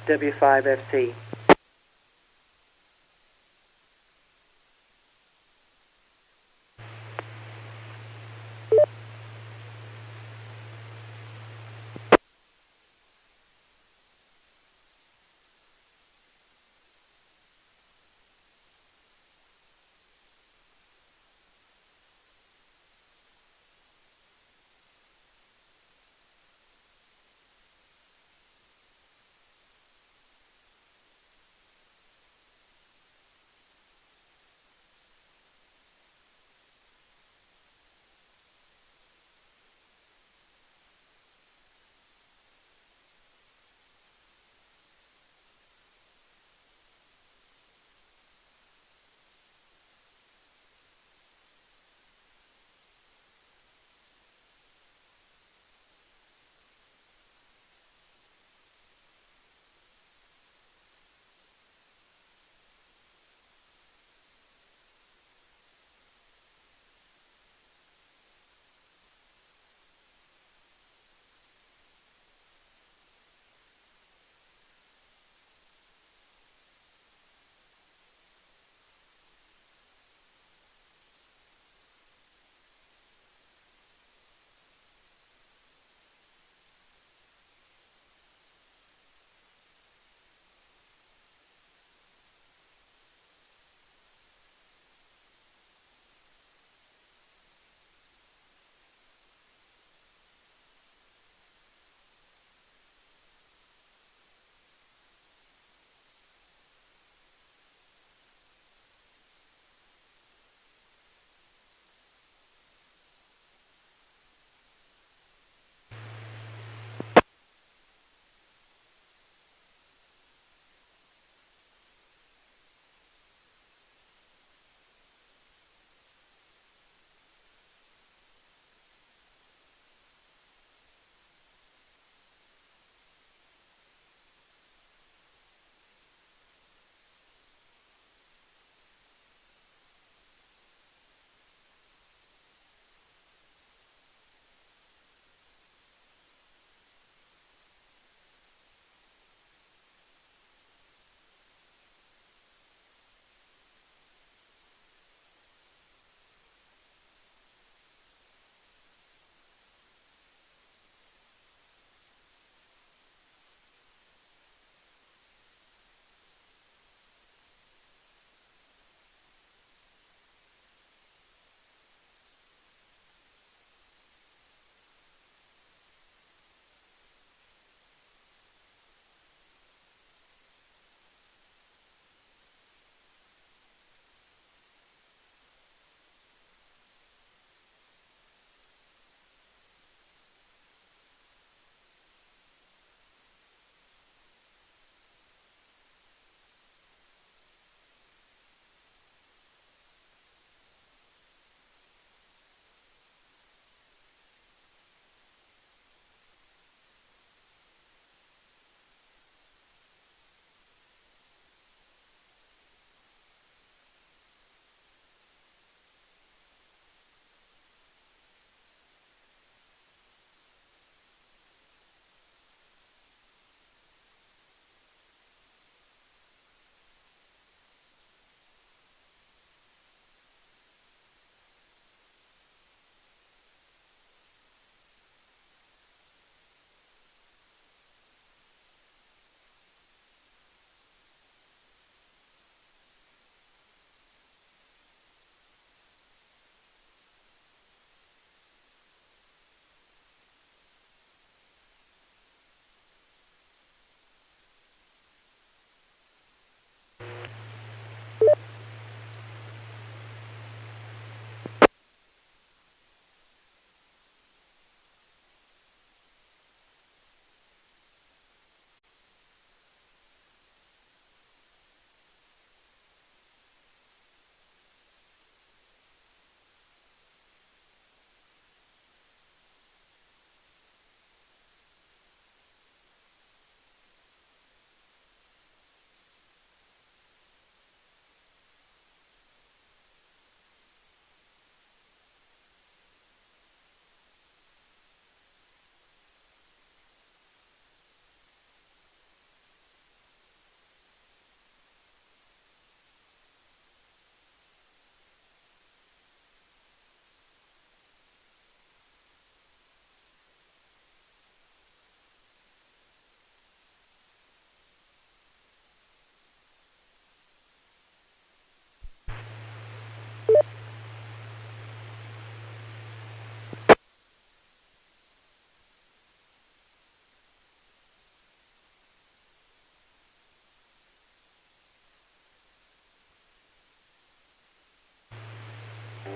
W5FC.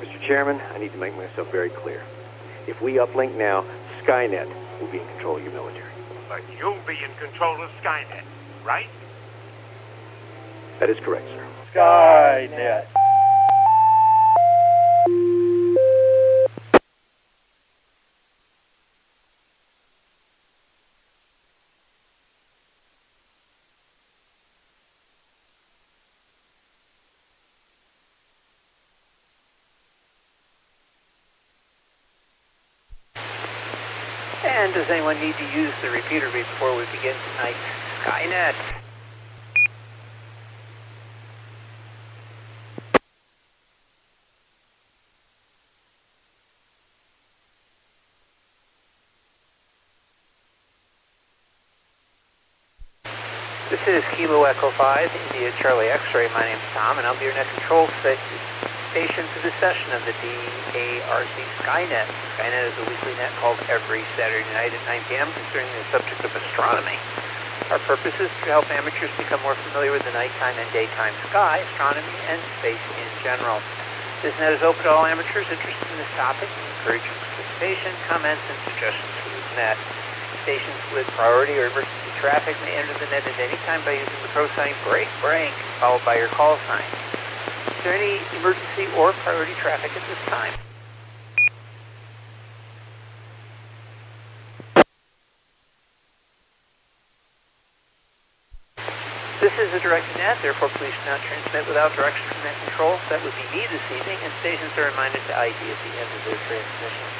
Mr. Chairman, I need to make myself very clear. If we uplink now, Skynet will be in control of your military. But you'll be in control of Skynet, right? That is correct, sir. Skynet. And does anyone need to use the repeater before we begin tonight's Skynet? This is Kilo Echo 5, India Charlie X-Ray. My name's Tom, and I'll be your net control station for this session of the DARC Skynet. Skynet is a weekly net called every Saturday night at 9 p.m. concerning the subject of astronomy. Our purpose is to help amateurs become more familiar with the nighttime and daytime sky, astronomy, and space in general. This net is open to all amateurs interested in this topic and encourage your participation, comments, and suggestions for this net. Stations with priority or emergency traffic may enter the net at any time by using the pro sign break, followed by your call sign. Is there any emergency or priority traffic at this time? This is a directed net, therefore please do not transmit without direction from net control. That would be me this evening, and stations are reminded to ID at the end of their transmission.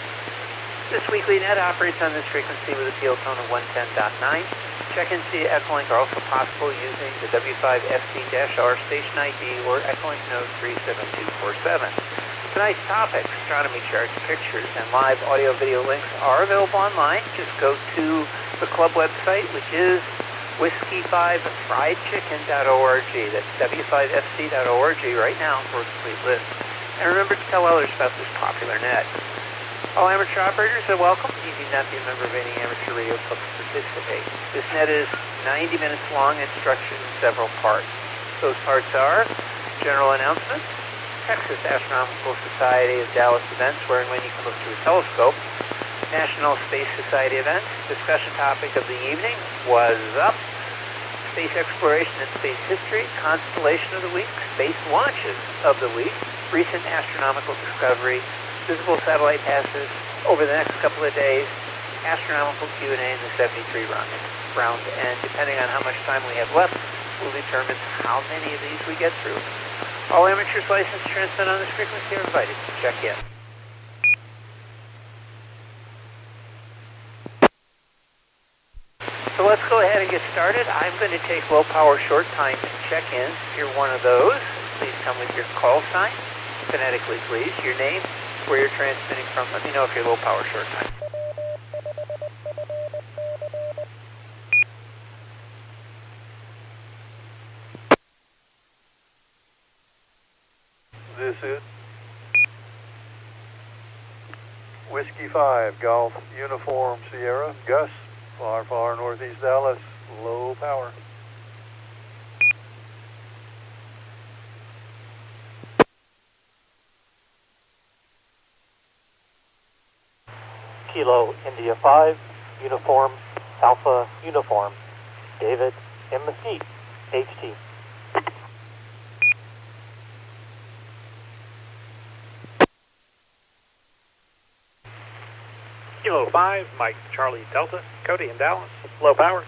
This weekly net operates on this frequency with a field tone of 110.9. Check-ins via Echolink are also possible using the W5FC-R station ID or Echolink node 37247. Tonight's topic, astronomy charts, pictures, and live audio-video links are available online. Just go to the club website, which is whiskey5friedchicken.org. That's W5FC.org right now for a complete list. And remember to tell others about this popular net. All amateur operators are welcome. You need not be a member of any amateur radio club to participate. This net is 90 minutes long and structured in several parts. Those parts are general announcements, Texas Astronomical Society of Dallas events where and when you can look through a telescope, National Space Society events, discussion topic of the evening, was up, space exploration and space history, constellation of the week, space launches of the week, recent astronomical discovery, visible satellite passes over the next couple of days, astronomical Q&A in the 73 round, and depending on how much time we have left, will determine how many of these we get through. All amateurs licensed to transmit on this frequency are invited to check in. So let's go ahead and get started. I'm going to take low power short time check-ins. If you're one of those, please come with your call sign, phonetically please, your name, where you're transmitting from. Let me know if you're low power short time. This is Whiskey 5, Golf Uniform Sierra, Gus, far northeast Dallas, low power. Kilo India 5, Uniform Alpha Uniform, David M. Mesquite, HT. Kilo 5, Mike Charlie Delta, Cody in Dallas, low power.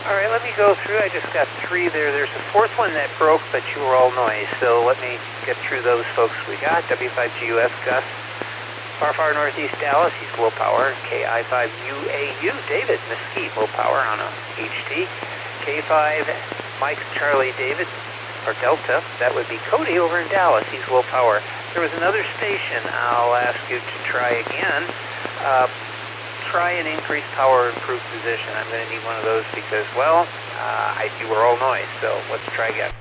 Let me go through. I just got three there. There's a fourth one that broke, but you were all noise. So let me get through those folks we got. W5GUF Gus, far northeast Dallas, he's low power. KI5UAU David Mesquite, low power on a HT. K5 Mike Charlie David, or Delta. That would be Cody over in Dallas. He's low power. There was another station. I'll ask you to try again. Try and increase power, improve position. I'm going to need one of those because, well, you were all noise. So let's try again.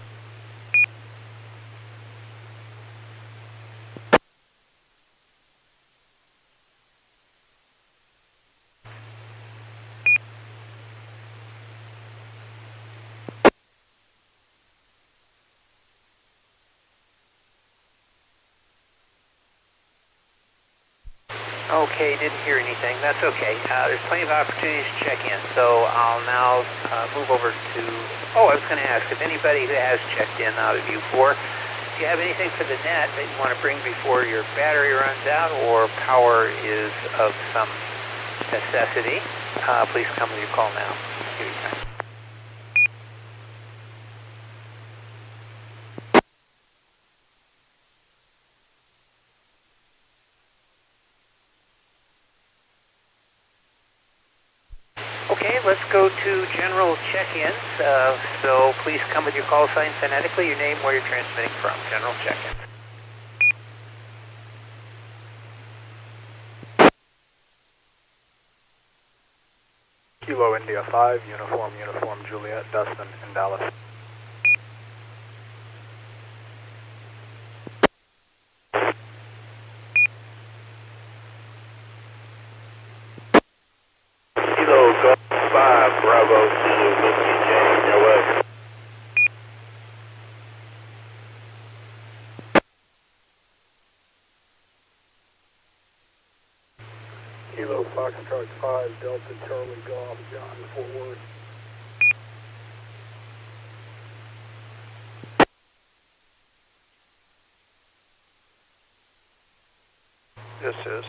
Okay, didn't hear anything. That's okay. There's plenty of opportunities to check in. So I'll now move over to... Oh, I was going to ask if anybody who has checked in out of you four, if you have anything for the net that you want to bring before your battery runs out or power is of some necessity, please come with your call now. Give you time. Okay, let's go to general check-ins. So please come with your call sign phonetically, your name, where you're transmitting from. General check-ins. Kilo India 5, uniform Juliet, Dustin in Dallas. Kilo Golf 5, Bravo to Whiskey James, your way. Kilo Foxtrot 5, Delta Charlie Golf, John, Fort Worth. This is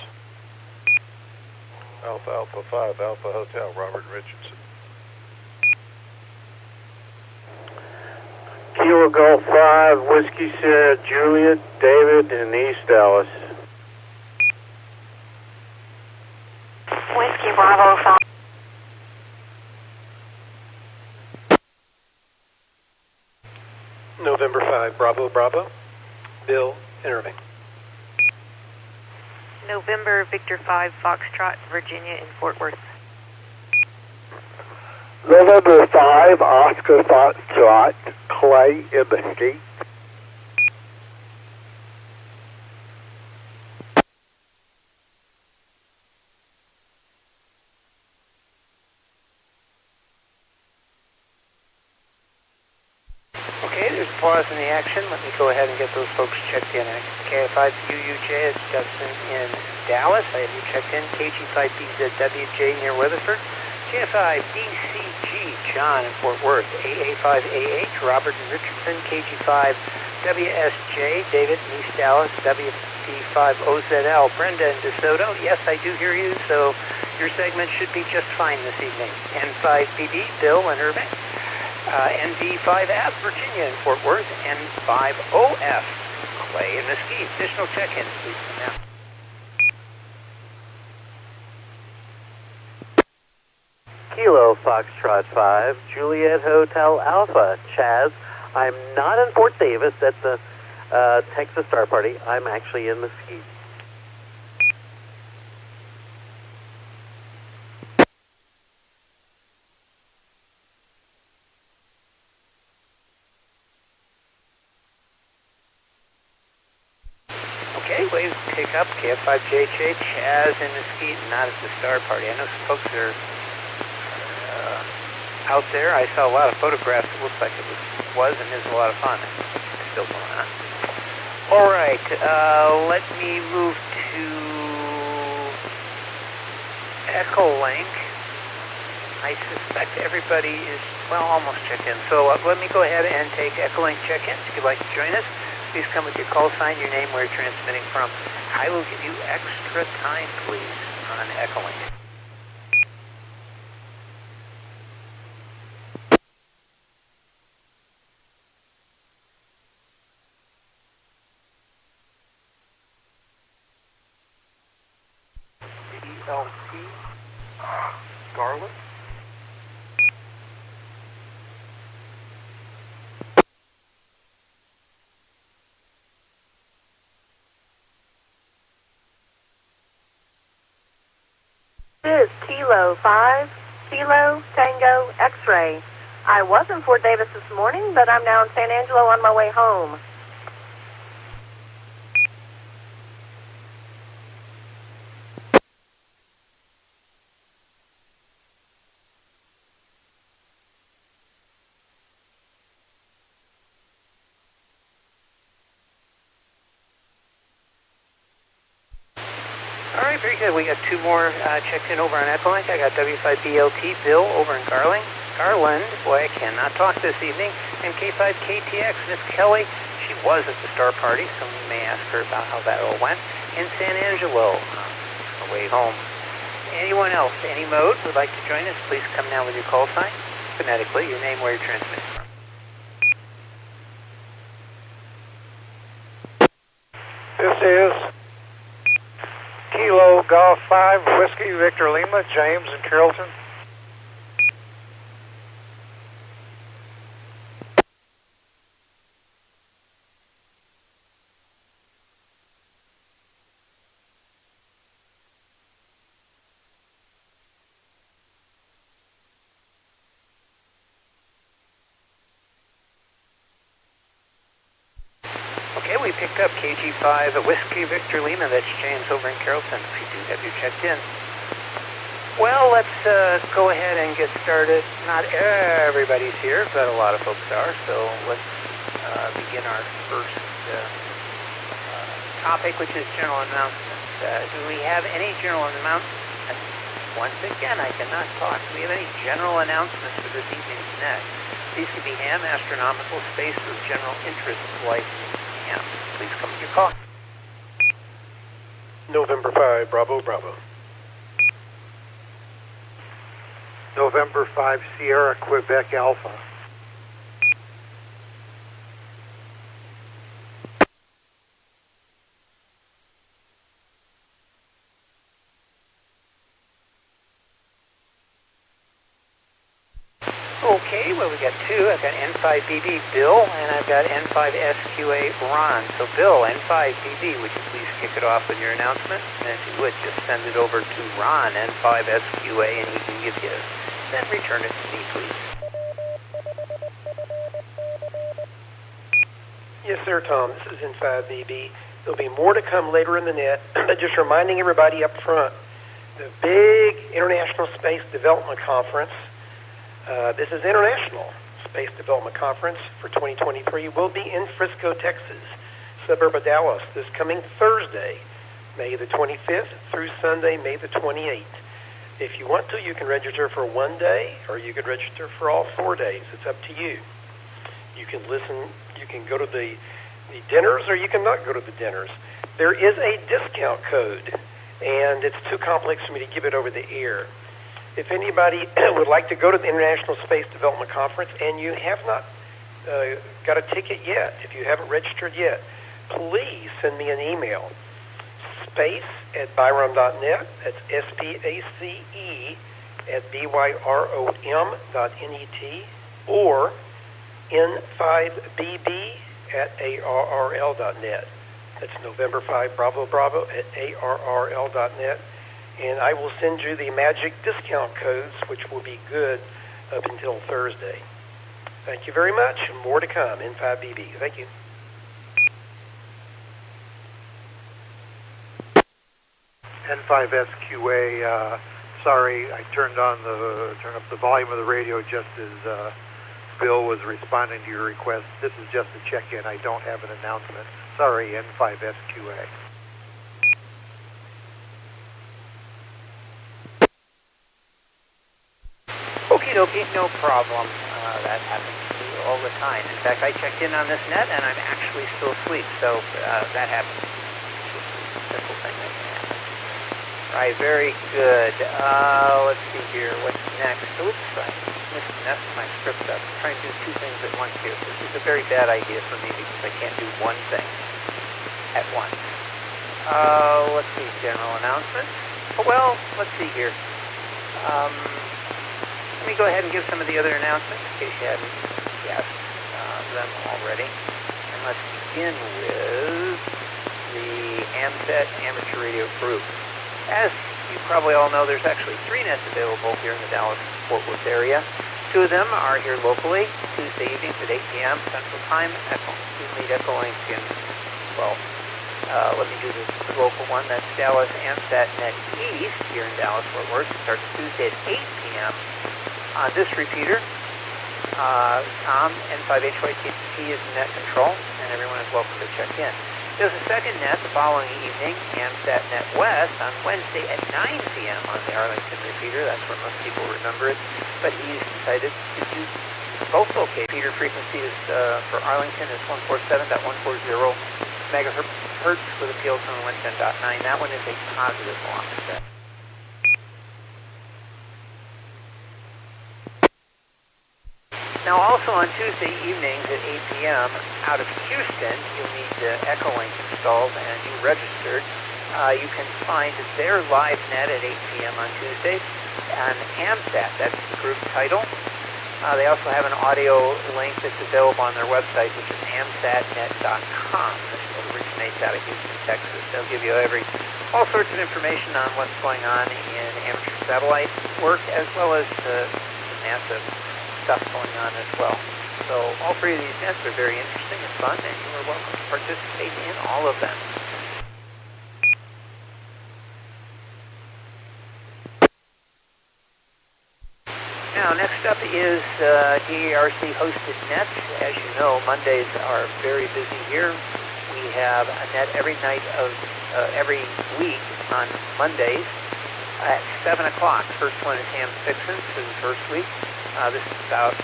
Alpha 5, Alpha Hotel, Robert Richardson. Kilo Golf 5, Whiskey Sierra Juliet, David in East Dallas. Whiskey Bravo 5. November 5, Bravo, Bill in Irving. November Victor 5, Foxtrot, Virginia in Fort Worth. November 5, Oscar Foxtrot, Clay in Mesquite. Okay, there's a pause in the action. Let me go ahead and get those folks checked in. KF5 UUJ, it's Justin in Dallas. I have you checked in. KG5BZWJ near Weatherford. KF5 DCG, John in Fort Worth. AA5AH, Robert in Richardson. KG5 WSJ, David in East Dallas. WP5OZL, Brenda in DeSoto. Yes, I do hear you, so your segment should be just fine this evening. N5PD, Bill in Irving. ND5F, Virginia in Fort Worth, N5OF, Clay in Mesquite. Additional check-ins, please come now. Kilo Foxtrot 5, Juliet Hotel Alpha, Chaz. I'm not in Fort Davis at the Texas Star Party. I'm actually in Mesquite. Okay, waves pick up. KF5JJ, Chaz in Mesquite, not at the Star Party. I know some folks are out there. I saw a lot of photographs. It looks like it was and is a lot of fun. It's still going on. All right, let me move to Echolink. I suspect everybody is, well, almost checked in. So let me go ahead and take Echolink check-ins. If you'd like to join us, please come with your call sign, your name, where you're transmitting from. I will give you extra time, please, on Echolink. LC, Garland. This is Kilo 5, Kilo Tango X-Ray. I was in Fort Davis this morning, but I'm now in San Angelo on my way home. All right, very good. We got two more checked in over on Echolink. I got W5BLT Bill over in Garland. Boy, I cannot talk this evening. And K5KTX, Miss Kelly. She was at the Star Party, so we may ask her about how that all went. In San Angelo, on her way home. Anyone else, any mode, would like to join us, please come now with your call sign. Phonetically, your name, where you're transmitting from. This is Kilo Golf 5, Whiskey Victor Lima, James in Carrollton. Okay, we picked up KG5 Whiskey Victor Lima. That's James over in Carrollton. If you do have you checked in. Well, let's go ahead and get started. Not everybody's here, but a lot of folks are. So let's begin our first topic, which is general announcements. Do we have any general announcements? Once again, I cannot talk. Do we have any general announcements for this evening's net? These could be ham, astronomical, space, or general interest like ham. Please come with your call. November 5, Bravo, Bravo. November 5, Sierra, Quebec Alpha. Okay, well, we got two. I've got N5BB Bill, and I've got N5SQA Ron. So, Bill, N5BB, would you please kick it off with your announcement? And if you would, just send it over to Ron, N5SQA, and he can give you, then return it to me, please. Yes, sir, Tom. This is N5BB. There'll be more to come later in the net, but just reminding everybody up front, the big International Space Development Conference, this is International Space Development Conference for 2023, will be in Frisco, Texas, suburb of Dallas, this coming Thursday, May the 25th through Sunday, May the 28th. If you want to, you can register for one day, or you could register for all 4 days. It's up to you. You can listen, you can go to the dinners, or you can not go to the dinners. There is a discount code, and it's too complex for me to give it over the air. If anybody would like to go to the International Space Development Conference and you have not got a ticket yet, if you haven't registered yet, please send me an email. space@byrom.net, that's space@byrom.net, or n5bb@arrl.net. That's November 5, Bravo, Bravo, @arrl.net. And I will send you the magic discount codes, which will be good up until Thursday. Thank you very much. More to come, N5BB. Thank you. N5SQA, sorry, I turned up the volume of the radio just as Bill was responding to your request. This is just a check-in. I don't have an announcement. Sorry, N5SQA. Okie dokie, no problem. That happens to me all the time. In fact, I checked in on this net and I'm actually still asleep, so that happens. It's a simple thing that can happen. Right, very good. Let's see here. What's next? Oops, I messed my script up. I'm trying to do two things at once here. This is a very bad idea for me because I can't do one thing at once. Let's see, general announcements. Oh, well, let's see here. Let me go ahead and give some of the other announcements in case you haven't guessed them already. And let's begin with the AMSET Amateur Radio Group. As you probably all know there's actually 3 nets available here in the Dallas-Fort Worth area. 2 of them are here locally, Tuesday evenings at 8 p.m. Central Time. We meet Echolink in, well, let me do the local one. That's Dallas AMSAT Net East here in Dallas-Fort Worth. It starts Tuesday at 8 p.m. On this repeater, Tom, N5HYTT is in net control, and everyone is welcome to check in. There's a second net the following evening, AMSAT Net West, on Wednesday at 9 p.m. on the Arlington repeater. That's where most people remember it. But he's decided to do both locations. Repeater frequency is, for Arlington is 147.140 megahertz with a field tone 110.9. That one is a positive alarm set. Now, also on Tuesday evenings at 8 p.m. out of Houston, you'll need Echolink installed and you registered. You can find their live net at 8 p.m. on Tuesdays on AMSAT. That's the group title. They also have an audio link that's available on their website, which is amsatnet.com. This originates out of Houston, Texas. They'll give you all sorts of information on what's going on in amateur satellite work, as well as NASA stuff going on as well. So all 3 of these nets are very interesting and fun, and you are welcome to participate in all of them. Now, next up is DARC-hosted nets. As you know, Mondays are very busy here. We have a net every night of every week on Mondays at 7 o'clock. First one is Ham Fixins for the first week. This is about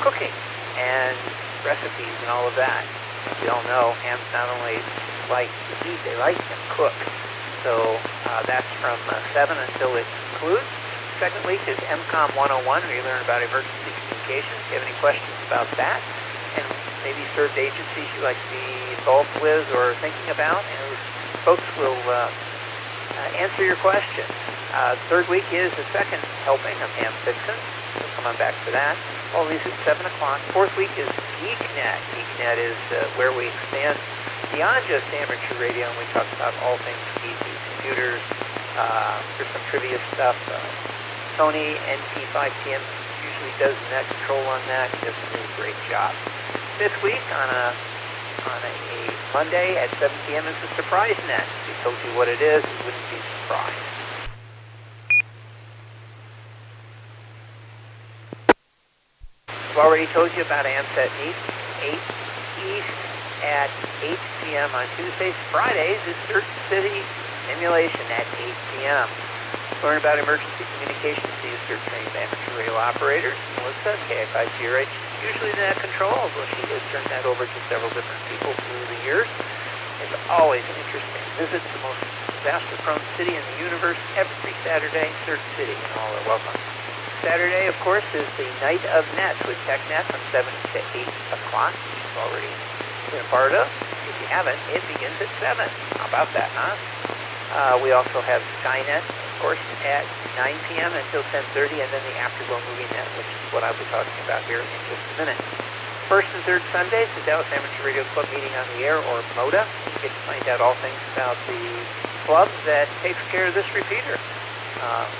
cooking and recipes and all of that. As we all know, hams not only like to eat, they like to cook. So that's from 7 until it concludes. Second week is MCOM 101, where you learn about emergency communications. If you have any questions about that, and maybe served agencies you'd like to be involved with or thinking about, and folks will answer your questions. Third week is the second helping of Ham Fixins. So come on back for that. All these at 7 o'clock. Fourth week is GeekNet. GeekNet is where we expand beyond just amateur radio, and we talk about all things geeky, computers. There's some trivia stuff. Tony, NT5TM, usually does net control on that. He does a really great job. Fifth week on a Monday at 7 p.m. is the Surprise Net. If he told you what it is, you wouldn't be surprised. I've already told you about AMSAT East, 8 East at 8 p.m. on Tuesdays. Fridays is Certain City Simulation at 8 p.m. Learn about emergency communications to use Cert trained amateur radio operators. Melissa, KI5CRH, usually the net control, although she has turned that over to several different people through the years. It's always interesting. Visit the most disaster-prone city in the universe every Saturday, Cert City, and all are welcome. Saturday, of course, is the Night of Nets with TechNet from 7 to 8 o'clock, which you've already been a part of. If you haven't, it begins at 7. How about that, huh? We also have Skynet, of course, at 9 p.m. until 10:30, and then the Afterglow Movie Net, which is what I'll be talking about here in just a minute. First and third Sundays, the Dallas Amateur Radio Club meeting on the air, or MODA. You get to find out all things about the club that takes care of this repeater.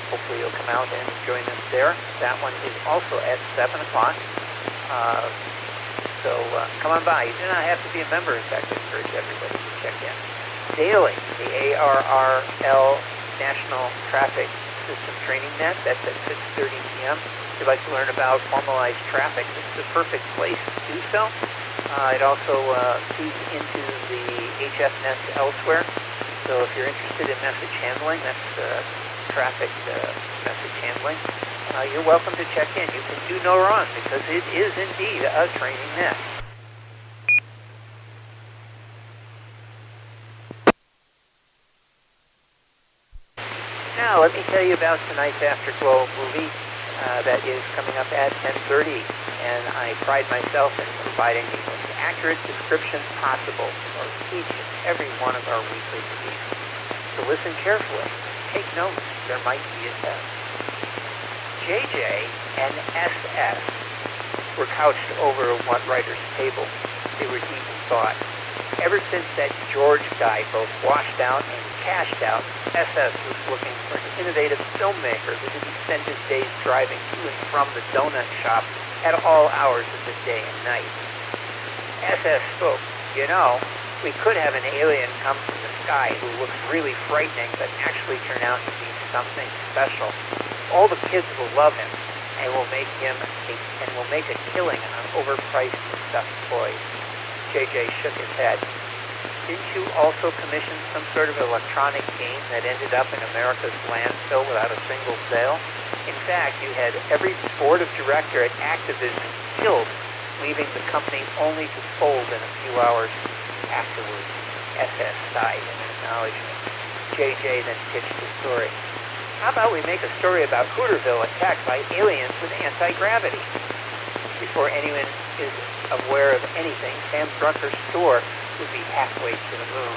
Hopefully you'll come out and join us there. That one is also at 7 o'clock. So come on by. You do not have to be a member. In fact, I encourage everybody to check in. Daily, the ARRL National Traffic System Training Net. That's at 6:30 p.m. If you'd like to learn about formalized traffic, this is the perfect place to do so. It also feeds into the HF nets elsewhere. So if you're interested in message handling, that's traffic message handling, you're welcome to check in. You can do no wrong because it is indeed a training net. Now, let me tell you about tonight's Afterglow movie that is coming up at 10:30, and I pride myself in providing the most accurate description possible for each and every one of our weekly releases. So listen carefully. Take notes. There might be a test. JJ and SS were couched over one writer's table. They were deep in thought. Ever since that George guy both washed out and cashed out, SS was looking for an innovative filmmaker who didn't spend his days driving to and from the donut shop at all hours of the day and night. SS spoke. You know, we could have an alien come from the sky who looks really frightening but actually turn out to be something special. All the kids will love him and will make a killing on overpriced stuffed toys. JJ shook his head. Didn't you also commission some sort of electronic game that ended up in America's landfill without a single sale? In fact, you had every board of director at Activision killed, leaving the company only to fold in a few hours afterwards. SS sighed in acknowledgement. JJ then pitched the story. How about we make a story about Hooterville attacked by aliens with anti-gravity? Before anyone is aware of anything, Sam Drucker's store would be halfway to the moon.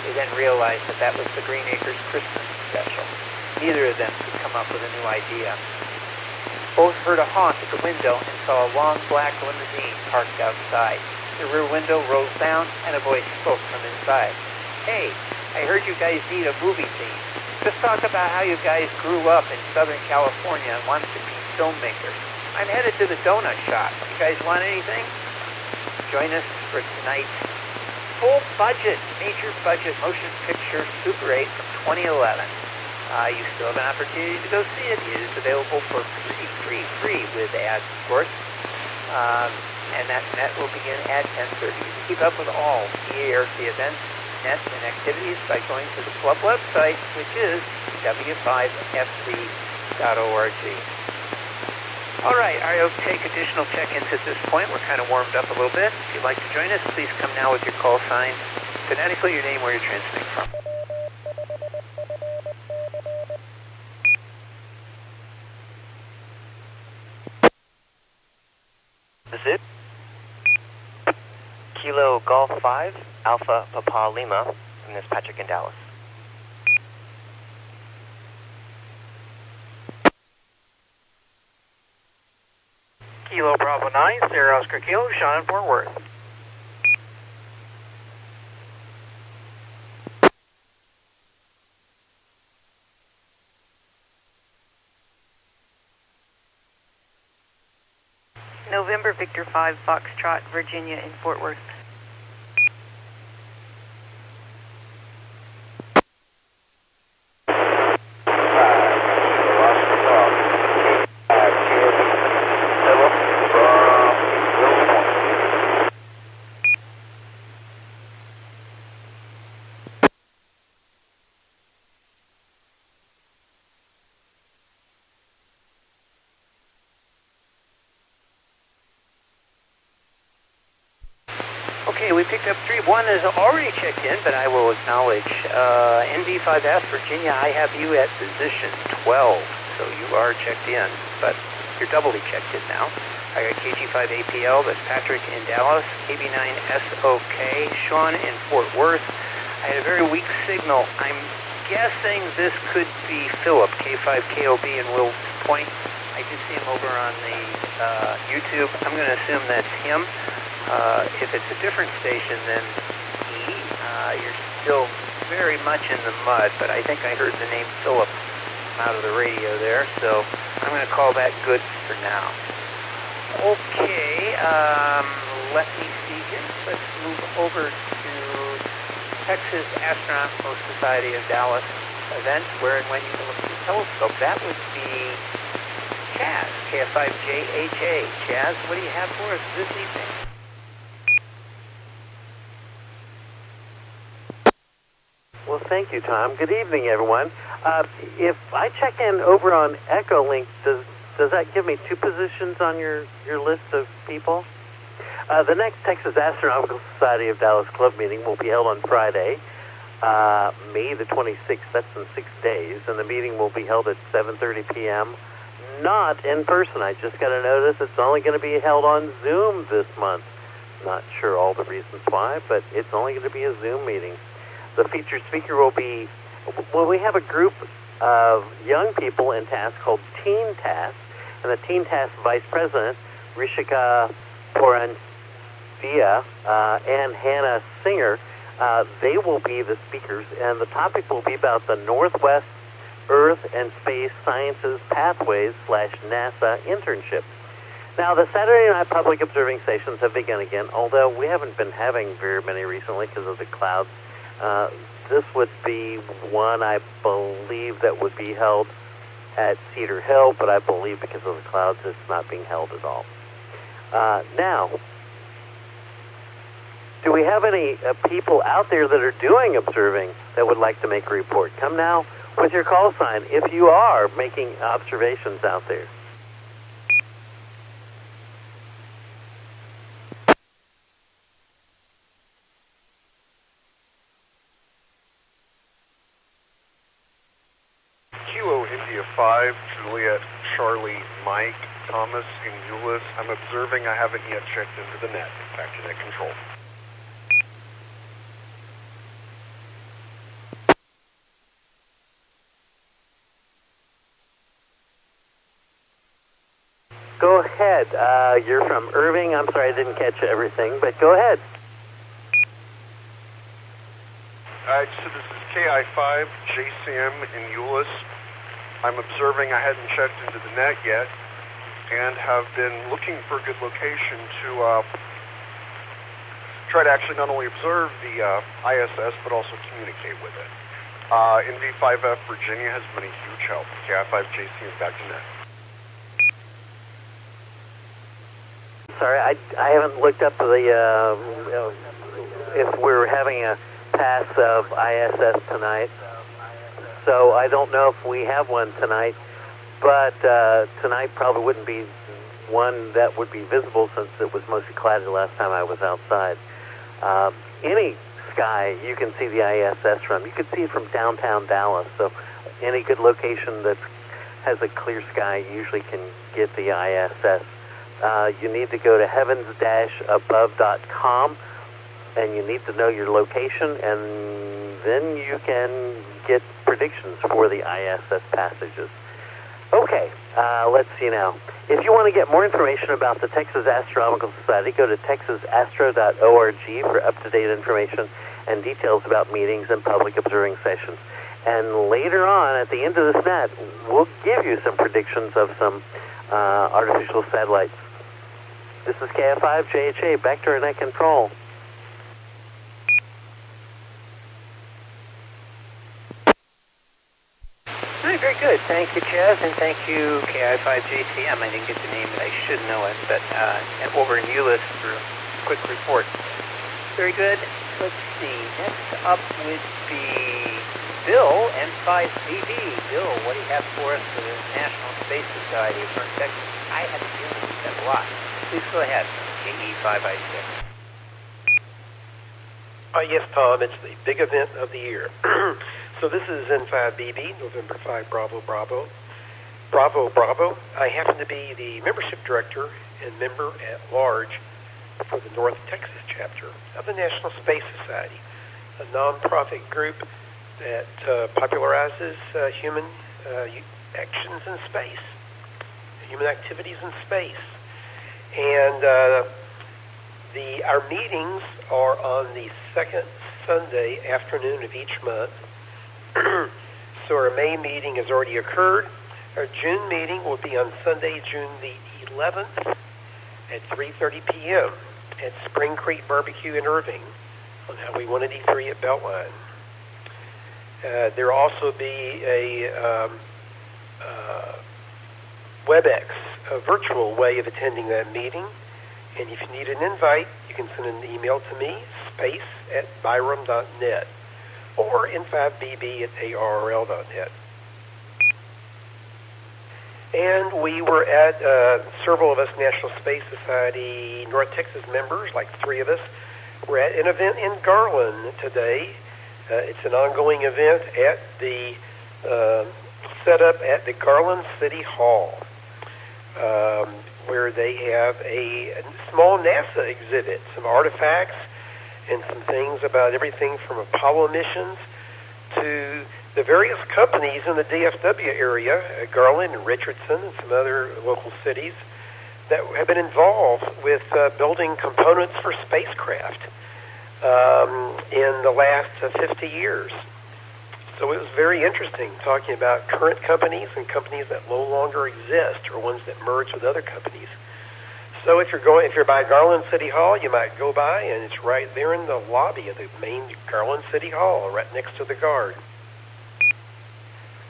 They then realized that was the Green Acres Christmas special. Neither of them could come up with a new idea. Both heard a honk at the window and saw a long black limousine parked outside. The rear window rolls down and a voice spoke from inside. Hey, I heard you guys need a movie theme. Just talk about how you guys grew up in Southern California and wanted to be filmmakers. I'm headed to the donut shop. You guys want anything? Join us for tonight's full budget, major budget motion picture Super 8 from 2011. You still have an opportunity to go see it. It is available for free with ads, of course. And that net will begin at 10:30. You can keep up with all EARC events, nets, and activities by going to the club website, which is w5fc.org. All right, I'll take additional check-ins at this point. We're kind of warmed up a little bit. If you'd like to join us, please come now with your call sign, phonetically your name, where you're transmitting from. This is Kilo Golf 5, Alpha Papa Lima, from this Patrick in Dallas. Kilo Bravo 9, Sierra Oscar Kilo, Sean in Fort Worth. November Victor 5 Foxtrot, Virginia in Fort Worth. Okay, we picked up 3-1 has already checked in, but I will acknowledge NV5F, Virginia, I have you at position 12, so you are checked in, but you're doubly checked in now. I got KG5APL, that's Patrick in Dallas, KB9SOK, Sean in Fort Worth. I had a very weak signal. I'm guessing this could be Philip, K5KOB in Wills Point. I did see him over on the YouTube. I'm going to assume that's him. If it's a different station than E, you're still very much in the mud, but I think I heard the name Philip come out of the radio there, so I'm going to call that good for now. Okay, let me see here. Let's move over to Texas Astronomical Society of Dallas event, where and when you can look at the telescope. That would be Chaz, KF5JHA. Chaz, what do you have for us this evening? Well, thank you, Tom. Good evening, everyone. If I check in over on Echolink, does that give me two positions on your list of people? The next Texas Astronomical Society of Dallas Club meeting will be held on Friday, May the 26th. That's in 6 days, and the meeting will be held at 7:30 p.m. Not in person. I just got a notice it's only going to be held on Zoom this month. Not sure all the reasons why, but it's only going to be a Zoom meeting. The featured speaker will be, well, we have a group of young people in TASS called Teen TASS, and the Teen TASS Vice President, Rishika Porandia, and Hannah Singer, They will be the speakers, and the topic will be about the Northwest Earth and Space Sciences Pathways / NASA internship. Now, the Saturday night public observing stations have begun again, although we haven't been having very many recently because of the clouds. This would be one, I believe, that would be held at Cedar Hill, but I believe because of the clouds it's not being held at all. Now, do we have any people out there that are doing observing that would like to make a report? Come now with your call sign if you are making observations out there. Kilo India 5, Juliet, Charlie, Mike, Thomas, and Euless. I'm observing. I haven't yet checked into the net. Back to net control. Go ahead. You're from Irving. I'm sorry I didn't catch everything, but go ahead. Alright, so this is KI5, JCM, and Euless. I'm observing. I hadn't checked into the net yet, and have been looking for a good location to try to actually not only observe the ISS, but also communicate with it. NV5F Virginia has been a huge help. KI5, JCM, back to net. Sorry, I haven't looked up the if we're having a pass of ISS tonight, so I don't know if we have one tonight, but tonight probably wouldn't be one that would be visible since it was mostly cloudy last time I was outside. Any sky you can see the ISS from. You can see it from downtown Dallas, so any good location that has a clear sky usually can get the ISS. You need to go to heavens-above.com, and you need to know your location, and then you can get predictions for the ISS passages. Okay, let's see now. If you want to get more information about the Texas Astronomical Society, go to texasastro.org for up-to-date information and details about meetings and public observing sessions. And later on, at the end of this net, we'll give you some predictions of some artificial satellites. This is KF5 JHA, back to our net control. All right, very good. Thank you, Chaz, and thank you, KI5JCM. I didn't get the name, but I should know it. But over in Euless for a quick report. Very good. Let's see. Next up would be Bill, M5BB. Bill, what do you have for us for the National Space Society of North Texas? I have a feeling we've got a lot. Please go ahead. KE5I6. Yes, Tom, it's the big event of the year. So this is N5BB, November 5, Bravo, Bravo. Bravo, Bravo. I happen to be the membership director and member at large for the North Texas chapter of the National Space Society, a nonprofit group that popularizes human actions in space, human activities in space. And our meetings are on the second Sunday afternoon of each month. So our May meeting has already occurred. Our June meeting will be on Sunday, June the 11th at 3:30 p.m. at Spring Creek Barbecue in Irving on Highway 183 at Beltline. There will also be a WebEx, a virtual way of attending that meeting. And if you need an invite, you can send an email to me, space@byram.net, or n5bb@arrl.net. And we were at, several of us National Space Society North Texas members, like 3 of us, we're at an event in Garland today. It's an ongoing event at the, set up at the Garland City Hall, where they have a small NASA exhibit, some artifacts and some things about everything from Apollo missions to the various companies in the DFW area, Garland and Richardson and some other local cities, that have been involved with building components for spacecraft. in the last 50 years. So it was very interesting talking about current companies and companies that no longer exist or ones that merge with other companies. So if you're by Garland City Hall, you might go by, and it's right there in the lobby of the main Garland City Hall, right next to the Guard.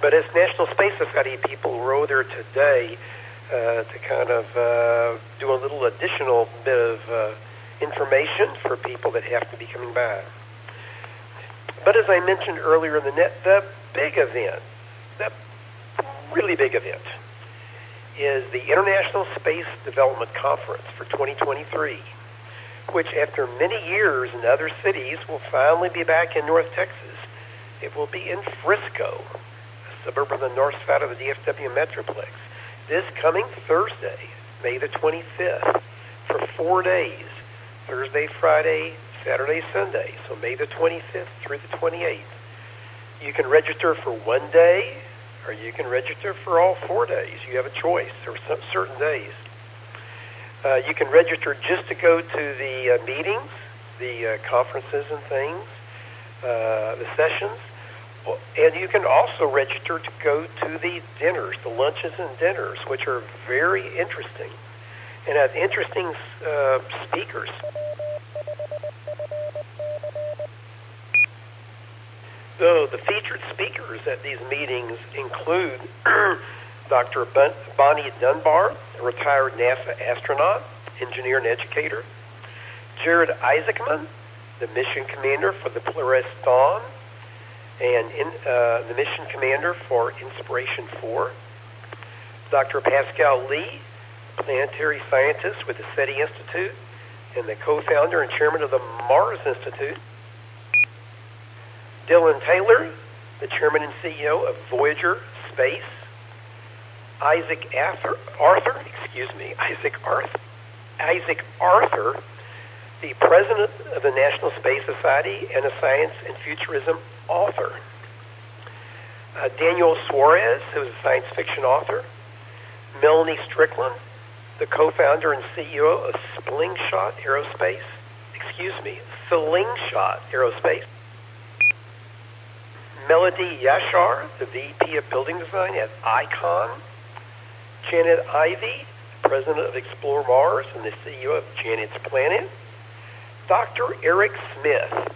But as National Space Society people row there today to kind of do a little additional bit of information for people that have to be coming by. But as I mentioned earlier in the net, the big event, the really big event, is the International Space Development Conference for 2023, which after many years in other cities will finally be back in North Texas. It will be in Frisco, a suburb of the north side of the DFW Metroplex, this coming Thursday, May the 25th, for 4 days, Thursday, Friday, Saturday, Sunday, so May the 25th through the 28th. You can register for 1 day, or you can register for all 4 days. You have a choice. There are some certain days. You can register just to go to the meetings, the conferences and things, the sessions, and you can also register to go to the dinners, the lunches and dinners, which are very interesting and have interesting speakers. So the featured speakers at these meetings include Dr. Bonnie Dunbar, a retired NASA astronaut, engineer, and educator; Jared Isaacman, the mission commander for the Polaris Dawn and the mission commander for Inspiration 4; Dr. Pascal Lee, planetary scientist with the SETI Institute and the co-founder and chairman of the Mars Institute; Dylan Taylor, the chairman and CEO of Voyager Space; Isaac Arthur, the president of the National Space Society and a science and futurism author; Daniel Suarez, who is a science fiction author; Melanie Strickland, the co-founder and CEO of Slingshot Aerospace; Melody Yashar, the VP of Building Design at ICON; Janet Ivey, president of Explore Mars and the CEO of Janet's Planet; Dr. Eric Smith,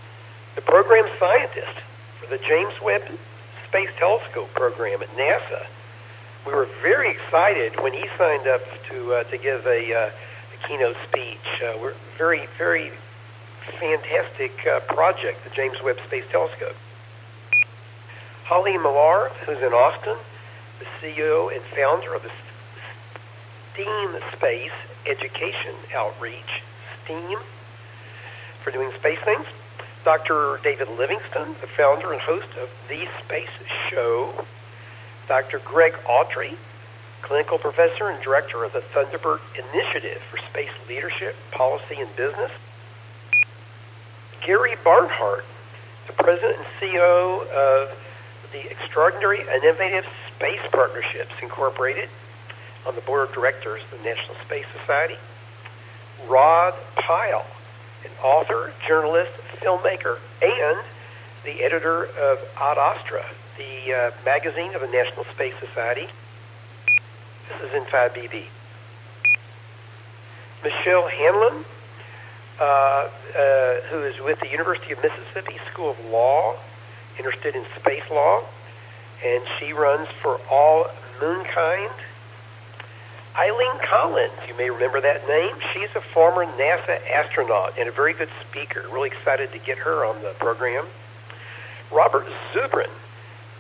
the program scientist for the James Webb Space Telescope program at NASA. We were very excited when he signed up to give a keynote speech. We're very, very fantastic project, the James Webb Space Telescope. Holly Millar, who's in Austin, the CEO and founder of the STEAM Space Education Outreach, STEAM, for doing space things. Dr. David Livingston, the founder and host of The Space Show. Dr. Greg Autry, clinical professor and director of the Thunderbird Initiative for Space Leadership, Policy, and Business. Gary Barnhart, the president and CEO of the Extraordinary and Innovative Space Partnerships Incorporated, on the board of directors of the National Space Society. Rod Pyle, an author, journalist, filmmaker, and the editor of Ad Astra, the magazine of the National Space Society. This is in 5BB. Michelle Hanlon, who is with the University of Mississippi School of Law, interested in space law, and she runs for All Moonkind. Eileen Collins, you may remember that name. She's a former NASA astronaut and a very good speaker. Really excited to get her on the program. Robert Zubrin,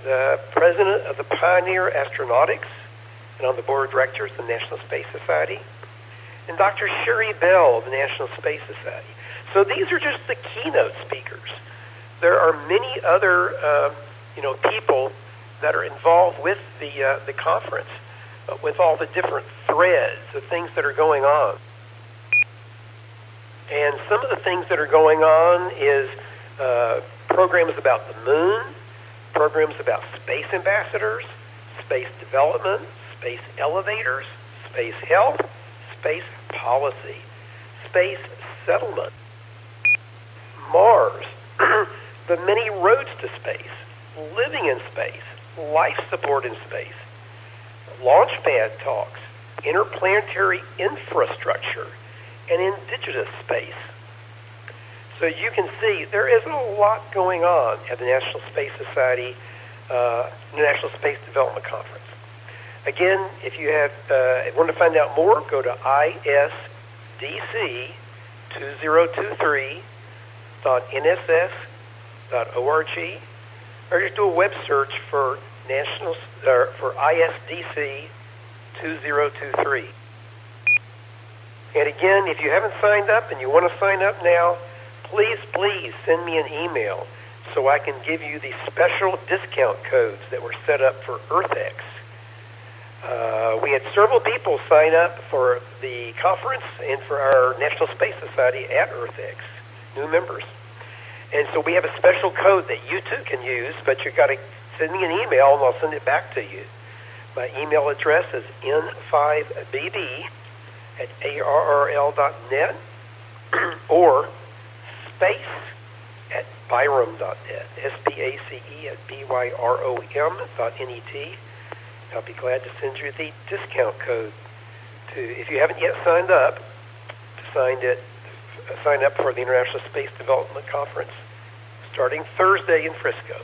the president of the Pioneer Astronautics and on the board of directors of the National Space Society. And Dr. Sherry Bell of the National Space Society. So these are just the keynote speakers. There are many other, people that are involved with the conference, with all the different threads of things that are going on. And some of the things that are going on is programs about the moon, programs about space ambassadors, space development, space elevators, space health, space policy, space settlement. Mars, the many roads to space, living in space, life support in space, launch pad talks, interplanetary infrastructure, and indigenous space. So you can see there is a lot going on at the National Space Society National Space Development Conference. Again, if you want to find out more, go to isdc2023.nss.org, or just do a web search for ISDC 2023. And again, if you haven't signed up and you want to sign up now, please send me an email so I can give you the special discount codes that were set up for EarthX. We had several people sign up for the conference and for our National Space Society at EarthX, new members. And so we have a special code that you too can use, but you've got to send me an email and I'll send it back to you. My email address is n5bb@arrl.net or space@byrom.net, space@byrom.net. I'll be glad to send you the discount code if you haven't yet signed up, sign up for the International Space Development Conference starting Thursday in Frisco.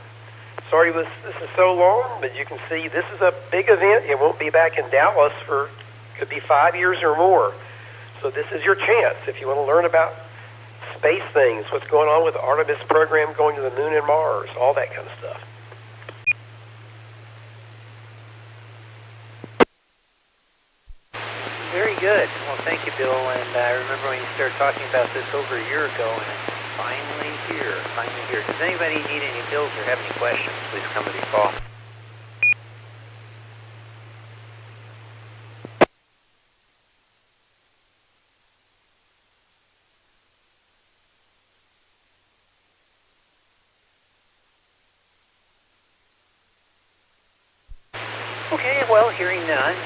Sorry this is so long, but you can see this is a big event. It won't be back in Dallas for, could be 5 years or more. So this is your chance if you want to learn about space things, what's going on with the Artemis program, going to the moon and Mars, all that kind of stuff. Very good. Well, thank you, Bill. And I remember when you started talking about this over a year ago, and it's finally here. Does anybody need any bills or have any questions? Please come with your call. Okay, well, hearing none,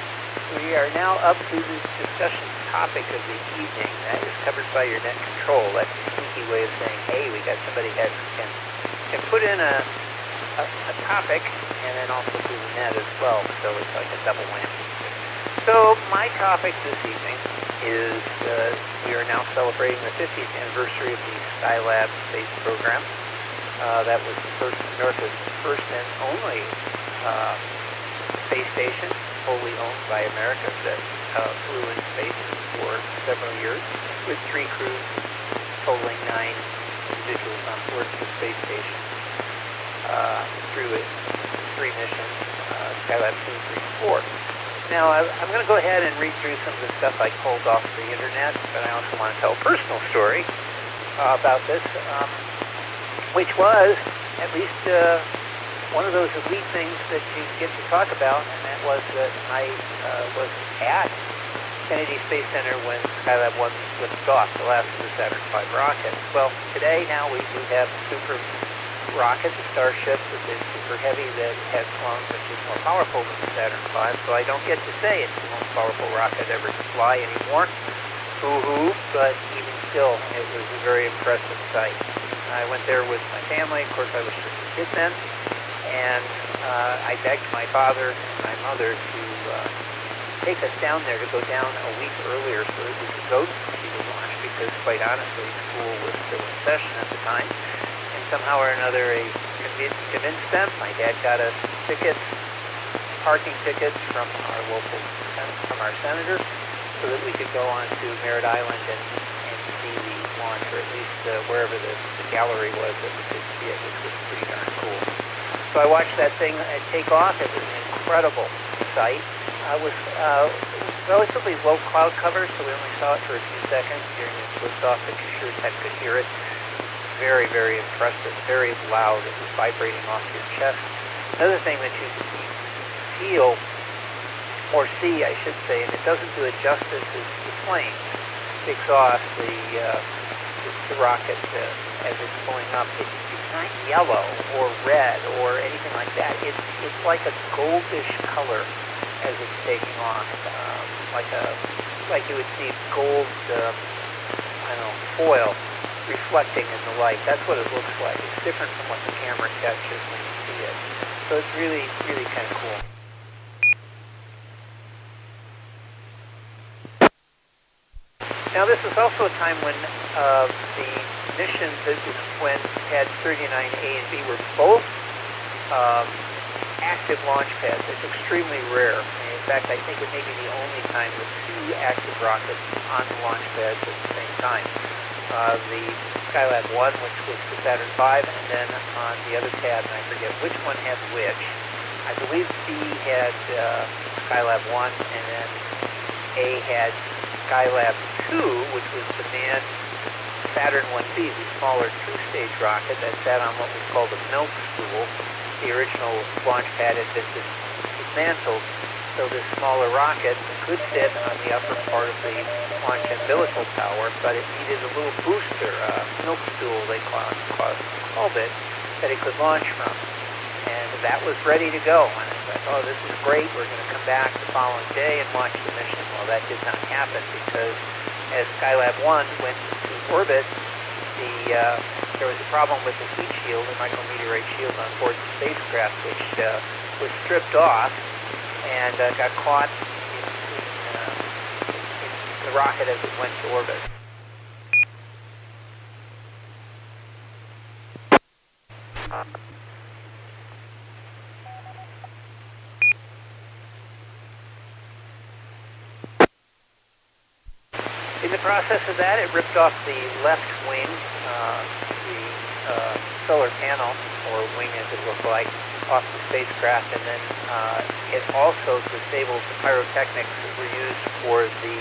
we are now up to the discussion topic of the evening. That is covered by your net control. That's a sneaky way of saying, hey, we got somebody that can put in a topic and then also do the net as well. So it's like a double whammy. So my topic this evening is we are now celebrating the 50th anniversary of the Skylab space program. That was America's first and only space station, wholly owned by America, that flew in space for several years with 3 crews totaling 9 individuals on board the space station through 3 missions, Skylab 2, 3, 4. Now, I'm going to go ahead and read through some of the stuff I pulled off the internet, but I also want to tell a personal story about this, which was at least one of those elite things that you get to talk about, and that was that I was at Kennedy Space Center when Skylab 1 lifted off, the last of the Saturn V rockets. Well, today now we do have super rocket, the Starship, which is super heavy, that has flown, which is more powerful than the Saturn V, so I don't get to say it's the most powerful rocket ever to fly anymore. Hoo-hoo, but even still, it was a very impressive sight. I went there with my family. Of course, I was just a kid then. And I begged my father and my mother to take us down there, to go down a week earlier so that we could go see the launch, because quite honestly, school was still in session at the time. And somehow or another, I convinced them. My dad got us tickets, parking tickets from our senator, so that we could go on to Merritt Island and see the launch, or at least wherever the gallery was that we could see it, which was pretty darn cool. So I watched that thing take off. It was an incredible sight. It was relatively low cloud cover, so we only saw it for a few seconds during the liftoff, but you sure as heck could hear it. Very, very impressive, very loud. It was vibrating off your chest. Another thing that you feel, or see, I should say, and it doesn't do it justice, is the plane takes off the rocket as it's pulling up. It's not yellow or red or anything like that. It's like a goldish color as it's taking off, like you would see gold, foil reflecting in the light. That's what it looks like. It's different from what the camera catches when you see it. So it's really, really kind of cool. Now this is also a time when the missions, this is when pads 39A and B were both active launch pads. It's extremely rare. In fact, I think it may be the only time with two active rockets on the launch pads at the same time. The Skylab 1, which was the Saturn V, and then on the other pad, and I forget which one had which. I believe B had Skylab 1, and then A had Skylab 2, which was the manned Saturn 1B, the smaller two-stage rocket that sat on what was called a milk stool. The original launch pad had been dismantled, so this smaller rocket could sit on the upper part of the launch umbilical tower, but it needed a little booster, a milk stool they called it, that it could launch from. And that was ready to go. And I thought, oh, this is great. We're going to come back the following day and launch the mission. Well, that did not happen because as Skylab 1 went to orbit, there was a problem with the heat shield, the micrometeorite shield on board the spacecraft, which was stripped off and got caught in the rocket as it went to orbit. In the process of that, it ripped off the left wing, the solar panel, or wing as it looked like, off the spacecraft, and then it also disabled the pyrotechnics that were used for the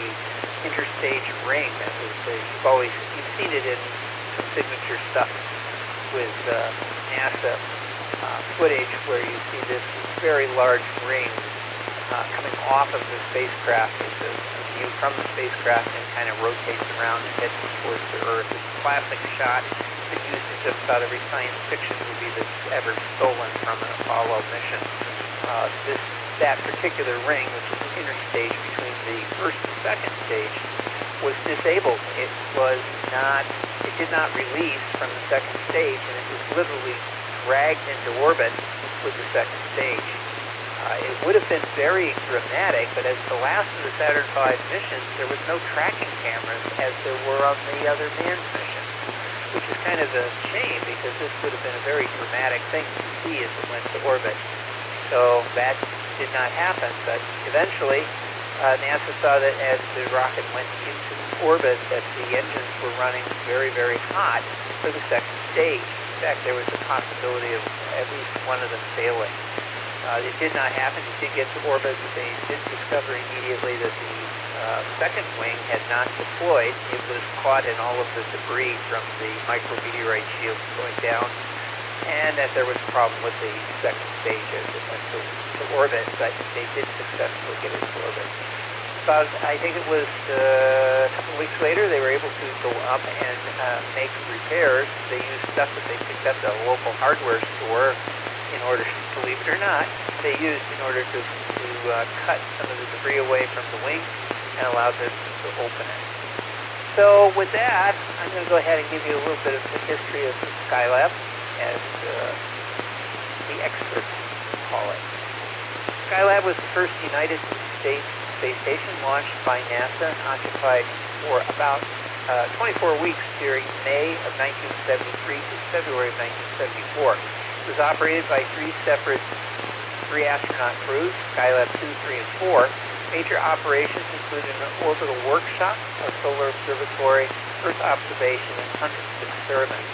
interstage ring. That was you've seen it in some signature stuff with NASA footage where you see this very large ring coming off of the spacecraft. It's a view from the spacecraft and kind of rotates around and heads towards the Earth. It's a classic shot. It's been used in just about every science fiction movie that's ever stolen from an Apollo mission. That particular ring, which is an interstage between the first and second stage, was disabled. It did not release from the second stage, and it was literally dragged into orbit with the second stage. It would have been very dramatic, but as the last of the Saturn V missions, there was no tracking cameras as there were on the other manned missions, which is kind of a shame because this would have been a very dramatic thing to see as it went to orbit. So that did not happen, but eventually NASA saw that as the rocket went into orbit that the engines were running very, very hot for the second stage. In fact, there was a possibility of at least one of them failing. It did not happen. It did get to orbit, but they did discover immediately that the second wing had not deployed. It was caught in all of the debris from the micrometeorite shield going down, and that there was a problem with the second stage as it went to orbit, but they did successfully get it to orbit. About, I think it was a couple of weeks later, they were able to go up and make repairs. They used stuff that they picked up at a local hardware store in order, believe it or not, they used in order to cut some of the debris away from the wing and allow them to open it. So with that, I'm going to go ahead and give you a little bit of the history of the Skylab, as the experts call it. Skylab was the first United States space station launched by NASA, occupied for about 24 weeks during May of 1973 to February of 1974. It was operated by three astronaut crews, Skylab 2, 3, and 4. Major operations included an orbital workshop, a solar observatory, Earth observation, and hundreds of experiments.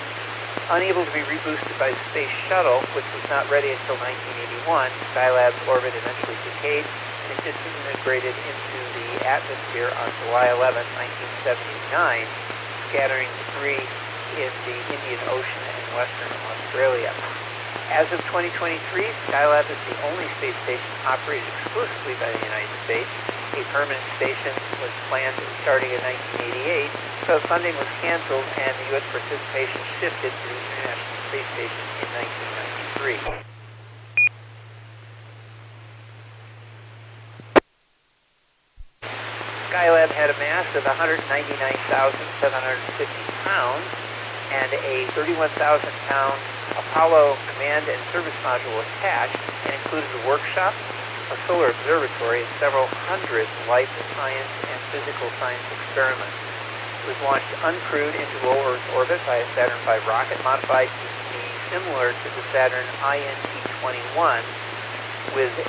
Unable to be reboosted by the Space Shuttle, which was not ready until 1981, Skylab's orbit eventually decayed and disintegrated into the atmosphere on July 11, 1979, scattering debris in the Indian Ocean and western Australia. As of 2023, Skylab is the only space station operated exclusively by the United States. A permanent station was planned starting in 1988, but funding was canceled and the U.S. participation shifted to the International Space Station in 1993. Skylab had a mass of 199,750 pounds and a 31,000-pound Apollo command and service module attached, and included a workshop, a solar observatory, and several hundred life science and physical science experiments. It was launched uncrewed into low Earth orbit by a Saturn V rocket modified to be similar to the Saturn INT-21 with the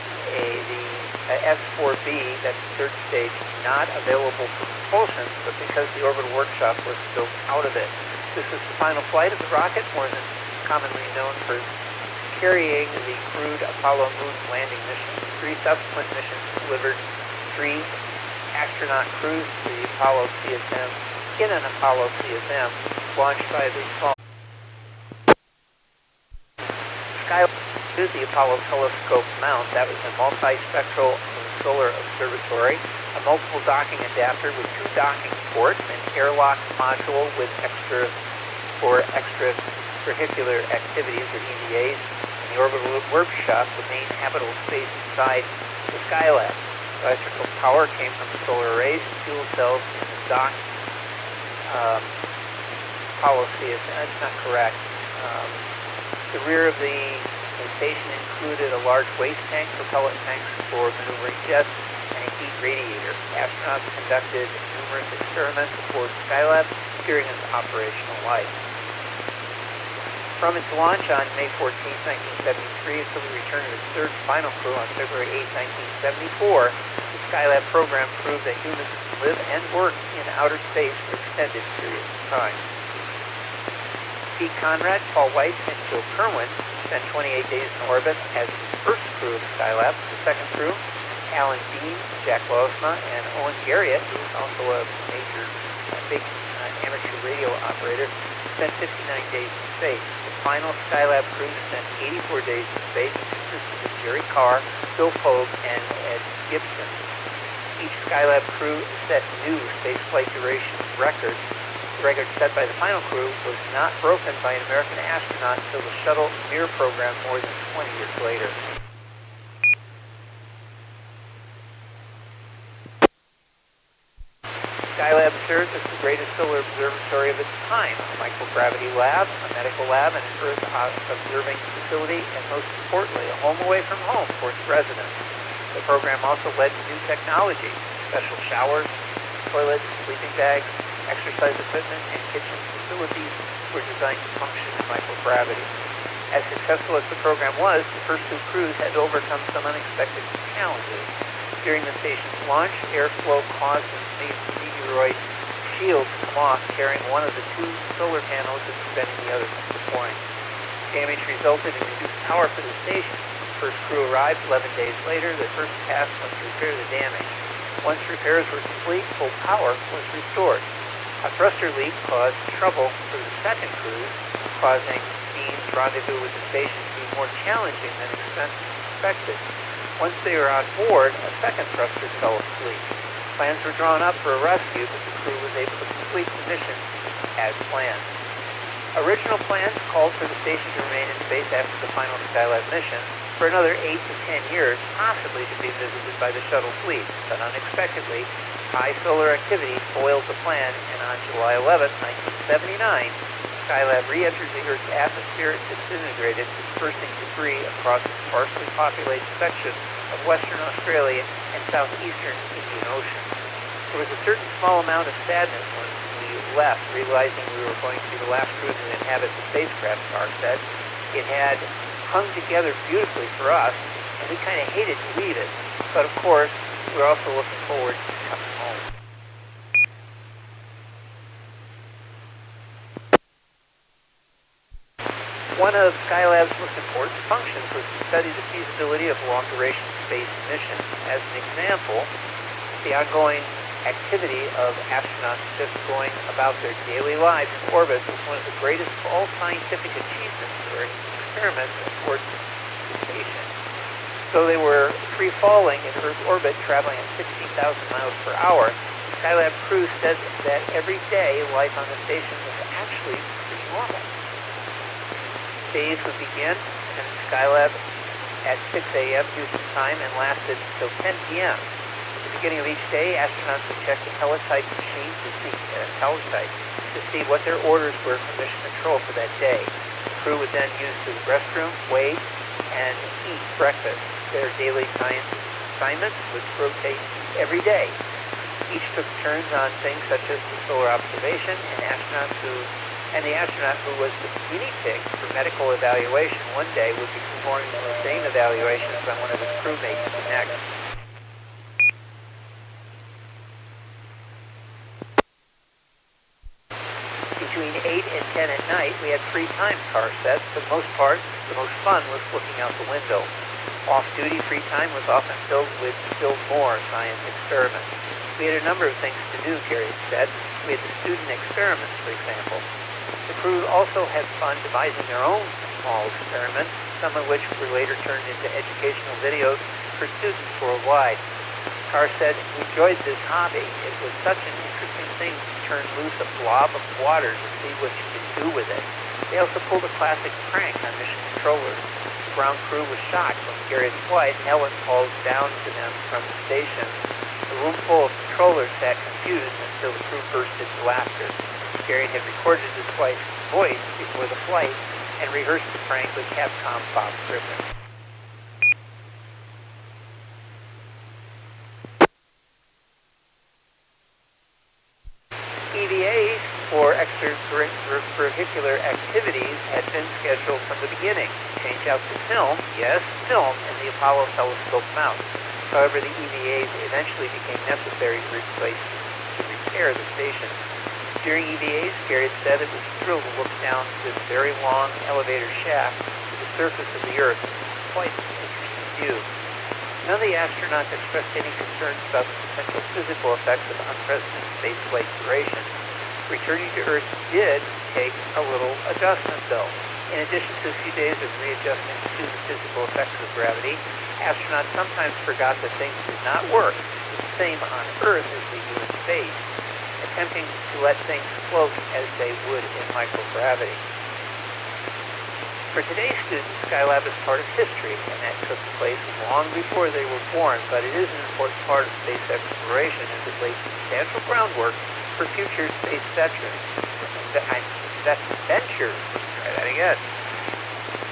S-4B, that's the third stage, not available for propulsion, but because the orbital workshop was built out of it. This is the final flight of the rocket, more than commonly known for carrying the crewed Apollo moon landing mission. 3 subsequent missions delivered 3 astronaut crews to the Apollo CSM in an Apollo CSM launched by the small Skylab used the Apollo telescope mount. That was a multispectral solar observatory, a multiple docking adapter with 2 docking ports, an airlock module with extravehicular activities or EVAs, and the orbital workshop, the main habitable space inside the Skylab. Electrical power came from the solar arrays and fuel cells in the dock. Apollo CSM, that's not correct. The rear of the station included a large waste tank, propellant tanks for maneuvering jets, and a heat radiator. Astronauts conducted numerous experiments aboard Skylab during its operational life. From its launch on May 14, 1973, until the return of its third final crew on February 8, 1974, the Skylab program proved that humans can live and work in outer space for extended periods of time. Pete Conrad, Paul White, and Joe Kerwin spent 28 days in orbit as the first crew of Skylab. The second crew, Alan Dean, Jack Loesma, and Owen Garriott, who is also a big amateur radio operator, spent 59 days in space. The final Skylab crew spent 84 days in space, consisting of Jerry Carr, Bill Pogue, and Ed Gibson. Each Skylab crew set new spaceflight duration records. The record set by the final crew was not broken by an American astronaut until the shuttle Mir program more than 20 years later. Skylab serves as the greatest solar observatory of its time, a microgravity lab, a medical lab, and an Earth observing facility, and most importantly, a home away from home for its residents. The program also led to new technology. Special showers, toilets, sleeping bags, exercise equipment, and kitchen facilities were designed to function in microgravity. As successful as the program was, the first 2 crews had to overcome some unexpected challenges. During the station's launch, airflow caused the meteoroid shield to come off, carrying one of the 2 solar panels and preventing the other from deploying. Damage resulted in reduced power for the station. The first crew arrived 11 days later. The first task was to repair the damage. Once repairs were complete, full power was restored. A thruster leak caused trouble for the second crew, causing Dean's rendezvous with the station to be more challenging than expected. Once they were on board, a second thruster developed a leak. Plans were drawn up for a rescue, but the crew was able to complete the mission as planned. Original plans called for the station to remain in space after the final Skylab mission for another 8 to 10 years, possibly to be visited by the shuttle fleet, but unexpectedly, high solar activity foiled the plan, and on July 11, 1979, Skylab re-entered the Earth's atmosphere and disintegrated, dispersing debris across the sparsely populated section of Western Australia and southeastern Indian Ocean. There was a certain small amount of sadness when we left, realizing we were going to be the last crew to inhabit the spacecraft, Carr said. It had hung together beautifully for us, and we kind of hated to leave it. But of course, we're also looking forward to coming home. One of Skylab's most important functions was to study the feasibility of long-duration space missions. As an example, the ongoing activity of astronauts just going about their daily lives in orbit was one of the greatest of all scientific achievements or experiments aboard the station. So they were free-falling in Earth orbit, traveling at 16,000 miles per hour. The Skylab crew said that every day life on the station was actually pretty normal. Days would begin in Skylab at 6 a.m. Houston time and lasted until 10 p.m. To beginning of each day, astronauts would check the teletype machine to see what their orders were from mission control for that day. The crew would then use the restroom, wait, and eat breakfast. Their daily science assignments would rotate every day. Each took turns on things such as the solar observation, and the astronaut who was the guinea pig for medical evaluation one day would be performing the same evaluations on one of his crewmates the next. Between 8 and 10 at night, we had free time, Carr said. For the most part, the most fun was looking out the window. Off-duty free time was often filled with still more science experiments. We had a number of things to do, Gary said. We had the student experiments, for example. The crew also had fun devising their own small experiments, some of which were later turned into educational videos for students worldwide. Carr said, "We enjoyed this hobby. It was such an interesting thing to turn loose a blob of water to see what you could do with it." They also pulled a classic prank on mission controllers. The ground crew was shocked when Gary's flight, Helen called down to them from the station. The room full of controllers sat confused until the crew burst into laughter. Gary had recorded his wife's voice before the flight and rehearsed the prank with Capcom Bob Griffin. EVAs, or extracurricular activities, had been scheduled from the beginning. Change out the film, yes, film, in the Apollo telescope mount. However, the EVAs eventually became necessary to repair the station. During EVAs, Garrett said it was a thrill to look down this very long elevator shaft to the surface of the Earth. Quite an interesting view. None of the astronauts expressed any concerns about the potential physical effects of unprecedented spaceflight duration. Returning to Earth did take a little adjustment, though. In addition to a few days of readjustment to the physical effects of gravity, astronauts sometimes forgot that things did not work the same on Earth as they do in space, attempting to let things float as they would in microgravity. For today's students, Skylab is part of history, and that took place long before they were born, but it is an important part of space exploration as it lays substantial groundwork for future space ventures. Try that again.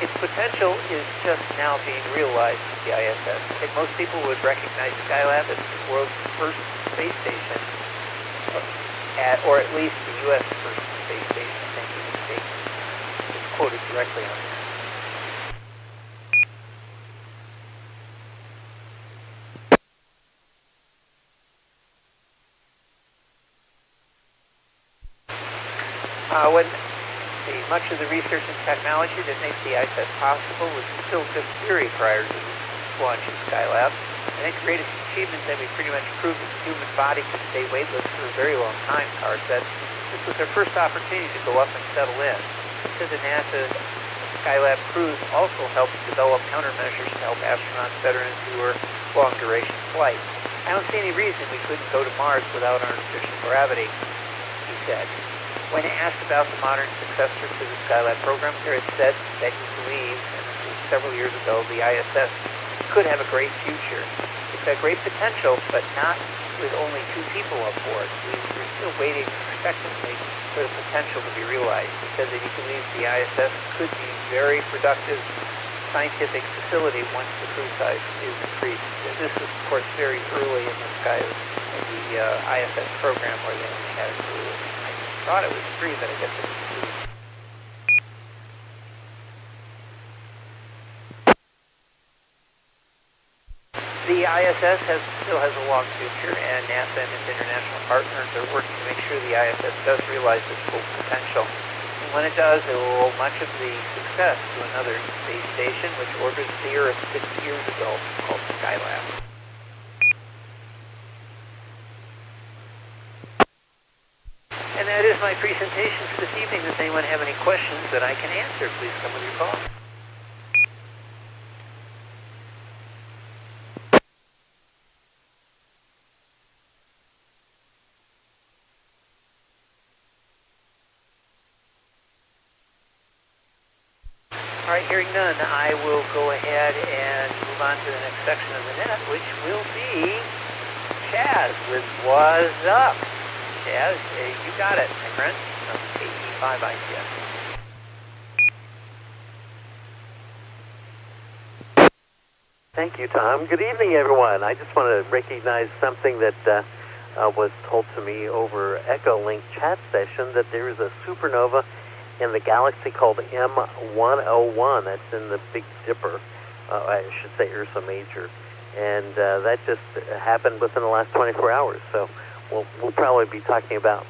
Its potential is just now being realized with the ISS. I think most people would recognize Skylab as the world's first space station, or at least the U.S. first space station. I think it's quoted directly on this. Much of the research and technology that makes the ISS possible was still just theory prior to the launch of Skylab. I think the greatest achievement that we pretty much proved that the human body could stay weightless for a very long time, Carr said. This was our first opportunity to go up and settle in. To the NASA Skylab crews also helped develop countermeasures to help astronauts better endure long-duration flights. I don't see any reason we couldn't go to Mars without artificial gravity, he said. When asked about the modern successor to the Skylab program, Garrett said that he believes, and this was several years ago, the ISS could have a great future. It's got great potential, but not with only 2 people on board. We're still waiting expectantly for the potential to be realized. He said that he believes the ISS could be a very productive scientific facility once the crew size is increased. And this is, of course, very early in the ISS program where they only had a crew. I thought it was 3, but I guess it was 2. The ISS still has a long future, and NASA and its international partners are working to make sure the ISS does realize its full potential. And when it does, it will owe much of the success to another space station which orbited the Earth 50 years ago, called Skylab. And that is my presentation for this evening. Does anyone have any questions that I can answer? Please come with your call. All right, hearing none, I will go ahead and move on to the next section of the net, which will be Chaz with What's Up. Chaz, you got it, my friend. KE5 ICS. Thank you, Tom. Good evening, everyone. I just want to recognize something that was told to me over Echolink chat session, that there is a supernova in the galaxy called M101. That's in the Big Dipper. I should say Ursa Major. And that just happened within the last 24 hours. So we'll probably be talking about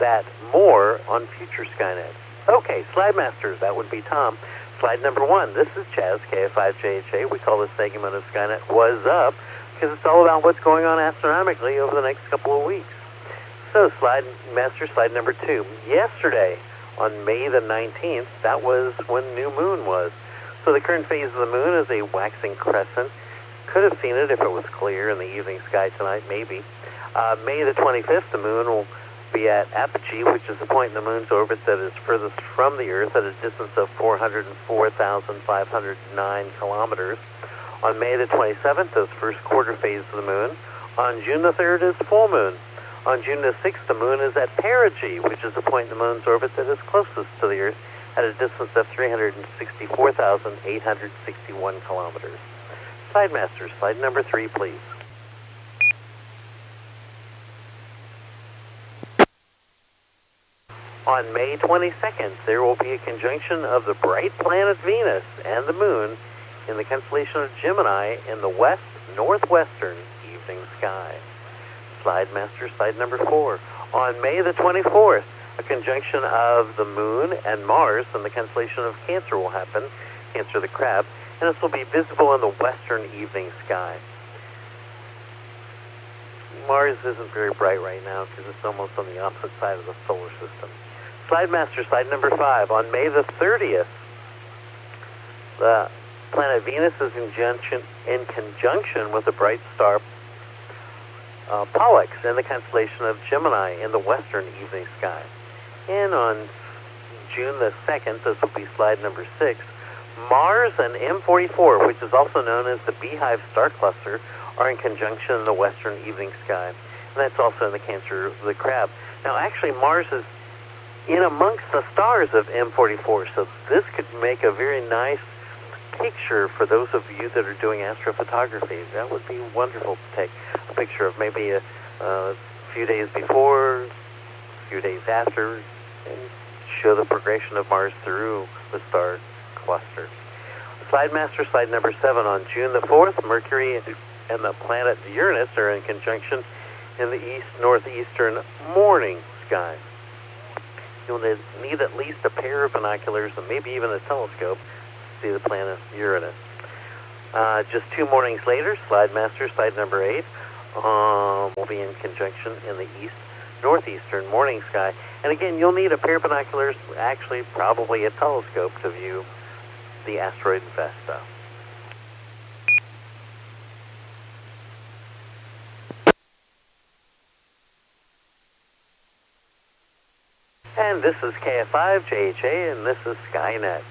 that more on future Skynet. Okay, Slide Masters, that would be Tom. Slide number 1, this is Chaz, KF5JHA. We call this segment of Skynet What's Up, because it's all about what's going on astronomically over the next couple of weeks. So, Slide Master, slide number 2. Yesterday, on May the 19th, that was when New Moon was. So the current phase of the moon is a waxing crescent. Could have seen it if it was clear in the evening sky tonight, maybe. May the 25th, the moon will be at apogee, which is the point in the moon's orbit that is furthest from the Earth at a distance of 404,509 kilometers. On May the 27th is first quarter phase of the moon. On June the 3rd is full moon. On June the 6th, the moon is at perigee, which is the point in the moon's orbit that is closest to the Earth at a distance of 364,861 kilometers. Slide Master, slide number 3, please. On May 22nd, there will be a conjunction of the bright planet Venus and the moon in the constellation of Gemini in the west-northwestern evening sky. Slide Master, slide number 4. On May the 24th, a conjunction of the moon and Mars in the constellation of Cancer will happen, Cancer the Crab, and this will be visible in the western evening sky. Mars isn't very bright right now because it's almost on the opposite side of the solar system. Slide Master, slide number 5. On May the 30th, the planet Venus is in conjunction with the bright star Pollux in the constellation of Gemini in the western evening sky. And on June the 2nd, this will be slide number 6, Mars and M44, which is also known as the Beehive star cluster, are in conjunction in the western evening sky. And that's also in the Cancer of the Crab. Now, actually, Mars is in amongst the stars of M44, so this could make a very nice picture for those of you that are doing astrophotography. That would be wonderful to take a picture of maybe a few days before, a few days after, and show the progression of Mars through the star cluster. Slide Master, slide number 7. On June the 4th, Mercury and the planet Uranus are in conjunction in the east-northeastern morning sky. You'll need at least a pair of binoculars and maybe even a telescope to see the planet Uranus. Just 2 mornings later, Slide Master, slide number 8, will be in conjunction in the east-northeastern morning sky. And again, you'll need a pair of binoculars, actually probably a telescope to view the asteroid Vesta. And this is KF5JHA, and this is Skynet.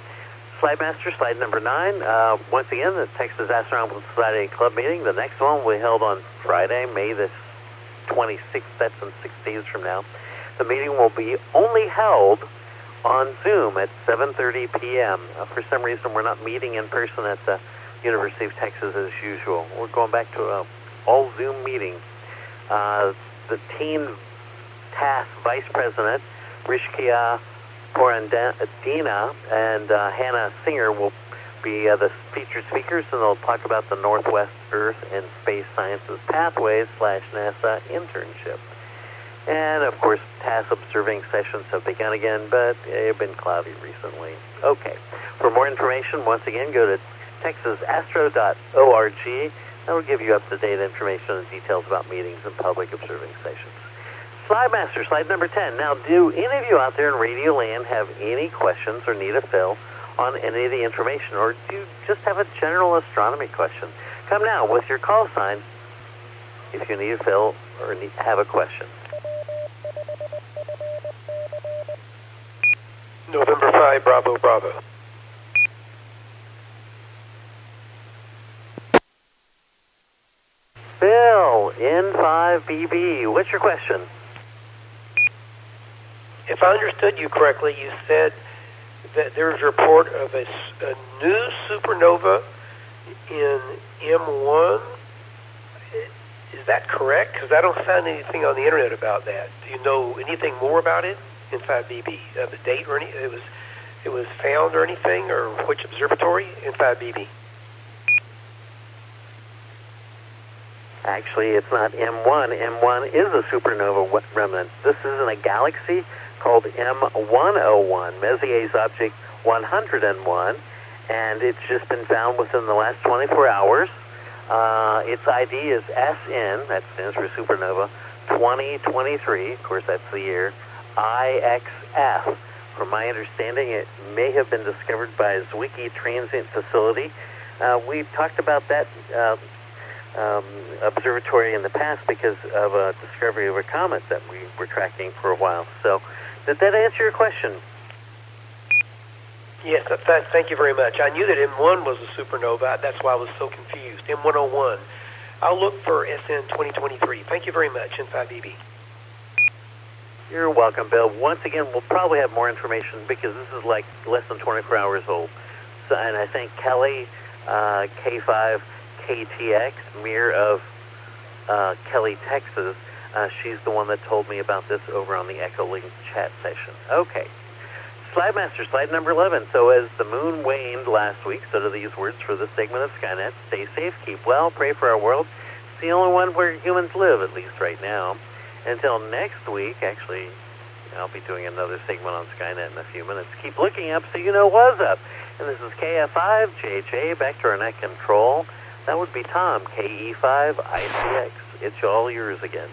Slide Master, slide number 9. Once again, the Texas Astronomical Society Club meeting. The next one will be held on Friday, May the 26th. That's in 6 days from now. The meeting will be only held on Zoom at 7:30 p.m. For some reason, we're not meeting in person at the University of Texas as usual. We're going back to an all-Zoom meeting. The team task vice president, Rishkia Porandina and Hannah Singer will be the featured speakers, and they'll talk about the Northwest Earth and Space Sciences Pathways / NASA internship. And, of course, TASS observing sessions have begun again, but they've been cloudy recently. Okay. For more information, once again, go to texasastro.org. That will give you up-to-date information and details about meetings and public observing sessions. Slide Master, slide number 10. Now, do any of you out there in Radio Land have any questions or need a fill on any of the information, or do you just have a general astronomy question? Come now with your call sign if you need a fill or have a question. November 5, Bravo, Bravo. Bill N5BB, what's your question? If I understood you correctly, you said that there's a report of a new supernova in M1. Is that correct? Because I don't find anything on the internet about that. Do you know anything more about it? N5BB, the date or anything? It was found or anything, or which observatory? N5BB. Actually, it's not M1. M1 is a supernova remnant. This is in a galaxy called M101, Messier's object 101, and it's just been found within the last 24 hours. Its ID is SN, that stands for supernova, 2023, of course that's the year, IXF. From my understanding, it may have been discovered by Zwicky Transient Facility. We've talked about that observatory in the past because of a discovery of a comet that we were tracking for a while. So, did that answer your question? Yes, thank you very much. I knew that M1 was a supernova. That's why I was so confused. M101. I'll look for SN 2023. Thank you very much, N5BB. You're welcome, Bill. Once again, we'll probably have more information because this is like less than 24 hours old. So, and I think Kelly, K5, KTX, Mir of Kelly, Texas, she's the one that told me about this over on the Echolink chat session. Okay. Slide Master, slide number 11. So as the moon waned last week, so do these words for this segment of Skynet. Stay safe, keep well, pray for our world. It's the only one where humans live, at least right now. Until next week, actually, I'll be doing another segment on Skynet in a few minutes. Keep looking up so you know what's up. And this is KF5, JJ, back to our net control. That would be Tom, KE5, ICX. It's all yours again.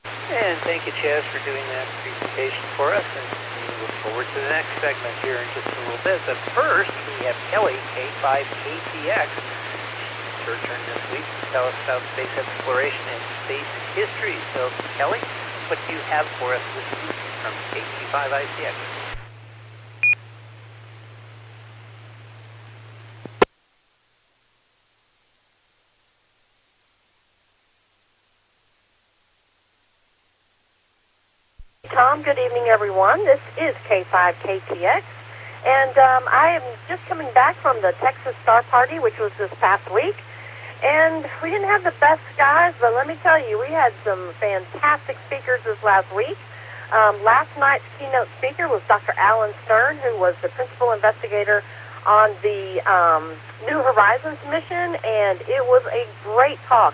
And thank you, Chaz, for doing that presentation for us. And we look forward to the next segment here in just a little bit. But first, we have Kelly, K5KTX. It's her turn this week to tell us about space exploration and space history. So, Kelly, what do you have for us this week from KT5ICX? Tom, good evening, everyone. This is K5KTX, and I am just coming back from the Texas Star Party, which was this past week, and we didn't have the best skies, but let me tell you, we had some fantastic speakers this last week. Last night's keynote speaker was Dr. Alan Stern, who was the principal investigator on the New Horizons mission, and it was a great talk.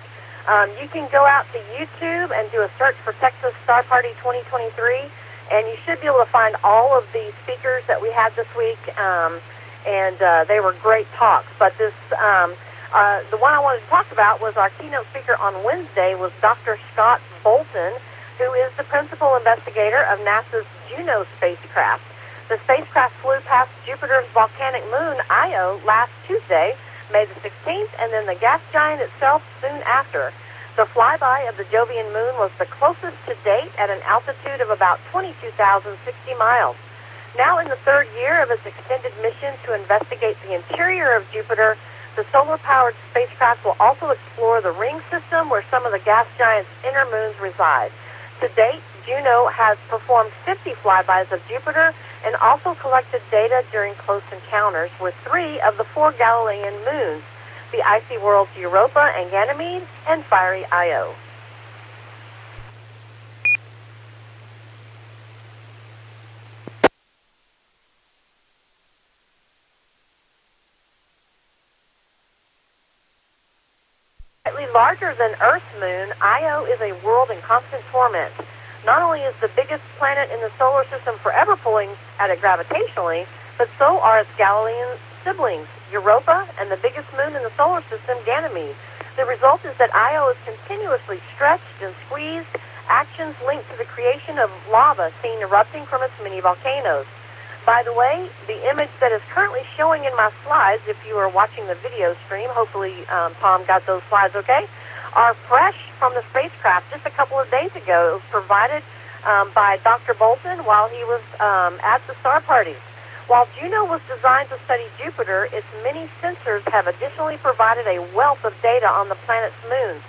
You can go out to YouTube and do a search for Texas Star Party 2023, and you should be able to find all of the speakers that we had this week, and they were great talks. But this, the one I wanted to talk about was our keynote speaker on Wednesday was Dr. Scott Bolton, who is the principal investigator of NASA's Juno spacecraft. The spacecraft flew past Jupiter's volcanic moon, Io, last Tuesday, May the 16th, and then the gas giant itself soon after. The flyby of the Jovian moon was the closest to date at an altitude of about 22,060 miles. Now in the third year of its extended mission to investigate the interior of Jupiter, the solar-powered spacecraft will also explore the ring system where some of the gas giant's inner moons reside. To date, Juno has performed 50 flybys of Jupiter and also collected data during close encounters with 3 of the 4 Galilean moons, the icy worlds Europa and Ganymede, and fiery Io. Slightly larger than Earth's moon, Io is a world in constant torment. Not only is the biggest planet in the solar system forever pulling at it gravitationally, but so are its Galilean siblings, Europa, and the biggest moon in the solar system, Ganymede. The result is that Io is continuously stretched and squeezed, actions linked to the creation of lava seen erupting from its mini volcanoes. By the way, the image that is currently showing in my slides, if you are watching the video stream, hopefully Tom got those slides okay, are fresh from the spacecraft just a couple of days ago. It was provided by Dr. Bolton while he was at the Star Party. While Juno was designed to study Jupiter, its many sensors have additionally provided a wealth of data on the planet's moons.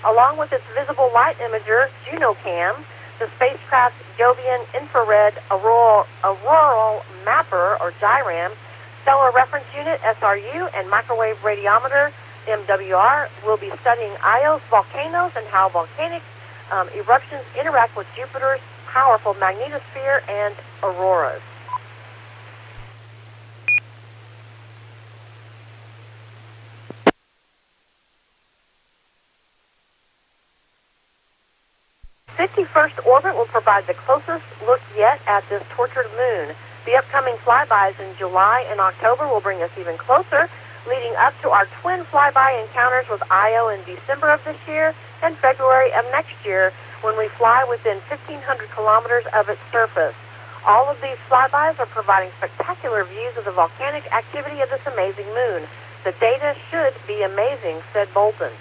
Along with its visible light imager, JunoCam, the spacecraft's Jovian Infrared Auroral Mapper, or JIRAM, Stellar Reference Unit, SRU, and Microwave Radiometer, MWR, will be studying Io's volcanoes and how volcanic eruptions interact with Jupiter's powerful magnetosphere and auroras. The 51st orbit will provide the closest look yet at this tortured moon. The upcoming flybys in July and October will bring us even closer, leading up to our twin flyby encounters with Io in December of this year and February of next year, when we fly within 1,500 kilometers of its surface. All of these flybys are providing spectacular views of the volcanic activity of this amazing moon. The data should be amazing, said Bolton.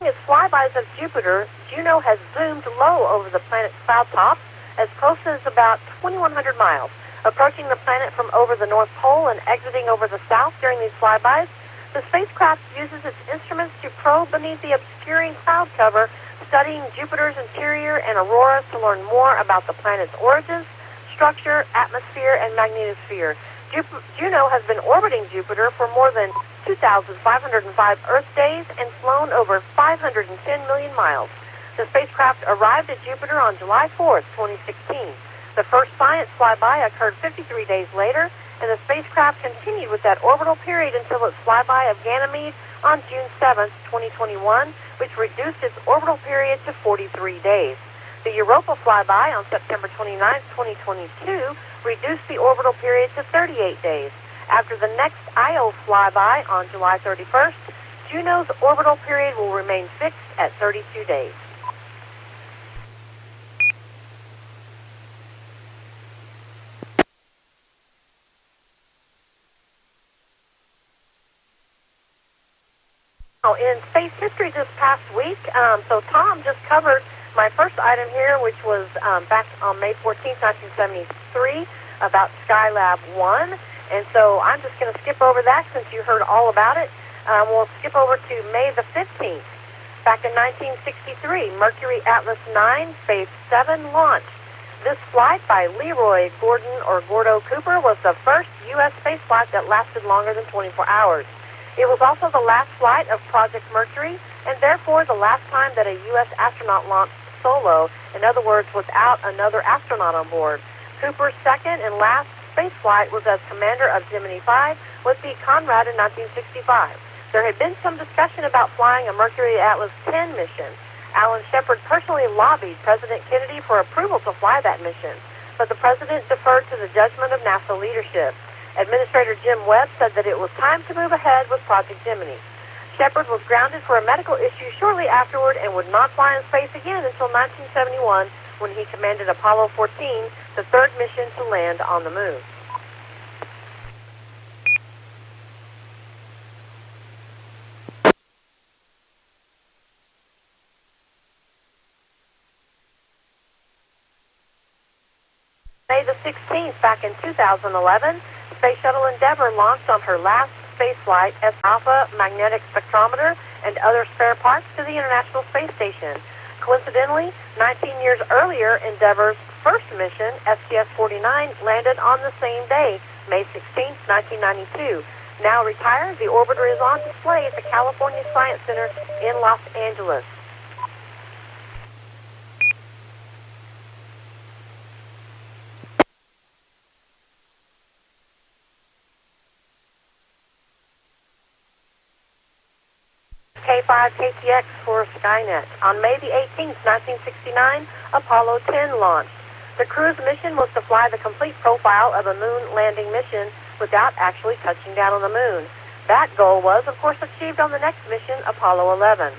Its flybys of Jupiter, Juno has zoomed low over the planet's cloud tops, as close as about 2,100 miles, approaching the planet from over the North Pole and exiting over the south during these flybys. The spacecraft uses its instruments to probe beneath the obscuring cloud cover, studying Jupiter's interior and auroras to learn more about the planet's origins, structure, atmosphere, and magnetosphere. Juno has been orbiting Jupiter for more than 2,505 Earth days and flown over 510 million miles. The spacecraft arrived at Jupiter on July 4th, 2016. The first science flyby occurred 53 days later, and the spacecraft continued with that orbital period until its flyby of Ganymede on June 7th, 2021, which reduced its orbital period to 43 days. The Europa flyby on September 29th, 2022, reduced the orbital period to 38 days. After the next Io flyby on July 31st, Juno's orbital period will remain fixed at 32 days. In space history this past week, so Tom just covered my first item here, which was back on May 14th, 1973, about Skylab 1. And so I'm just going to skip over that since you heard all about it. We'll skip over to May the 15th. Back in 1963, Mercury Atlas 9 Phase 7 launched. This flight by Leroy Gordon or Gordo Cooper was the first U.S. space flight that lasted longer than 24 hours. It was also the last flight of Project Mercury, and therefore the last time that a U.S. astronaut launched solo, in other words, without another astronaut on board. Cooper's second and last space flight was as commander of Gemini 5 with the Conrad in 1965. There had been some discussion about flying a Mercury Atlas 10 mission. Alan Shepard personally lobbied President Kennedy for approval to fly that mission, but the president deferred to the judgment of NASA leadership. Administrator Jim Webb said that it was time to move ahead with Project Gemini. Shepard was grounded for a medical issue shortly afterward and would not fly in space again until 1971, when he commanded Apollo 14, the third mission to land on the moon. May the 16th, back in 2011, Space Shuttle Endeavour launched on her last space flight as Alpha magnetic spectrometer and other spare parts to the International Space Station. Coincidentally, 19 years earlier, Endeavour's first mission, STS-49, landed on the same day, May 16, 1992. Now retired, the orbiter is on display at the California Science Center in Los Angeles. K5 KTX for Skynet. On May the 18th, 1969, Apollo 10 launched. The crew's mission was to fly the complete profile of a moon landing mission without actually touching down on the moon. That goal was, of course, achieved on the next mission, Apollo 11.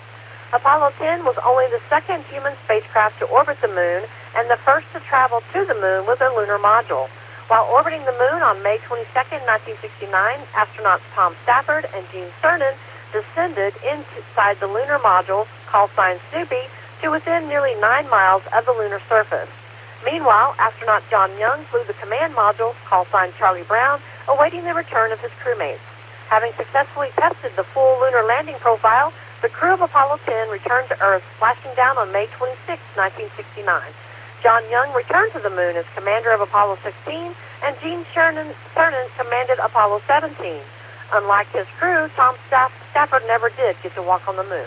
Apollo 10 was only the second human spacecraft to orbit the moon and the first to travel to the moon with a lunar module. While orbiting the moon on May 22, 1969, astronauts Tom Stafford and Gene Cernan descended inside the lunar module, call sign Snoopy, to within nearly 9 miles of the lunar surface. Meanwhile, astronaut John Young flew the command module, call sign Charlie Brown, awaiting the return of his crewmates. Having successfully tested the full lunar landing profile, the crew of Apollo 10 returned to Earth, splashing down on May 26, 1969. John Young returned to the moon as commander of Apollo 16, and Gene Cernan commanded Apollo 17. Unlike his crew, Tom Stafford never did get to walk on the moon.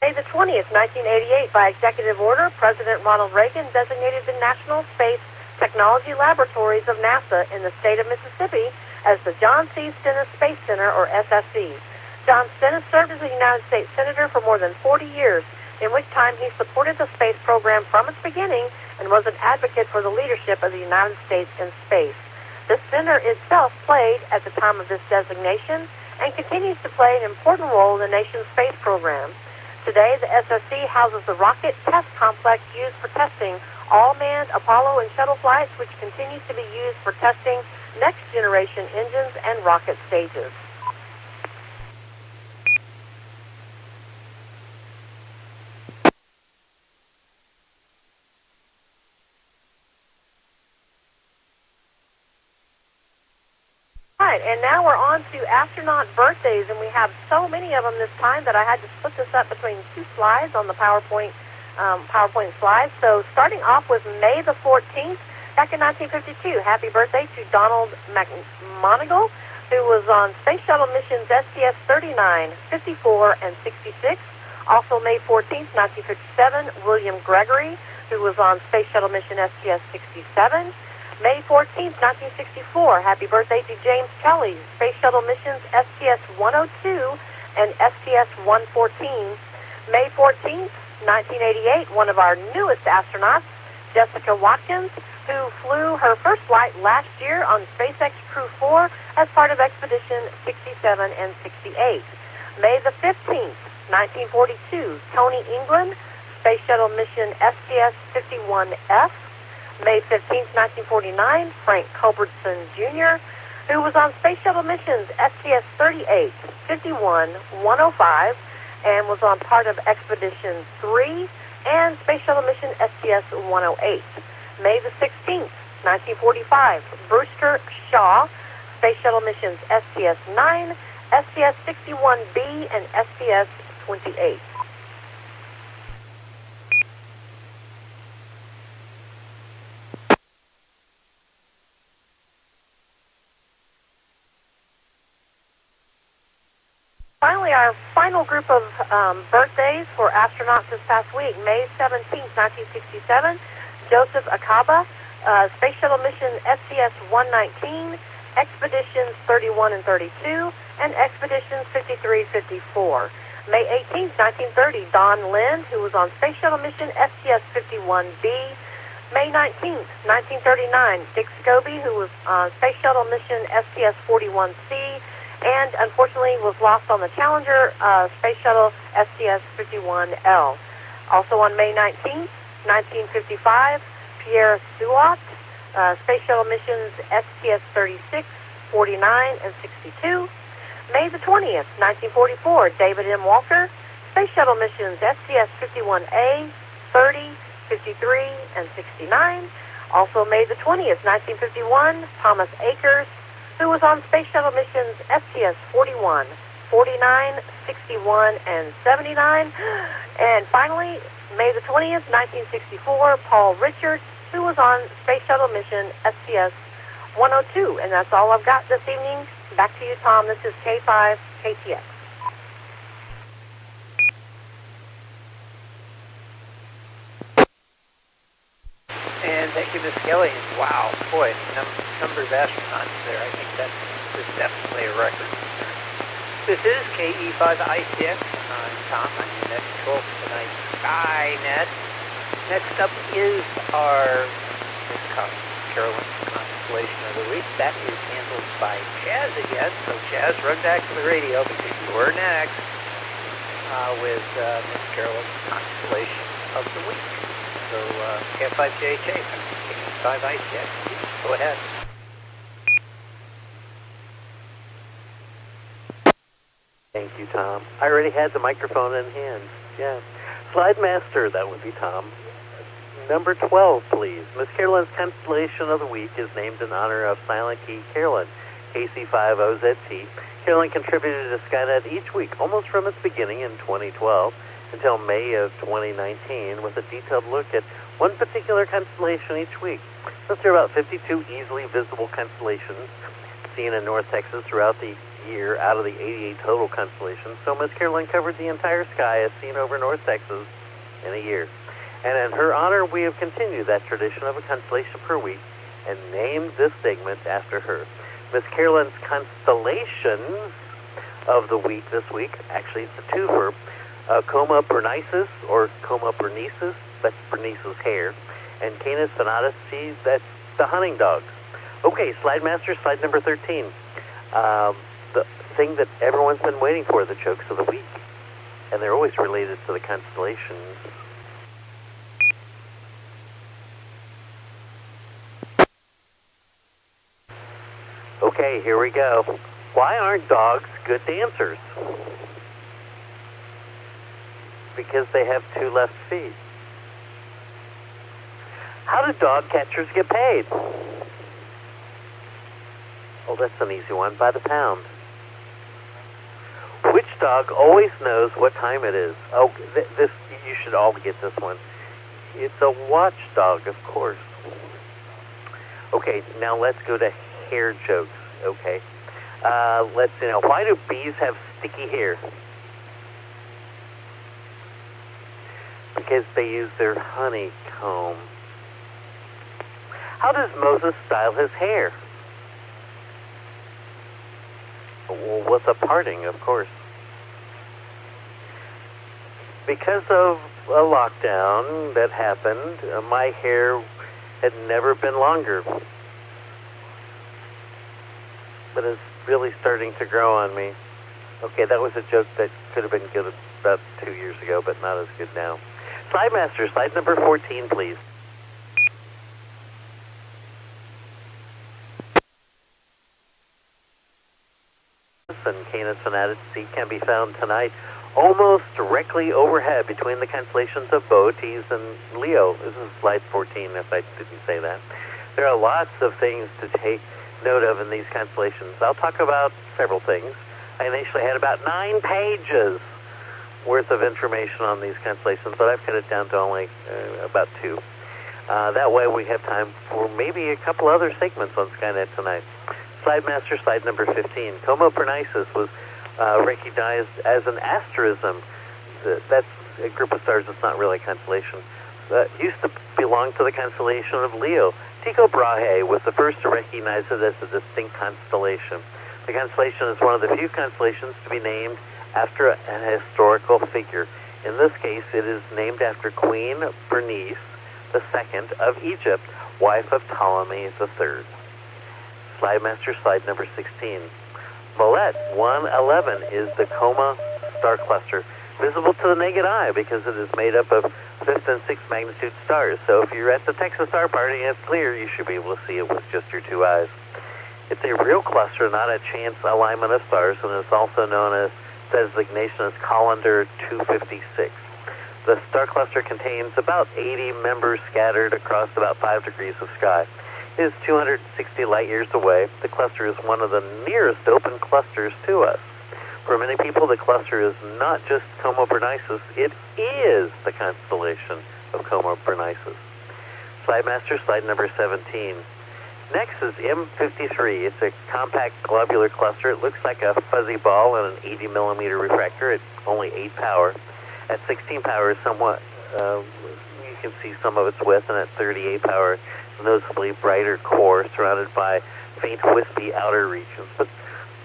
May the 20th, 1988, by executive order, President Ronald Reagan designated the National Space Technology Laboratories of NASA in the state of Mississippi as the John C. Stennis Space Center, or SSC. John Stennis served as a United States Senator for more than 40 years, in which time he supported the space program from its beginning and was an advocate for the leadership of the United States in space. The center itself played, at the time of this designation, and continues to play an important role in the nation's space program. Today, the SSC houses the rocket test complex used for testing all manned Apollo and shuttle flights, which continues to be used for testing next-generation engines and rocket stages. Right, and now we're on to astronaut birthdays, and we have so many of them this time that I had to split this up between two slides on the PowerPoint slides. So starting off with May the 14th, back in 1952, happy birthday to Donald McMoneagle, who was on Space Shuttle missions STS-39, 54, and 66. Also May 14th, 1957, William Gregory, who was on Space Shuttle mission STS-67. May 14th, 1964, happy birthday to James Kelly, Space Shuttle missions STS-102 and STS-114. May 14th, 1988, one of our newest astronauts, Jessica Watkins, who flew her first flight last year on SpaceX Crew 4 as part of Expedition 67 and 68. May the 15th, 1942, Tony England, Space Shuttle mission STS-51F. May 15th, 1949, Frank Culbertson Jr., who was on Space Shuttle missions STS-38, 51, 105, and was on part of Expedition 3 and Space Shuttle mission STS-108. May the 16th, 1945, Brewster Shaw, Space Shuttle missions STS-9, STS-61B, and STS-28. Finally, our final group of birthdays for astronauts this past week, May 17th, 1967, Joseph Acaba, Space Shuttle mission STS-119, Expeditions 31 and 32, and Expeditions 53, 54. May 18th, 1930, Don Lind, who was on Space Shuttle mission STS-51B. May 19th, 1939, Dick Scobie, who was on Space Shuttle mission STS-41C, and unfortunately was lost on the Challenger Space Shuttle STS-51L. Also on May 19th, 1955, Pierre Suat, Space Shuttle missions STS-36, 49, and 62. May the 20th, 1944, David M. Walker, Space Shuttle missions STS-51A, 30, 53, and 69. Also May the 20th, 1951, Thomas Akers, who was on Space Shuttle missions STS-41, 49, 61, and 79. And finally, May the 20th, 1964, Paul Richards, who was on Space Shuttle mission STS-102. And that's all I've got this evening. Back to you, Tom. This is K5 KTX. And thank you, Ms. Kelly. Wow, boy, number of astronauts there. I think that's definitely a record. This is KE5ITX. I'm Tom. I'm your net control for tonight's Skynet. Next up is our Miss Carolyn. constellation of the week. That is handled by Chaz again. So Chaz, run back to the radio because you're next with Miss Carolyn's constellation of the week. So K5JJ from K5ICX. Go ahead. Thank you, Tom. I already had the microphone in hand. Yeah. Slide Master, that would be Tom. Number 12, please. Miss Carolyn's constellation of the week is named in honor of Silent Key Carolyn, KC50ZT. Carolyn contributed to Skynet each week, almost from its beginning in 2012 until May of 2019, with a detailed look at one particular constellation each week. Since there are about 52 easily visible constellations seen in North Texas throughout the year out of the 88 total constellations, so Miss Carolyn covered the entire sky as seen over North Texas in a year. And in her honor, we have continued that tradition of a constellation per week and named this segment after her. Miss Carolyn's constellations of the week this week, actually it's a twofer, Coma Bernices, or Coma Bernices, that's Bernice's hair, and Canis venatus, see, that's the hunting dogs. Okay, Slide Master, slide number 13. The thing that everyone's been waiting for, the jokes of the week. And they're always related to the constellations. Okay, here we go. Why aren't dogs good dancers? Because they have two left feet. How do dog catchers get paid? Oh, that's an easy one. By the pound. Which dog always knows what time it is? Oh, this you should all get this one. It's a watchdog, of course. Okay, now let's go to hair jokes. Okay, let's see now. Why do bees have sticky hair? Because they use their honeycomb. How does Moses style his hair? Well, with a parting, of course. Because of a lockdown that happened, my hair had never been longer. But it's really starting to grow on me. Okay, that was a joke that could have been good about 2 years ago, but not as good now. Slide Master, slide number 14, please. And Canis venatus C can be found tonight almost directly overhead between the constellations of Boötes and Leo. This is slide 14, if I didn't say that. There are lots of things to take note of in these constellations. I'll talk about several things. I initially had about 9 pages worth of information on these constellations, but I've cut it down to only about 2. That way we have time for maybe a couple other segments on Skynet tonight. Slide Master, slide number 15. Coma Bernices was recognized as an asterism. That's a group of stars that's not really a constellation. Used to belong to the constellation of Leo. Tycho Brahe was the first to recognize it as a distinct constellation. The constellation is one of the few constellations to be named after an historical figure. In this case, it is named after Queen Bernice II of Egypt, wife of Ptolemy III. Slide Master, slide number 16. Mollet 111 is the Coma star cluster, visible to the naked eye because it is made up of 5th and 6th magnitude stars. So if you're at the Texas Star Party and it's clear, you should be able to see it with just your 2 eyes. It's a real cluster, not a chance alignment of stars, and it's also known as designation as Colander 256. The star cluster contains about 80 members scattered across about 5 degrees of sky. It is 260 light years away. The cluster is one of the nearest open clusters to us. For many people, the cluster is not just Coma Bernices, it is the constellation of Coma Bernices. Slide Master, slide number 17. Next is M53. It's a compact globular cluster. It looks like a fuzzy ball and an 80 millimeter refractor at only 8 power. At 16 power is somewhat, you can see some of its width, and at 38 power, noticeably brighter core surrounded by faint wispy outer regions, but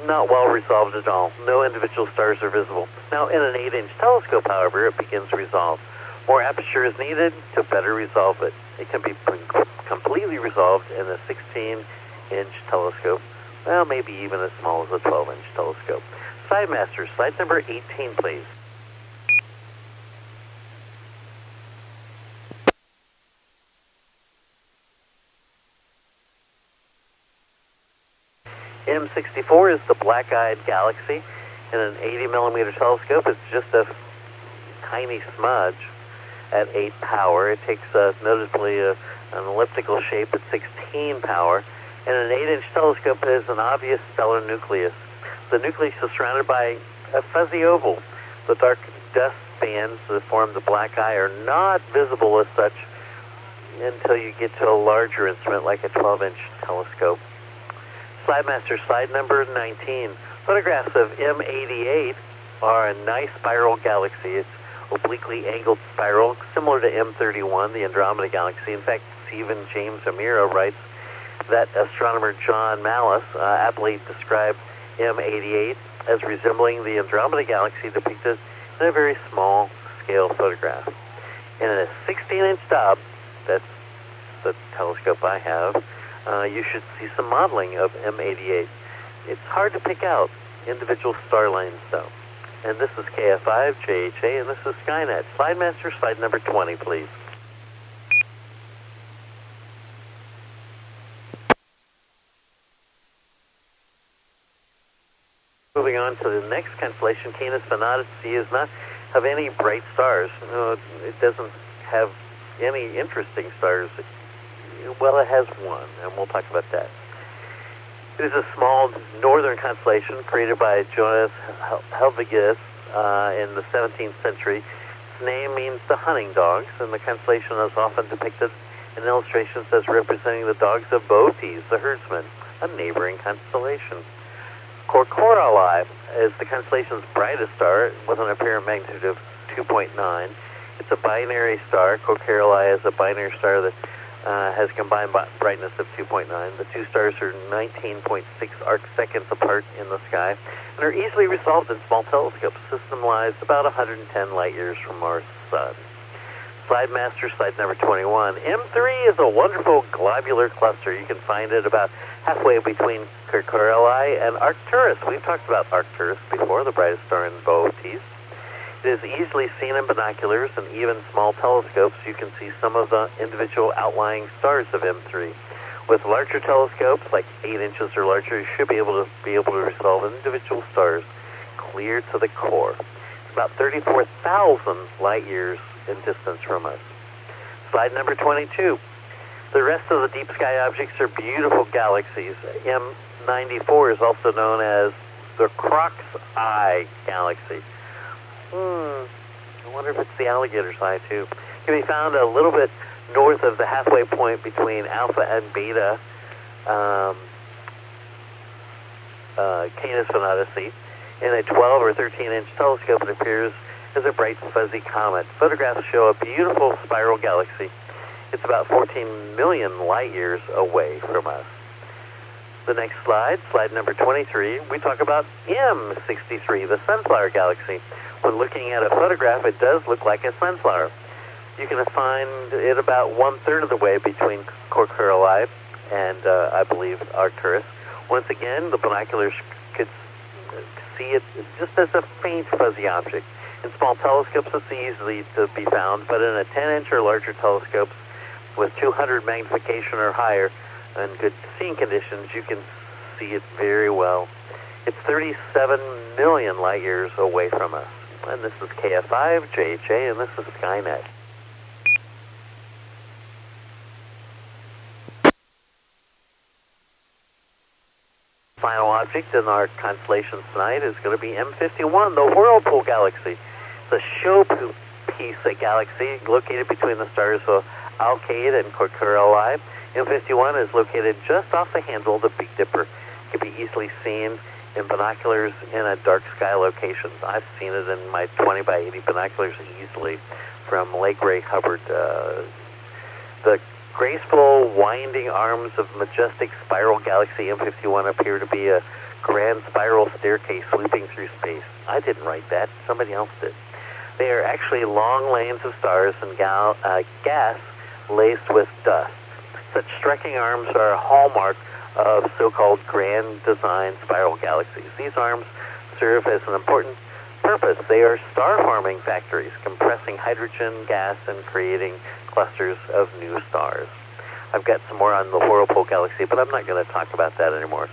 not well resolved at all. No individual stars are visible. Now, in an 8-inch telescope, however, it begins to resolve. More aperture is needed to better resolve it. It can be completely resolved in a 16 8-inch telescope, well, maybe even as small as a 12-inch telescope. Sidemaster, slide number 18, please. M64 is the black-eyed galaxy. In an 80-millimeter telescope, it's just a tiny smudge at 8 power. It takes noticeably an elliptical shape at 16 power. And an 8-inch telescope has an obvious stellar nucleus. The nucleus is surrounded by a fuzzy oval. The dark dust bands that form the black eye are not visible as such until you get to a larger instrument like a 12-inch telescope. Slidemaster, slide number 19. Photographs of M88 are a nice spiral galaxy. It's obliquely angled spiral, similar to M31, the Andromeda galaxy. In fact, Stephen James Amira writes that astronomer John Mallis aptly described M88 as resembling the Andromeda galaxy depicted in a very small scale photograph. And in a 16-inch stub, that's the telescope I have, you should see some modeling of M88. It's hard to pick out individual star lines, though. And this is KF5, JHA, and this is Skynet. Slidemaster, slide number 20, please. Moving on to the next constellation, Canis Venatici does not have any bright stars. It doesn't have any interesting stars. Well, it has one, and we'll talk about that. It is a small northern constellation created by Johannes Helvetius in the 17th century. Its name means the hunting dogs, and the constellation is often depicted in illustrations as representing the dogs of Boötes, the herdsman, a neighboring constellation. Corcorali is the constellation's brightest star with an apparent magnitude of 2.9. It's a binary star. Corcorali is a binary star that has combined brightness of 2.9. The two stars are 19.6 arc seconds apart in the sky and are easily resolved in small telescopes. The system lies about 110 light years from our sun. Slidemaster, slide number 21. M3 is a wonderful globular cluster. You can find it about halfway between Corcorali and Arcturus. We've talked about Arcturus before, the brightest star in Boötes. It is easily seen in binoculars and even small telescopes. You can see some of the individual outlying stars of M3. With larger telescopes, like 8 inches or larger, you should be able to resolve individual stars clear to the core. It's about 34,000 light years in distance from us. Slide number 22. The rest of the deep sky objects are beautiful galaxies. M94 is also known as the Croc's Eye galaxy. I wonder if it's the alligator's eye, too. It can be found a little bit north of the halfway point between Alpha and Beta Canis Venatici. In a 12 or 13-inch telescope, it appears as a bright, fuzzy comet. Photographs show a beautiful spiral galaxy. It's about 14 million light years away from us. The next slide, slide number 23, we talk about M63, the sunflower galaxy. When looking at a photograph, it does look like a sunflower. You can find it about 1/3 of the way between Corcorali and, I believe, Arcturus. Once again, the binoculars could see it just as a faint, fuzzy object. In small telescopes, it's easily to be found, but in a 10-inch or larger telescopes with 200 magnification or higher and good seeing conditions, you can see it very well. It's 37 million light years away from us. And this is KF5, JHA, and this is Skynet. Final object in our constellation tonight is going to be M51, the Whirlpool Galaxy. It's a showpiece galaxy located between the stars of Alkaid and Corcorali. M51 is located just off the handle of the Big Dipper. It can be easily seen in binoculars in a dark sky location. I've seen it in my 20 by 80 binoculars easily from Lake Ray Hubbard. The graceful, winding arms of majestic spiral galaxy M51 appear to be a grand spiral staircase sweeping through space. I didn't write that. Somebody else did. They are actually long lanes of stars and gas laced with dust. Such striking arms are a hallmark of so-called grand design spiral galaxies. These arms serve as an important purpose. They are star-forming factories, compressing hydrogen gas and creating clusters of new stars. I've got some more on the Whirlpool Galaxy, but I'm not going to talk about that anymore.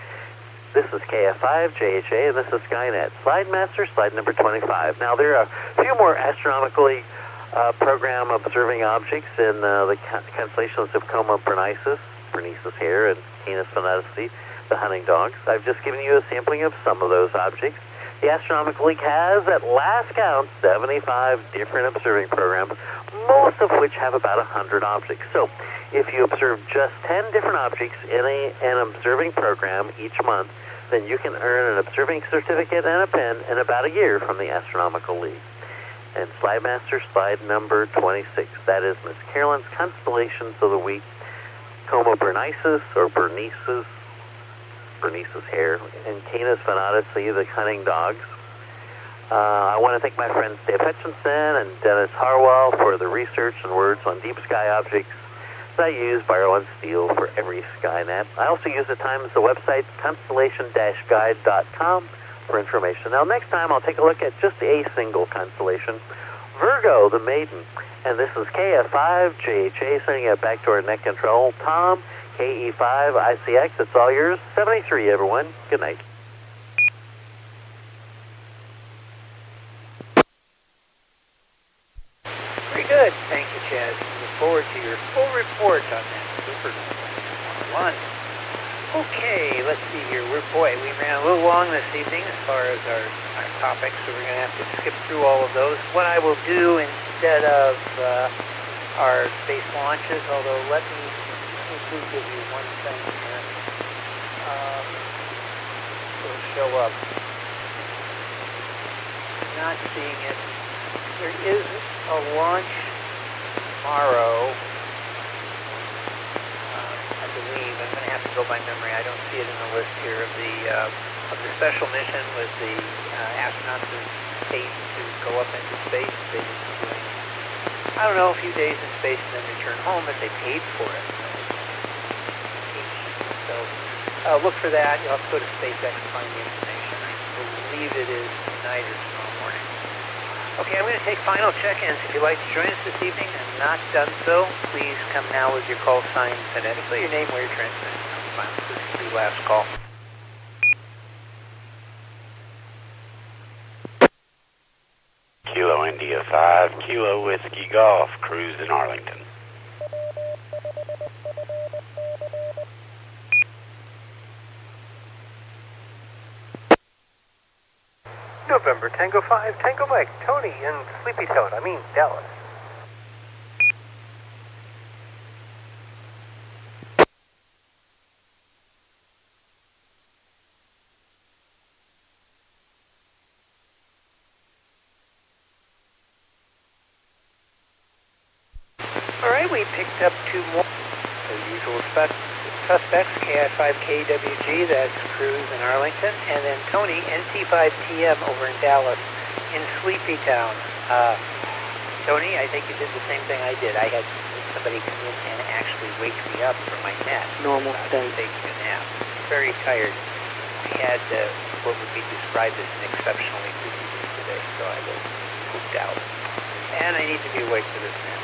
This is KF5JHA, and this is Skynet. Slide master, slide number 25. Now, there are a few more astronomically program observing objects in the constellations of Coma Berenices here, and Canis Venatici, the hunting dogs. I've just given you a sampling of some of those objects. The Astronomical League has, at last count, 75 different observing programs, most of which have about 100 objects. So, if you observe just 10 different objects in an observing program each month, then you can earn an observing certificate and a pen in about a year from the Astronomical League. And Slide Master, slide number 26. That is Miss Carolyn's Constellations of the Week, Coma Berenices, or Berenices here, and Canis Venatici, the hunting dogs. I want to thank my friends Dave Hutchinson and Dennis Harwell for the research and words on deep sky objects that I use by Arlen Steele for every Skynet. I also use at times the website constellation-guide.com for information. Now, next time I'll take a look at just a single constellation, Virgo, the Maiden. And this is KF5JHA sending it back to our net control. Tom, KE5ICX, it's all yours. 73, everyone. Good night. Very good. Thank you, Chad. Look forward to your full report on that supernova 101. Okay, let's see here. We ran a little long this evening as far as our topics, so we're going to have to skip through all of those. What I will do instead of our space launches, although let me give you one thing here. It'll show up. Not seeing it. There is a launch tomorrow. I believe I'm going to have to go by memory. I don't see it in the list here of the special mission with the astronauts who paid to go up into space. They will be doing, I don't know, a few days in space and then return home, but they paid for it. So look for that. You'll have to go to SpaceX to find the information. I believe it is tonight or tomorrow morning. Okay, I'm going to take final check-ins. If you'd like to join us this evening and not done so, please come now with your call sign phonetically, your name, where you're transmitting. This is the last call. Kilo India 5, Kilo Whiskey Golf, cruise in Arlington. November Tango 5, Tango Mike, Tony in Sleepy Town, Dallas. All right, we picked up two more. The usual suspects, KI5KWG, that's Cruz in Arlington, and then Tony, NT5TM over in Dallas, in Sleepy Town. Tony, I think you did the same thing I did. I had somebody come in and actually wake me up from my nap. Normal state. Taking a nap. Very tired. I had what would be described as an exceptionally busy day today, so I was pooped out. And I need to be awake for this nap.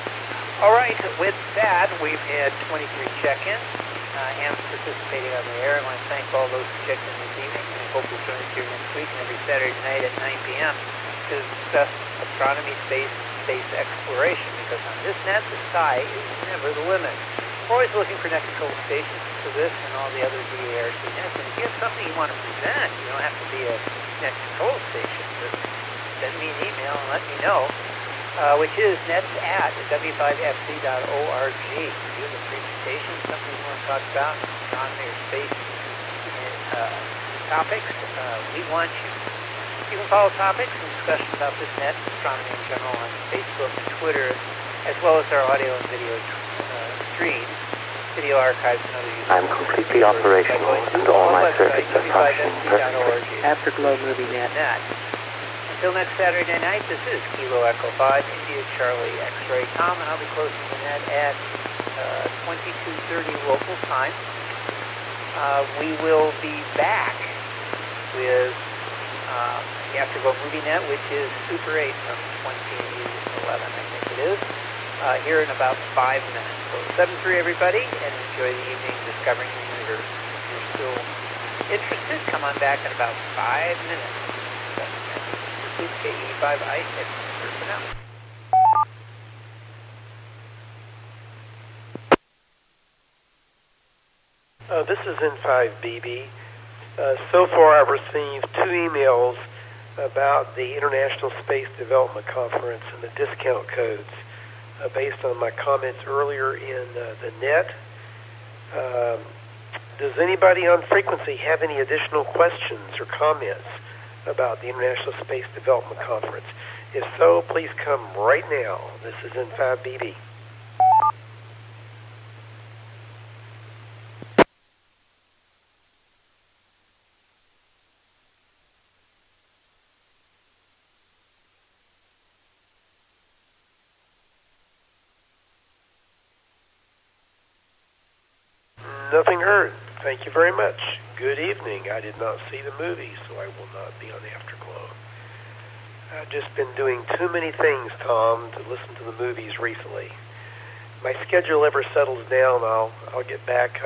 All right, with that, we've had 23 check-ins. Ham's participating on the air. I want to thank all those who checked in this evening, and I hope you'll join us here next week and every Saturday night at 9 p.m. to discuss astronomy, space exploration, because on this net, the sky is never the limit. We're always looking for net control stations for this and all the other VARC nets. And if you have something you want to present, you don't have to be a net control station. Just send me an email and let me know. Which is nets@w5fc.org. If you have a presentation, something you want to talk about, astronomy or space topics, we want you. You can follow topics and discussions about this net, astronomy in general, on Facebook and Twitter, as well as our audio and video streams, video archives, and other uses. I'm completely operational, and all my circuits are functioning perfectly. Afterglow Movie Net. Until next Saturday night, this is Kilo Echo 5, India Charlie X-Ray Tom, and I'll be closing the net at 22:30 local time. We will be back with the Afterglow Movie Net, which is Super 8 from 2011, I think it is, here in about 5 minutes. So 7-3, everybody, and enjoy the evening discovering the universe. If you're still interested, come on back in about 5 minutes. This is KE5I, for now. This is N5BB. So far I've received 2 emails about the International Space Development Conference and the discount codes based on my comments earlier in the net. Does anybody on frequency have any additional questions or comments about the International Space Development Conference? If so, please come right now. This is N5BB. Nothing heard. Thank you very much. Good evening. I did not see the movie, so I will not be on Afterglow. I've just been doing too many things, Tom, to listen to the movies recently. My schedule ever settles down, I'll get back.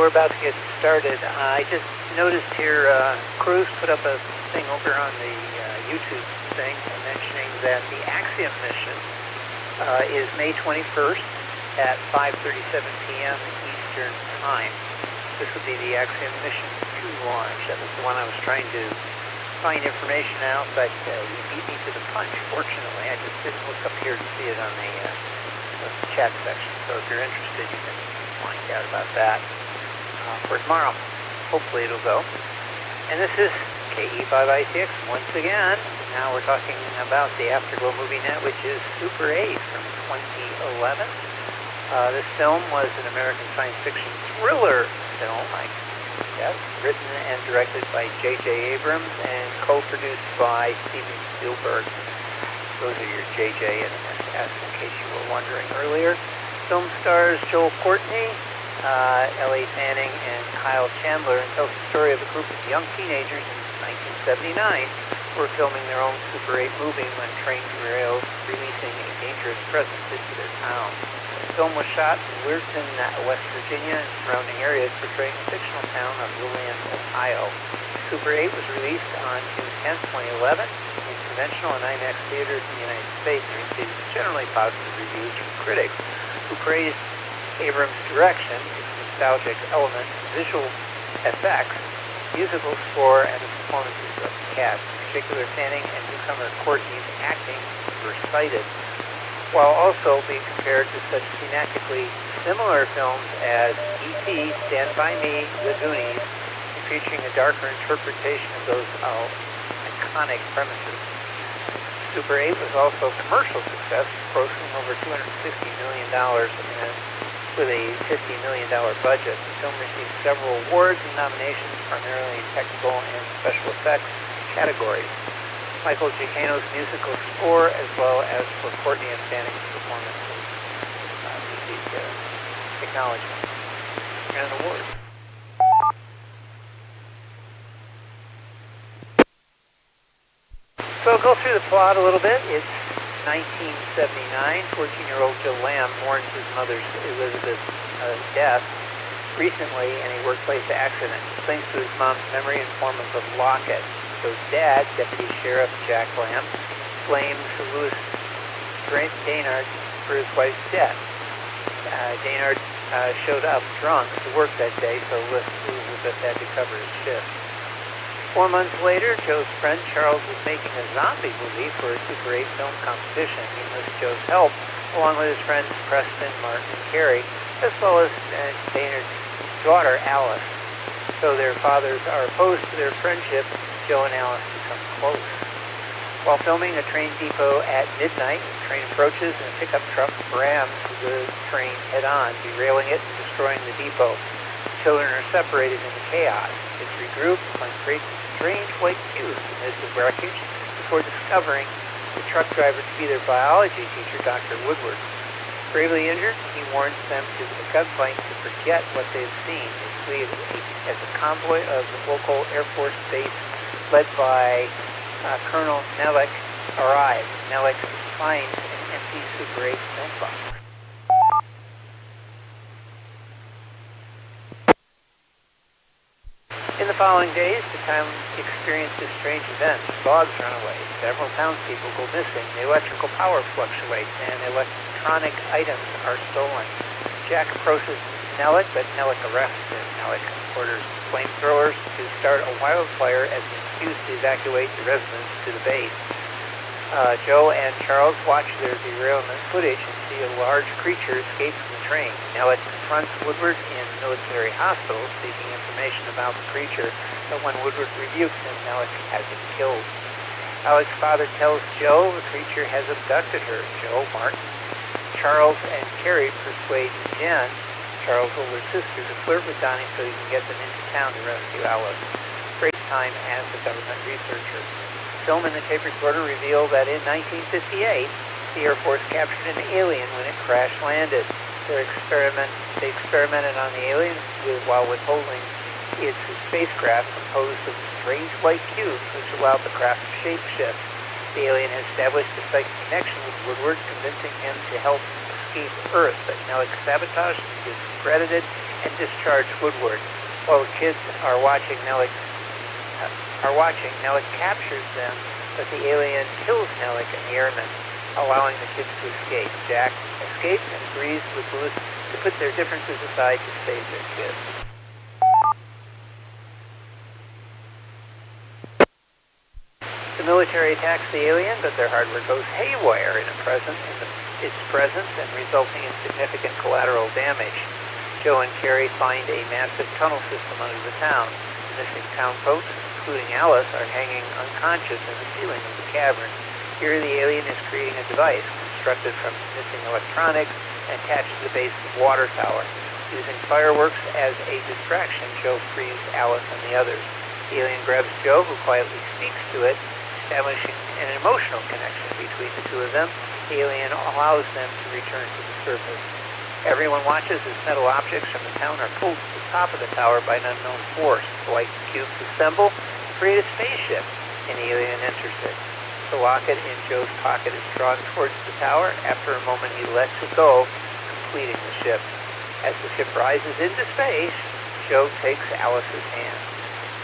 we're about to get started. I just noticed here, Cruz put up a thing over on the YouTube thing mentioning that the Axiom mission is May 21st at 5:37 p.m. Eastern Time. This would be the Axiom mission 2 launch. That was the one I was trying to find information out, but you beat me to the punch. Fortunately, I just didn't look up here to see it on the chat section. So if you're interested, you can find out about that for tomorrow. Hopefully it'll go. And this is KE5ITX once again. Now we're talking about the Afterglow movie net, which is Super 8 from 2011. This film was an American science fiction thriller film, I guess, written and directed by J.J. Abrams and co-produced by Steven Spielberg. Those are your J.J. and S, in case you were wondering earlier. Film stars Joel Courtney, L.A. Fanning, and Kyle Chandler, and tells the story of a group of young teenagers in 1979 who were filming their own Super 8 movie when train derailed, releasing a dangerous presence into their town. The film was shot in Weirton, West Virginia, and surrounding areas, portraying the fictional town of Lillian, Ohio. Super 8 was released on June 10, 2011, in conventional and IMAX theaters in the United States, and received generally positive reviews from critics, who praised Abrams' direction, its nostalgic elements, visual effects, musical score, and the performances of the cast. In particular, Fanning and newcomer Courtney's acting were cited, while also being compared to such thematically similar films as E.T., Stand By Me, The Goonies, featuring a darker interpretation of those iconic premises. Super 8 was also a commercial success, grossing over $260 million with a $50 million budget. The film received several awards and nominations, primarily in technical and special effects categories. Michael Giacchino's musical score, as well as for Courtney and Fanning's performances, received acknowledgement and awards. So I'll go through the plot a little bit. It's 1979. 14-year-old Joe Lamb mourns his mother's, Elizabeth's, death recently in a workplace accident. He clings to his mom's memory in form of a locket. Joe's dad, Deputy Sheriff Jack Lamb, blames Louis Daynard for his wife's death. Daynard showed up drunk to work that day, so Elizabeth had to cover his shift. 4 months later, Joe's friend Charles was making a zombie movie for a Super 8 film competition. He enlisted Joe's help, along with his friends Preston, Martin, and Carrie, as well as Daynard's daughter, Alice. So their fathers are opposed to their friendship. Joe and Alice become close. While filming a train depot at midnight, the train approaches and a pickup truck rams the train head-on, derailing it and destroying the depot. The children are separated in the chaos. Kids regroup and create strange white cubes amid the wreckage before discovering the truck driver to be their biology teacher, Dr. Woodward. Gravely injured, he warns them to the gunfight to forget what they've seen. They flee as a convoy of the local Air Force base led by Colonel Nellick arrives. Nellick finds an empty Super 8 film box. In the following days, the town experiences strange events. Dogs run away. Several townspeople go missing. The electrical power fluctuates, and electronic items are stolen. Jack approaches Nellick, but Nellick arrests him. Nellick orders flamethrowers to start a wildfire as an excuse to evacuate the residents to the base. Joe and Charles watch their derailment footage and see a large creature escape from the train. Nellick confronts Woodward in military hospital, seeking information about the creature, but when Woodward rebukes him, Nellick has him killed. Alex's father tells Joe the creature has abducted her. Joe, Martin, Charles, and Carrie persuade Jen, Charles' older sister, to flirt with Donnie so he can get them into town to rescue Alice. Great time as a government researcher. Film and the tape recorder reveal that in 1958, the Air Force captured an alien when it crash-landed. They experimented on the alien while withholding its spacecraft composed of strange white cubes which allowed the craft to shapeshift. The alien had established a psychic connection with Woodward, convincing him to help escape Earth, but now it's sabotaged and discredited and discharge woodward. While the kids are watching, Nellick captures them, but the alien kills Nellick and the airmen, allowing the kids to escape. Jack escapes and agrees with Lewis to put their differences aside to save their kids. The military attacks the alien, but their hardware goes haywire in its presence and resulting in significant collateral damage. Joe and Carrie find a massive tunnel system under the town. The missing town folks, including Alice, are hanging unconscious in the ceiling of the cavern. Here the alien is creating a device constructed from missing electronics and attached to the base of the water tower. Using fireworks as a distraction, Joe frees Alice and the others. The alien grabs Joe, who quietly speaks to it, establishing an emotional connection between the two of them. The alien allows them to return to the surface. Everyone watches as metal objects from the town are pulled to the top of the tower by an unknown force. The light cubes assemble to create a spaceship, and the alien enters it. The locket in Joe's pocket is drawn towards the tower. After a moment, he lets it go, completing the ship. As the ship rises into space, Joe takes Alice's hand.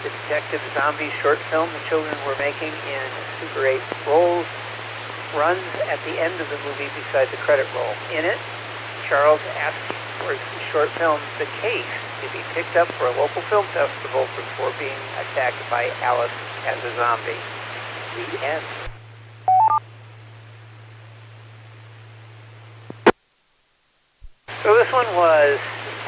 The detective zombie short film the children were making in Super 8 rolls runs at the end of the movie beside the credit roll. In it, Charles asks for his short film, The Case, to be picked up for a local film festival before being attacked by Alice as a zombie. The end. So this one was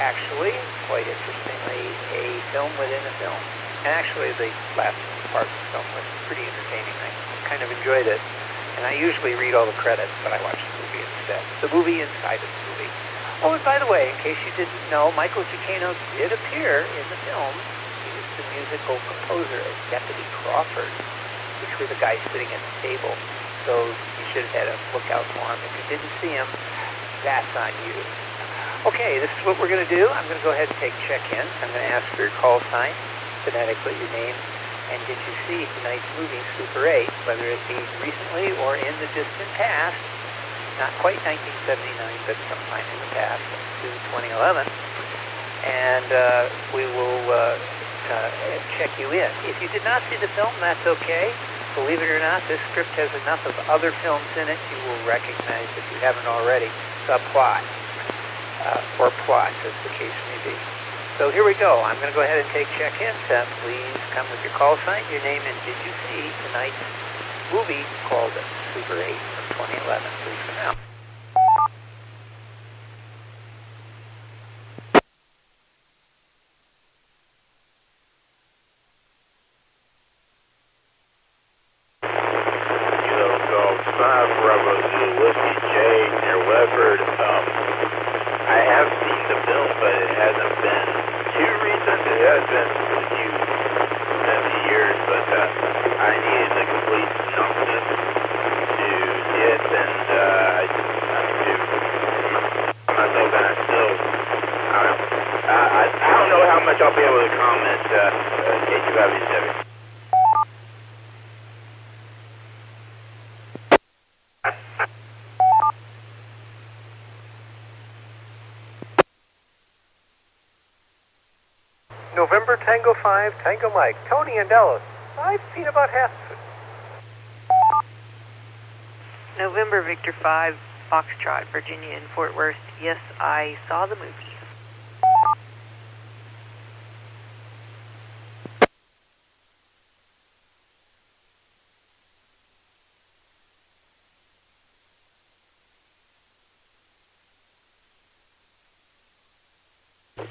actually, quite interestingly, a film within a film. And actually, the last part of the film was pretty entertaining. I kind of enjoyed it. And I usually read all the credits, but I watched the movie instead. The movie inside of the movie. Oh, and by the way, in case you didn't know, Michael Giacchino did appear in the film. He was the musical composer as Deputy Crawford, which were the guys sitting at the table. So you should have had a lookout for him. If you didn't see him, that's on you. Okay, this is what we're going to do. I'm going to go ahead and take check-in. I'm going to ask for your call sign, phonetically your name, and did you see tonight's movie, Super 8, whether it be recently or in the distant past, not quite 1979, but sometime in the past, to 2011, and we will check you in. If you did not see the film, that's okay. Believe it or not, this script has enough of other films in it you will recognize, if you haven't already, the plot, or plots, as the case may be. So here we go. I'm going to go ahead and take check-in. Please come with your call sign, your name, and did you see tonight's movie called Super 8 from 2011. Please come out. Kilo Golf 5 Bravo Zulu Whiskey J near Weatherford. I have seen the film, but it hasn't been too recent. It has been a few years, but I needed the complete synopsis to get, and myself, and I still, I don't know how much I'll be able to comment. K257. November Tango 5, Tango Mike, Tony and Dallas. I've seen about half of it. November Victor 5, Foxtrot, Virginia in Fort Worth. Yes, I saw the movie.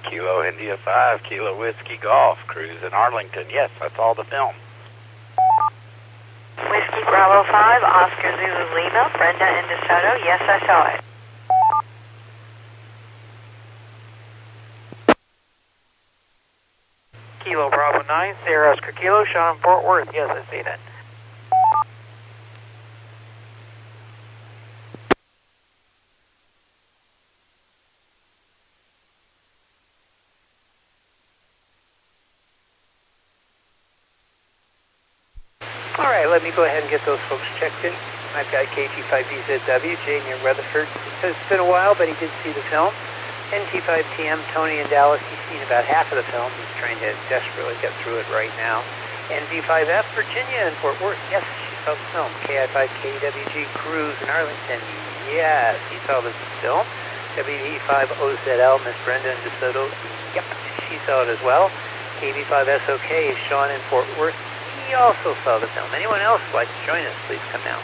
Kilo India 5, Kilo Whiskey Golf, cruise in Arlington. Yes, I saw the film. Whiskey Bravo 5, Oscar Zulu Lima, Brenda in DeSoto. Yes, I saw it. Kilo Bravo 9, Sierra Oscar Kilo, Sean Fort Worth. Yes, I've seen it. All right, let me go ahead and get those folks checked in. I've got KG5BZW, Jay near Rutherford. It's been a while, but he did see the film. NT5TM, Tony in Dallas, he's seen about half of the film. He's trying to desperately get through it right now. NV5F, Virginia in Fort Worth, yes, she saw the film. KI5KWG, Cruz in Arlington, yes, he saw the film. WD5OZL, Miss Brenda in DeSoto, yep, she saw it as well. KB5SOK, Sean in Fort Worth, he also saw the film. Anyone else like to join us, please come now.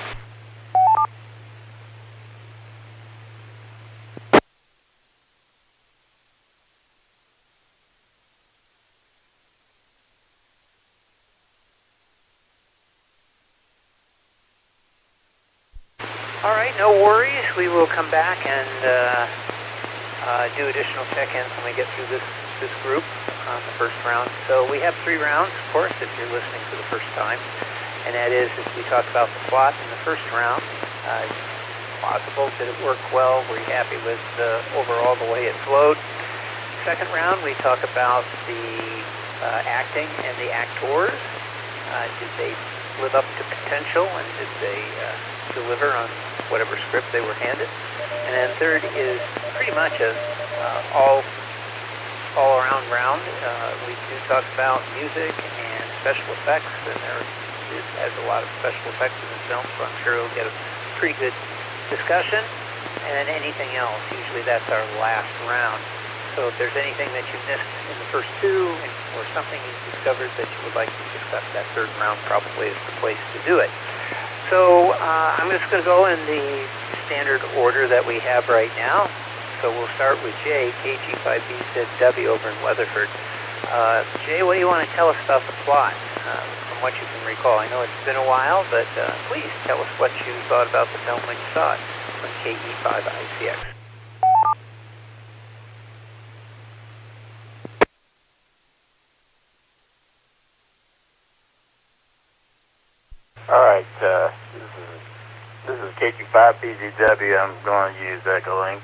All right, no worries. We will come back and do additional check-ins when we get through this group on the first round. So we have 3 rounds, of course, if you're listening for the first time. And that is, as we talk about the plot in the first round, possible, did it work well? Were you happy with overall the way it flowed? Second round, we talk about the acting and the actors. Did they live up to potential, and did they deliver on whatever script they were handed? And then third is pretty much a all-around round. We do talk about music and special effects, and it has a lot of special effects in the film, so I'm sure we'll get a pretty good discussion. And then anything else, usually that's our last round. So if there's anything that you missed in the first 2, or something you've discovered that you would like to discuss, that third round probably is the place to do it. So I'm just going to go in the standard order that we have right now. So we'll start with Jay, KG5BZW over in Weatherford. Jay, what do you want to tell us about the plot, from what you can recall? I know it's been a while, but please tell us what you thought about the film when you saw it on KE5ICX. All right, this is KG5BZW. I'm going to use Echolink.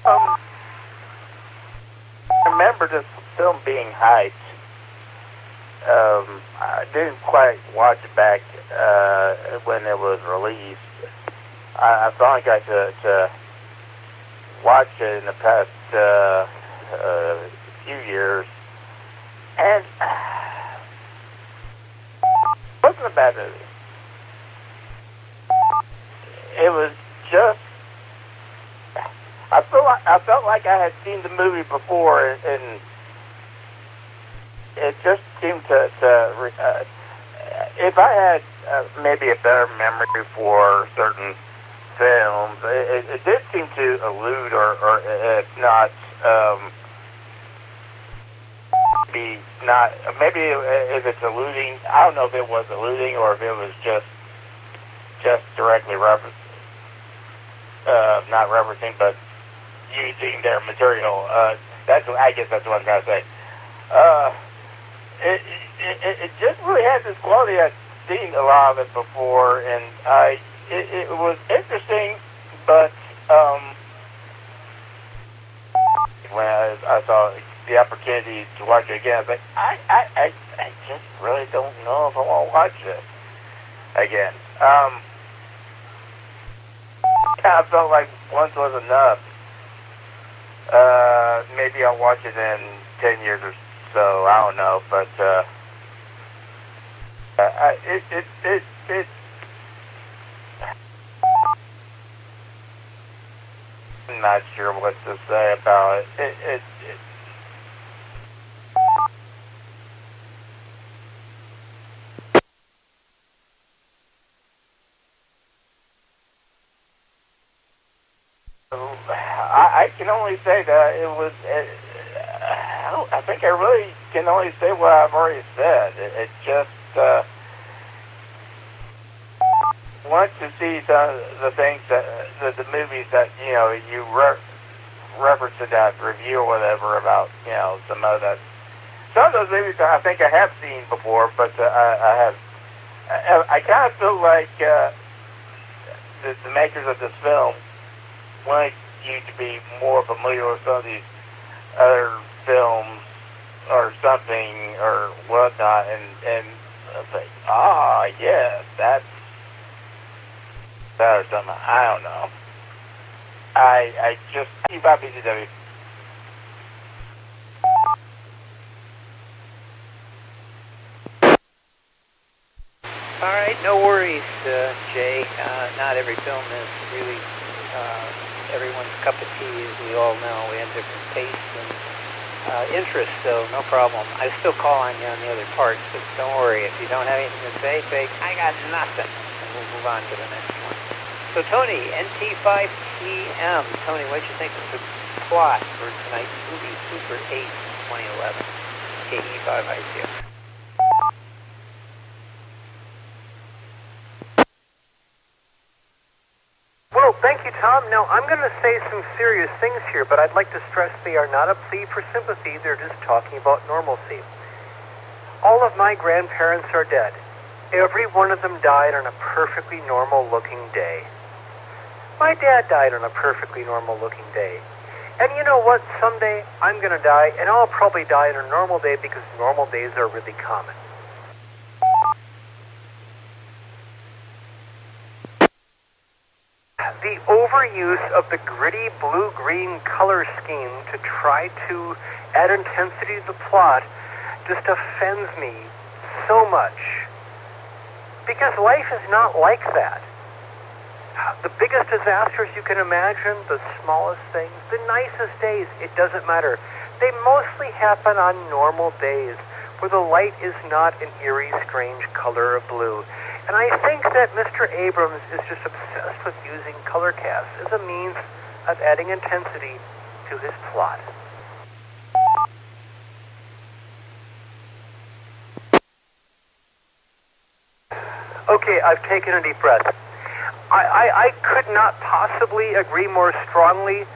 I remember this film being hyped. I didn't quite watch it back when it was released. I finally got to watch it in the past few years, and it wasn't a bad movie. It was just, I felt like I had seen the movie before, and it just seemed to if I had maybe a better memory for certain films, it did seem to elude, or if not, maybe if it's alluding, I don't know if it was alluding or if it was just directly not referencing, but using their material. I guess that's what I'm trying to say. It just really had this quality. I'd seen a lot of it before, and it was interesting, but when I saw the opportunity to watch it again, I was like, I just really don't know if I want to watch this again. I felt like once was enough. Maybe I'll watch it in 10 years or so. I don't know, but I'm not sure what to say about it. I can only say that it was. I think I really can only say what I've already said. It just want to see some of the things that the movies that you referenced in that review or whatever about some of those movies that I think I have seen before, but I kind of feel like the makers of this film want you to be more familiar with some of these other films or something or whatnot, and think, yes, that's that or something. I don't know. I just keep about BCW. All right, no worries, Jay. Not every film is really everyone's cup of tea, as we all know. We have different tastes and interests, so no problem. I still call on you on the other parts, but don't worry. If you don't have anything to say, I got nothing. And we'll move on to the next one. So, Tony, NT5TM. Tony, what did you think of the plot for tonight's movie, Super 8, 2011? KE5ICX. Well, thank you, Tom. Now, I'm going to say some serious things here, but I'd like to stress they are not a plea for sympathy. They're just talking about normalcy. All of my grandparents are dead. Every one of them died on a perfectly normal-looking day. My dad died on a perfectly normal-looking day. And you know what? Someday I'm going to die, and I'll probably die on a normal day because normal days are really common. The overuse of the gritty blue-green color scheme to try to add intensity to the plot just offends me so much. Because life is not like that. The biggest disasters you can imagine, the smallest things, the nicest days, it doesn't matter. They mostly happen on normal days where the light is not an eerie, strange color of blue. And I think that Mr. Abrams is just obsessed with using color casts as a means of adding intensity to his plot. Okay, I've taken a deep breath. I could not possibly agree more strongly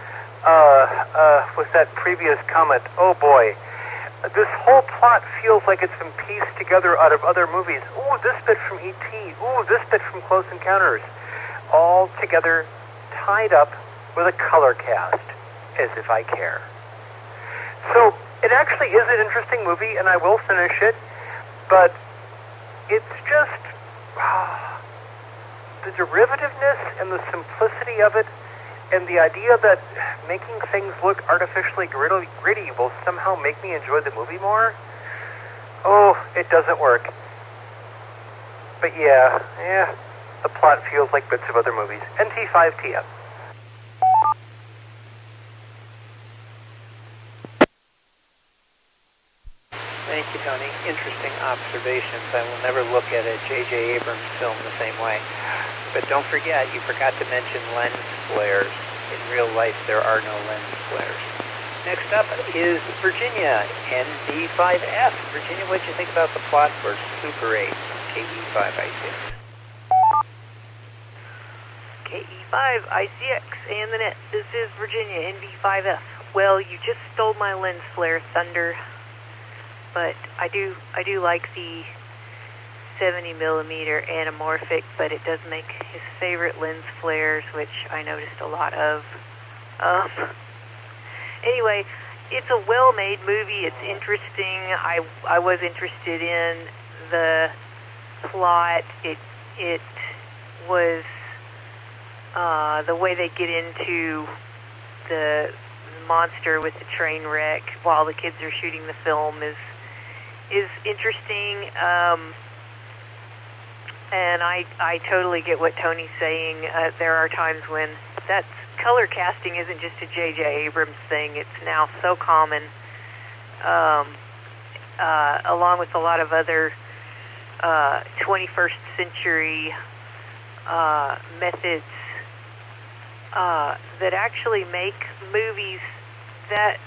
with that previous comment. Oh boy. This whole plot feels like it's been pieced together out of other movies. Ooh, this bit from E.T. Ooh, this bit from Close Encounters. All together, tied up with a color cast, as if I care. So, it actually is an interesting movie, and I will finish it, but it's just... the derivativeness and the simplicity of it, and the idea that making things look artificially gritty will somehow make me enjoy the movie more, oh, it doesn't work. But yeah, the plot feels like bits of other movies. NT5TM. Thank you, Tony. Interesting observations. I will never look at a J.J. Abrams film the same way. But don't forget, you forgot to mention lens flares. In real life, there are no lens flares. Next up is Virginia, NB5F. Virginia, what did you think about the plot for Super 8, KE5ICX? KE5ICX and the net. This is Virginia, NB5F. Well, you just stole my lens flare thunder, but I do like the 70 millimeter anamorphic, but it does make his favorite lens flares, which I noticed a lot of. Anyway, it's a well-made movie. It's interesting. I was interested in the plot. It was the way they get into the monster with the train wreck while the kids are shooting the film is interesting. And I totally get what Tony's saying. There are times when that color casting isn't just a J.J. Abrams thing. It's now so common, along with a lot of other 21st century methods that actually make movies that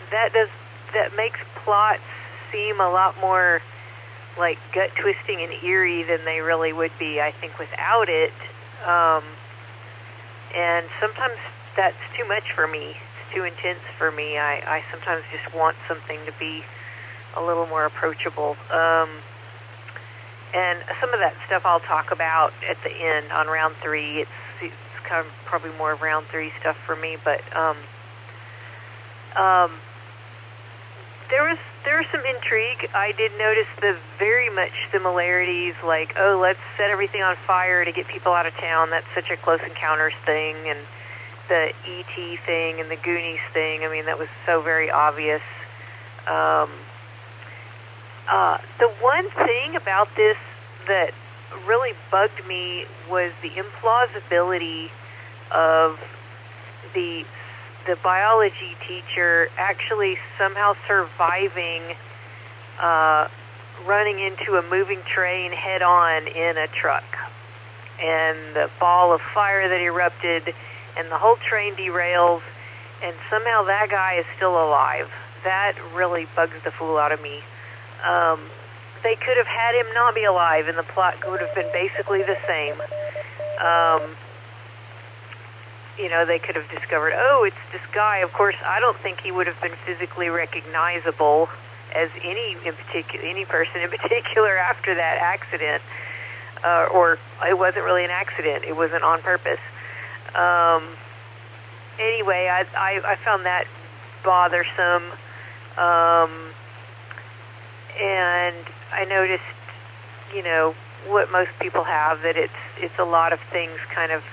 makes plots seem a lot more like gut-twisting and eerie than they really would be, I think, without it. And sometimes that's too much for me. It's too intense for me. I sometimes just want something to be a little more approachable. And some of that stuff I'll talk about at the end on round 3. It's kind of probably more of round 3 stuff for me, but there was some intrigue. I did notice the very much similarities, like, oh, let's set everything on fire to get people out of town. That's such a Close Encounters thing, and the E.T. thing and the Goonies thing. I mean, that was so very obvious. The one thing about this that really bugged me was the implausibility of the biology teacher actually somehow surviving running into a moving train head-on in a truck. And the ball of fire that erupted, and the whole train derails, and somehow that guy is still alive. That really bugs the fool out of me. They could have had him not be alive, and the plot would have been basically the same. They could have discovered, oh, it's this guy. Of course, I don't think he would have been physically recognizable as any person in particular after that accident. Or it wasn't really an accident. It wasn't on purpose. Anyway, I found that bothersome. And I noticed, what most people have, that it's a lot of things kind of,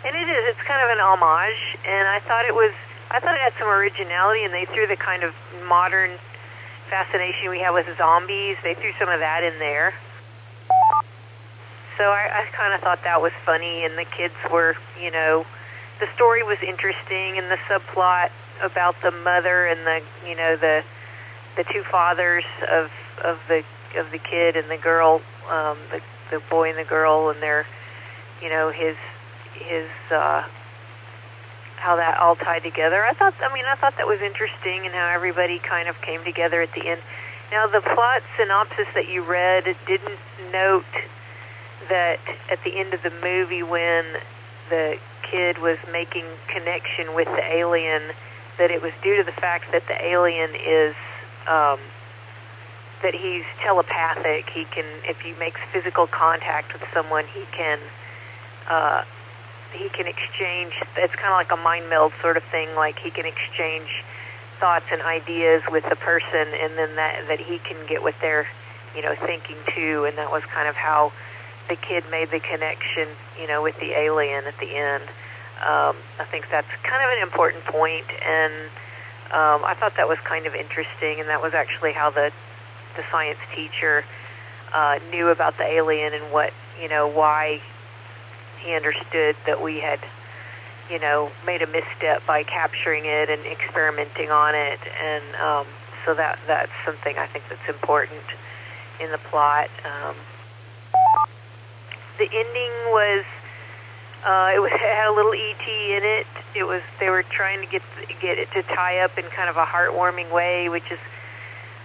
and it's kind of an homage, and I thought it had some originality, and they threw the kind of modern fascination we have with zombies, they threw some of that in there. So I kind of thought that was funny, and the kids were, the story was interesting, and the subplot about the mother and the two fathers of the kid and the girl, the boy and the girl, and their, his how that all tied together. I thought that was interesting, and how everybody kind of came together at the end. Now, the plot synopsis that you read didn't note that at the end of the movie, when the kid was making connection with the alien, that it was due to the fact that the alien is that he's telepathic. He can, if he makes physical contact with someone, he can exchange. It's kind of like a mind meld sort of thing. Like he can exchange thoughts and ideas with the person, and then that he can get what they're thinking too. And that was kind of how the kid made the connection, with the alien at the end. I think that's kind of an important point, and I thought that was kind of interesting, and that was actually how the science teacher knew about the alien, and what, why he understood that we had, made a misstep by capturing it and experimenting on it, and so that's something I think that's important in the plot. The ending was, it had a little E.T. in it. They were trying to get it to tie up in kind of a heartwarming way, which is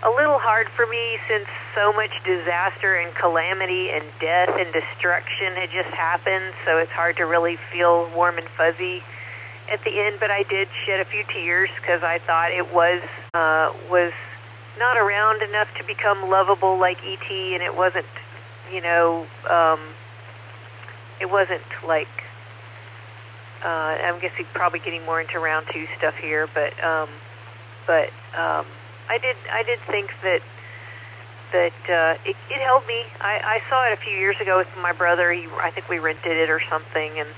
a little hard for me since so much disaster and calamity and death and destruction had just happened. So it's hard to really feel warm and fuzzy at the end. But I did shed a few tears because I thought it was not around enough to become lovable like E.T., and it wasn't, it wasn't like, I'm guessing probably getting more into round 2 stuff here, but I did think that it held me. I saw it a few years ago with my brother. I think we rented it or something, and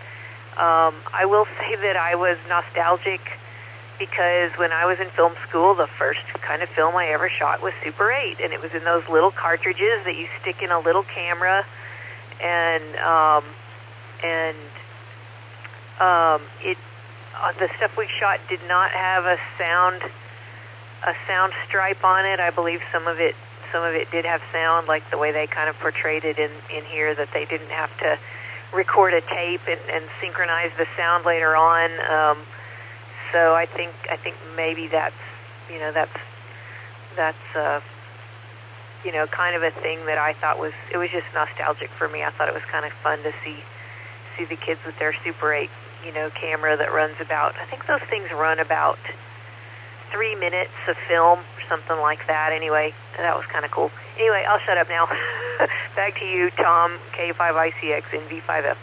I will say that I was nostalgic because when I was in film school, the first kind of film I ever shot was Super 8, and it was in those little cartridges that you stick in a little camera, and the stuff we shot did not have a sound stripe on it. I believe some of it did have sound, like the way they kind of portrayed it in here, that they didn't have to record a tape and synchronize the sound later on. So I think maybe that's kind of a thing that I thought was just nostalgic for me. I thought it was kind of fun to see the kids with their Super 8 camera that runs about, I think those things run about 3 minutes of film or something like that. Anyway, that was kind of cool. Anyway, I'll shut up now. Back to you, Tom, K5ICX in V5F.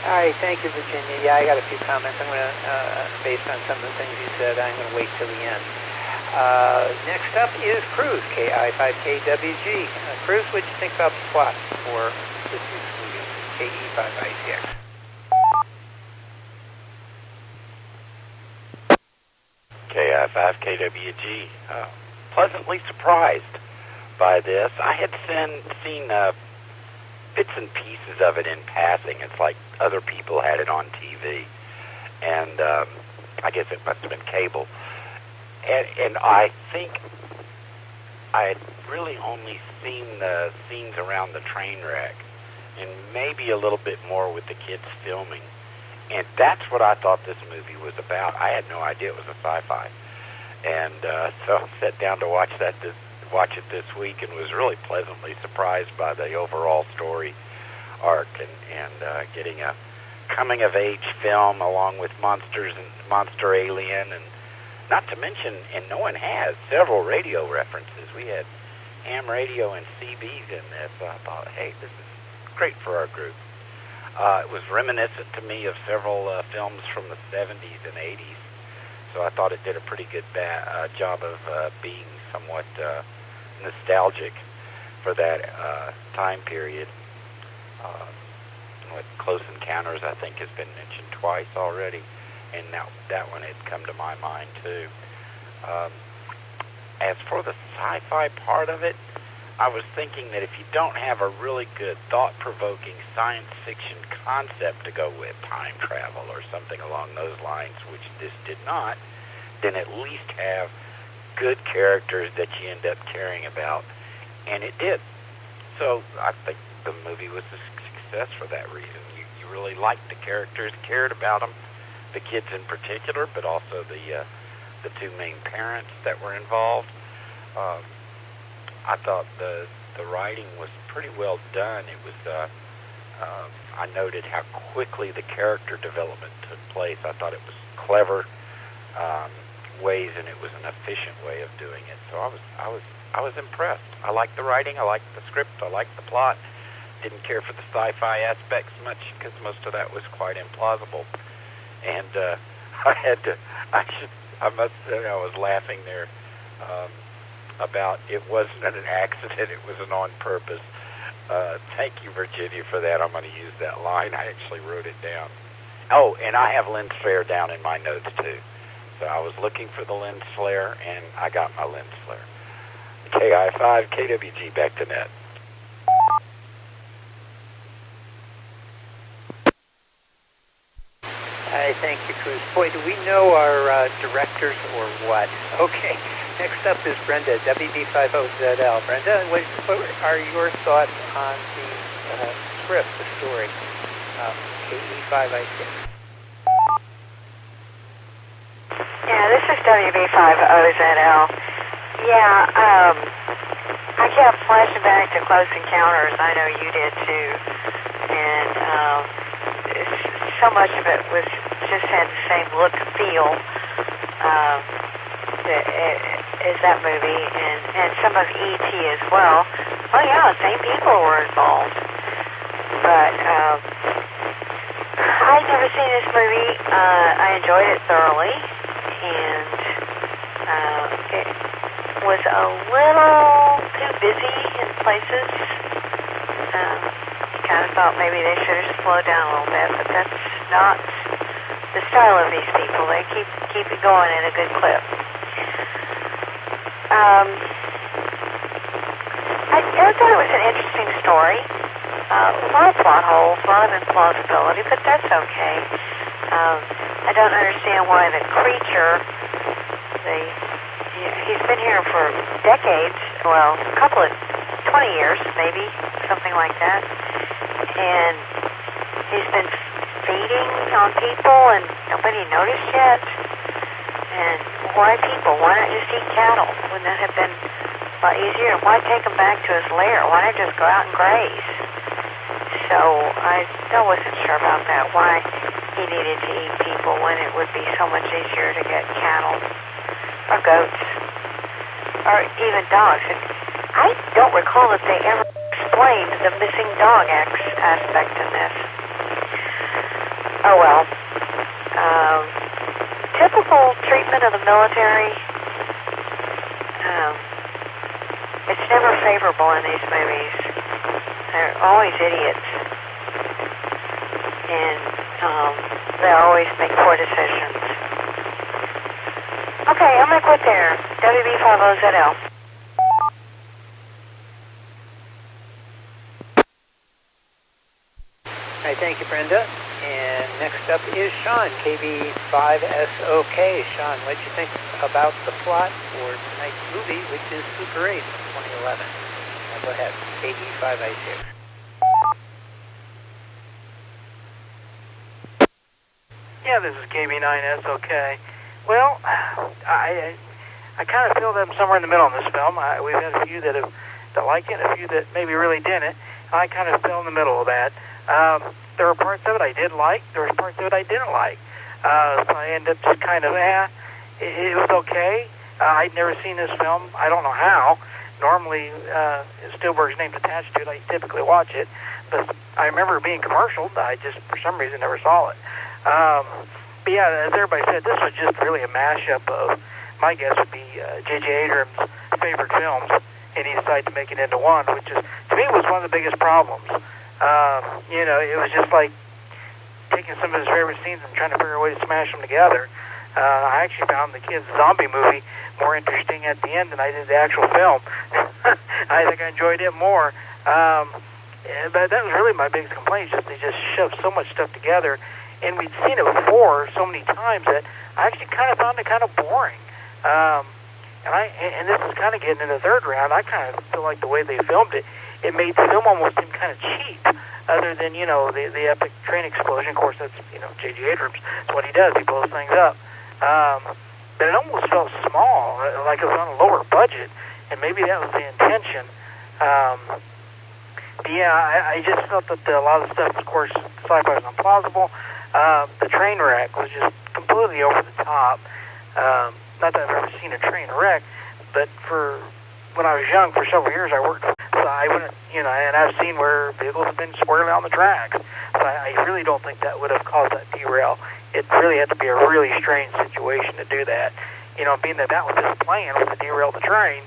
All right, thank you, Virginia. Yeah, I got a few comments. I'm going to, based on some of the things you said, I'm going to wait till the end. Next up is Cruz, KI5KWG. Cruz, what did you think about the plot for this week's movie, KE5ITX? KI5KWG. Pleasantly surprised by this. I had seen bits and pieces of it in passing. It's like other people had it on TV, and I guess it must have been cable. And I think I had really only seen the scenes around the train wreck, and maybe a little bit more with the kids filming. And that's what I thought this movie was about. I had no idea it was a sci-fi. And so I sat down to watch it this week and was really pleasantly surprised by the overall story arc and getting a coming-of-age film along with monsters and Monster Alien, and not to mention, and no one has, several radio references. We had ham radio and CBs in this, so I thought, hey, this is great for our group. It was reminiscent to me of several films from the 70s and 80s, so I thought it did a pretty good job of being somewhat nostalgic for that time period. With Close Encounters, I think, has been mentioned twice already, and now that one had come to my mind too. As for the sci-fi part of it, I was thinking that if you don't have a really good, thought-provoking science fiction concept to go with, time travel or something along those lines, which this did not, then at least have good characters that you end up caring about, and it did. So I think the movie was a success for that reason. You really liked the characters, cared about them, the kids in particular, but also the two main parents that were involved. I thought the writing was pretty well done. It was I noted how quickly the character development took place. I thought it was clever ways, and it was an efficient way of doing it. So I was impressed. I liked the writing, I liked the script, I liked the plot. Didn't care for the sci-fi aspects much because most of that was quite implausible. And I must say I was laughing there about it wasn't an accident, it was an on purpose. Thank you, Virginia, for that. I'm going to use that line. I actually wrote it down. Oh, and I have lens flare down in my notes too. So I was looking for the lens flare, and I got my lens flare. KI5, KWG, back to net. Thank you, Cruz. Boy, do we know our directors or what? Okay, next up is Brenda, WB50ZL. Brenda, what are your thoughts on the script, the story, KE5I6? Yeah, this is WB50ZL. Yeah, I kept flashing back to Close Encounters. I know you did too. And so much of it was just had the same look and feel as that movie, and some of E.T. as well. Oh yeah, the same people were involved. But I'd never seen this movie. I enjoyed it thoroughly, and it was a little too busy in places. Kind of thought maybe they should have slowed down a little bit, but that's not the style of these people. They keep it going in a good clip. I thought it was an interesting story. A lot of plot holes, a lot of implausibility, but that's okay. I don't understand why the creature, he's been here for decades, well, a couple of 20 years maybe, something like that. And he's been feeding on people and nobody noticed yet. And why people? Why not just eat cattle? Wouldn't that have been a lot easier? Why take him back to his lair? Why not just go out and graze? So I still wasn't sure about that, why he needed to eat people when it would be so much easier to get cattle or goats or even dogs. And I don't recall that they ever explained the missing dog aspect in this. Oh well. Typical treatment of the military. it's never favorable in these movies. They're always idiots. And they always make poor decisions. Okay, I'm going to quit there. WB50ZL. All right, thank you, Brenda. And next up is Sean, KB5SOK. Sean, what did you think about the plot for tonight's movie, which is Super 8 from 2011? Now go ahead, KB5I6. Yeah, this is KB9SOK. Well, I kind of feel that I'm somewhere in the middle on this film. We've had a few that liked it, a few that maybe really didn't. I kind of fell in the middle of that. There were parts of it I did like. There were parts of it I didn't like. So I ended up just kind of, it was okay. I'd never seen this film. I don't know how. Normally, Spielberg's name's attached to it. I typically watch it. But I remember it being commercial. I just, for some reason, never saw it. But yeah, as everybody said, this was just really a mashup of, my guess would be J.J. Abrams' favorite films, and he decided to make it into one, which is, to me, was one of the biggest problems. You know, it was just like taking some of his favorite scenes and trying to figure a way to smash them together. I actually found the kids' zombie movie more interesting at the end than I did the actual film. I think I enjoyed it more. But that was really my biggest complaint, just they just shoved so much stuff together. And we'd seen it before so many times that I actually kind of found it kind of boring. And this is kind of getting in the third round. I kind of feel like the way they filmed it, it made the film almost seem kind of cheap, other than, you know, the epic train explosion. Of course, that's, you know, J.J. Abrams. That's what he does. He blows things up. But it almost felt small, like it was on a lower budget, and maybe that was the intention. But yeah, I just felt that a lot of the stuff, of course, sci-fi was implausible. The train wreck was just completely over the top. Not that I've ever seen a train wreck, but for when I was young, for several years, I worked. So I wouldn't, you know, and I've seen where vehicles have been swirling on the tracks. So I really don't think that would have caused that derail. It really had to be a really strange situation to do that. You know, being that was his plan, was to derail the train.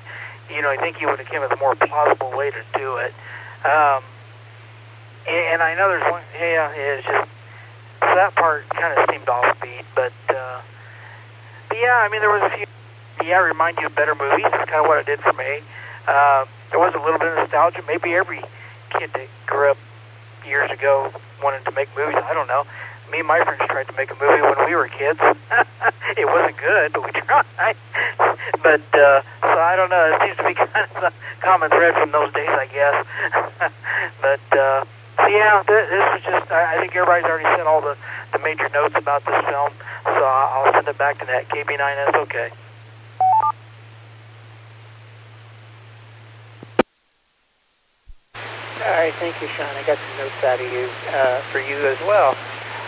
You know, I think he would have given a more plausible way to do it. And I know there's one. Yeah, it's just. So that part kind of seemed offbeat, but yeah, I mean, there was a few, remind you of better movies. That's kind of what it did for me. There was a little bit of nostalgia. Maybe every kid that grew up years ago wanted to make movies. I don't know. Me and my friends tried to make a movie when we were kids. It wasn't good, but we tried. But, so I don't know. It seems to be kind of a common thread from those days, I guess. But, so yeah, this was just, I think everybody's already said all the major notes about this film, so I'll send it back to that. KB9SOK. All right, thank you, Sean. I got some notes out of you, for you as well.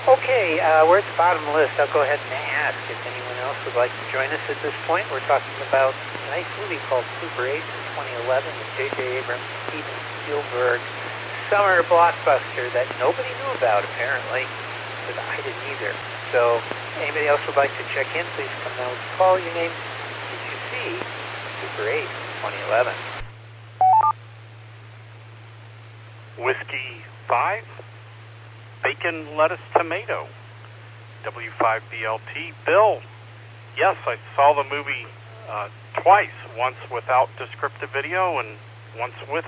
Okay, we're at the bottom of the list. I'll go ahead and ask if anyone else would like to join us at this point. We're talking about a nice movie called Super 8 from 2011 with J.J. Abrams, Steven Spielberg, summer blockbuster that nobody knew about, apparently, because I didn't either. So, anybody else would like to check in, please come now with a call. Your name, did you see Super 8 from 2011? Whiskey 5, bacon, lettuce, tomato. W5BLT. Bill, yes, I saw the movie twice, once without descriptive video and once with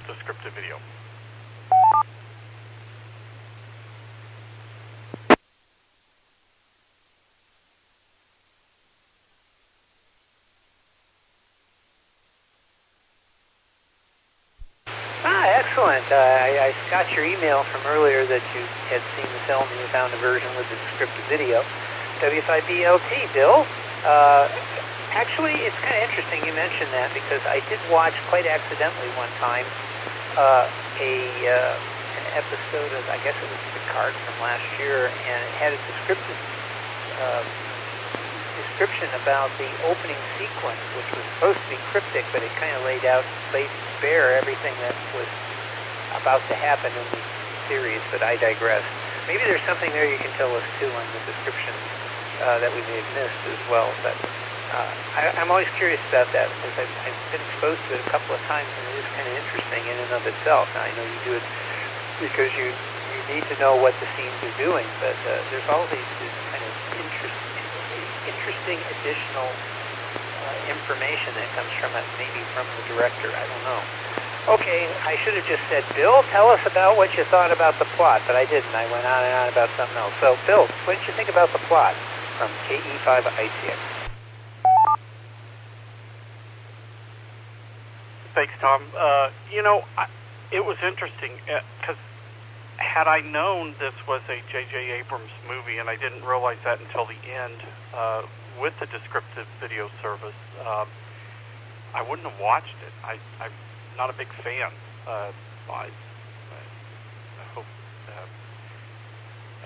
descriptive video. Excellent. I got your email from earlier that you had seen the film and you found a version with the descriptive video. W5BLT, Bill. Actually, it's kind of interesting you mentioned that because I did watch quite accidentally one time an episode of, I guess it was Picard from last year, and it had a description about the opening sequence, which was supposed to be cryptic, but it kind of laid bare everything that was about to happen in the series, but I digress. Maybe there's something there you can tell us, too, on the description that we may have missed as well. But I'm always curious about that because I've been exposed to it a couple of times, and it is kind of interesting in and of itself. Now, I know you do it because you need to know what the scenes are doing, but there's all these kind of interesting additional information that comes from it, maybe from the director. I don't know. Okay, I should have just said, Bill, tell us about what you thought about the plot, but I didn't. I went on and on about something else. So, Bill, what did you think about the plot from KE5ITX? Thanks, Tom. It was interesting because had I known this was a J.J. Abrams movie, and I didn't realize that until the end with the descriptive video service, I wouldn't have watched it. I'm not a big fan. I hope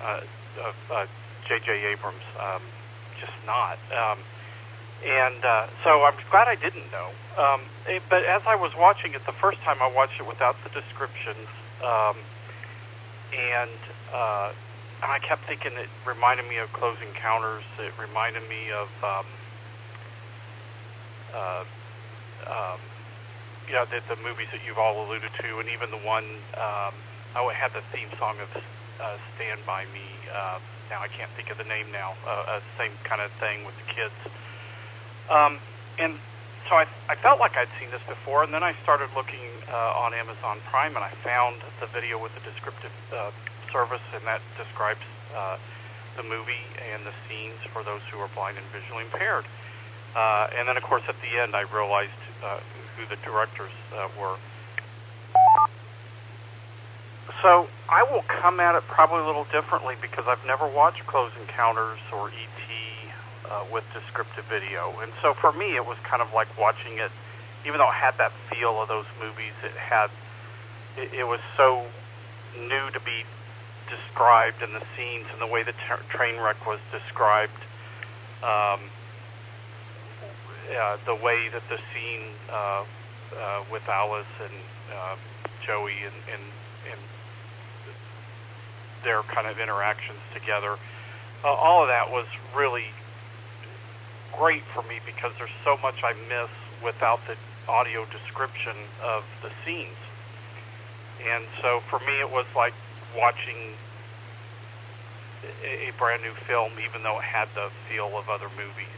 of J.J. Abrams, just not. So I'm glad I didn't know. But as I was watching it, the first time I watched it without the descriptions, and I kept thinking it reminded me of Close Encounters. It reminded me of, the movies that you've all alluded to, and even the one, it had the theme song of Stand By Me. Now I can't think of the name now. Same kind of thing with the kids. And so I felt like I'd seen this before, and then I started looking on Amazon Prime, and I found the video with the descriptive service, and that describes the movie and the scenes for those who are blind and visually impaired. And then, of course, at the end, I realized who the directors were. So I will come at it probably a little differently because I've never watched Close Encounters or E.T. With descriptive video. And so for me, it was kind of like watching it, even though it had that feel of those movies, it was so new to be described in the scenes and the way the train wreck was described, the way that the scene with Alice and Joey and their kind of interactions together, all of that was really great for me because there's so much I miss without the audio description of the scenes. And so for me it was like watching a brand new film, even though it had the feel of other movies.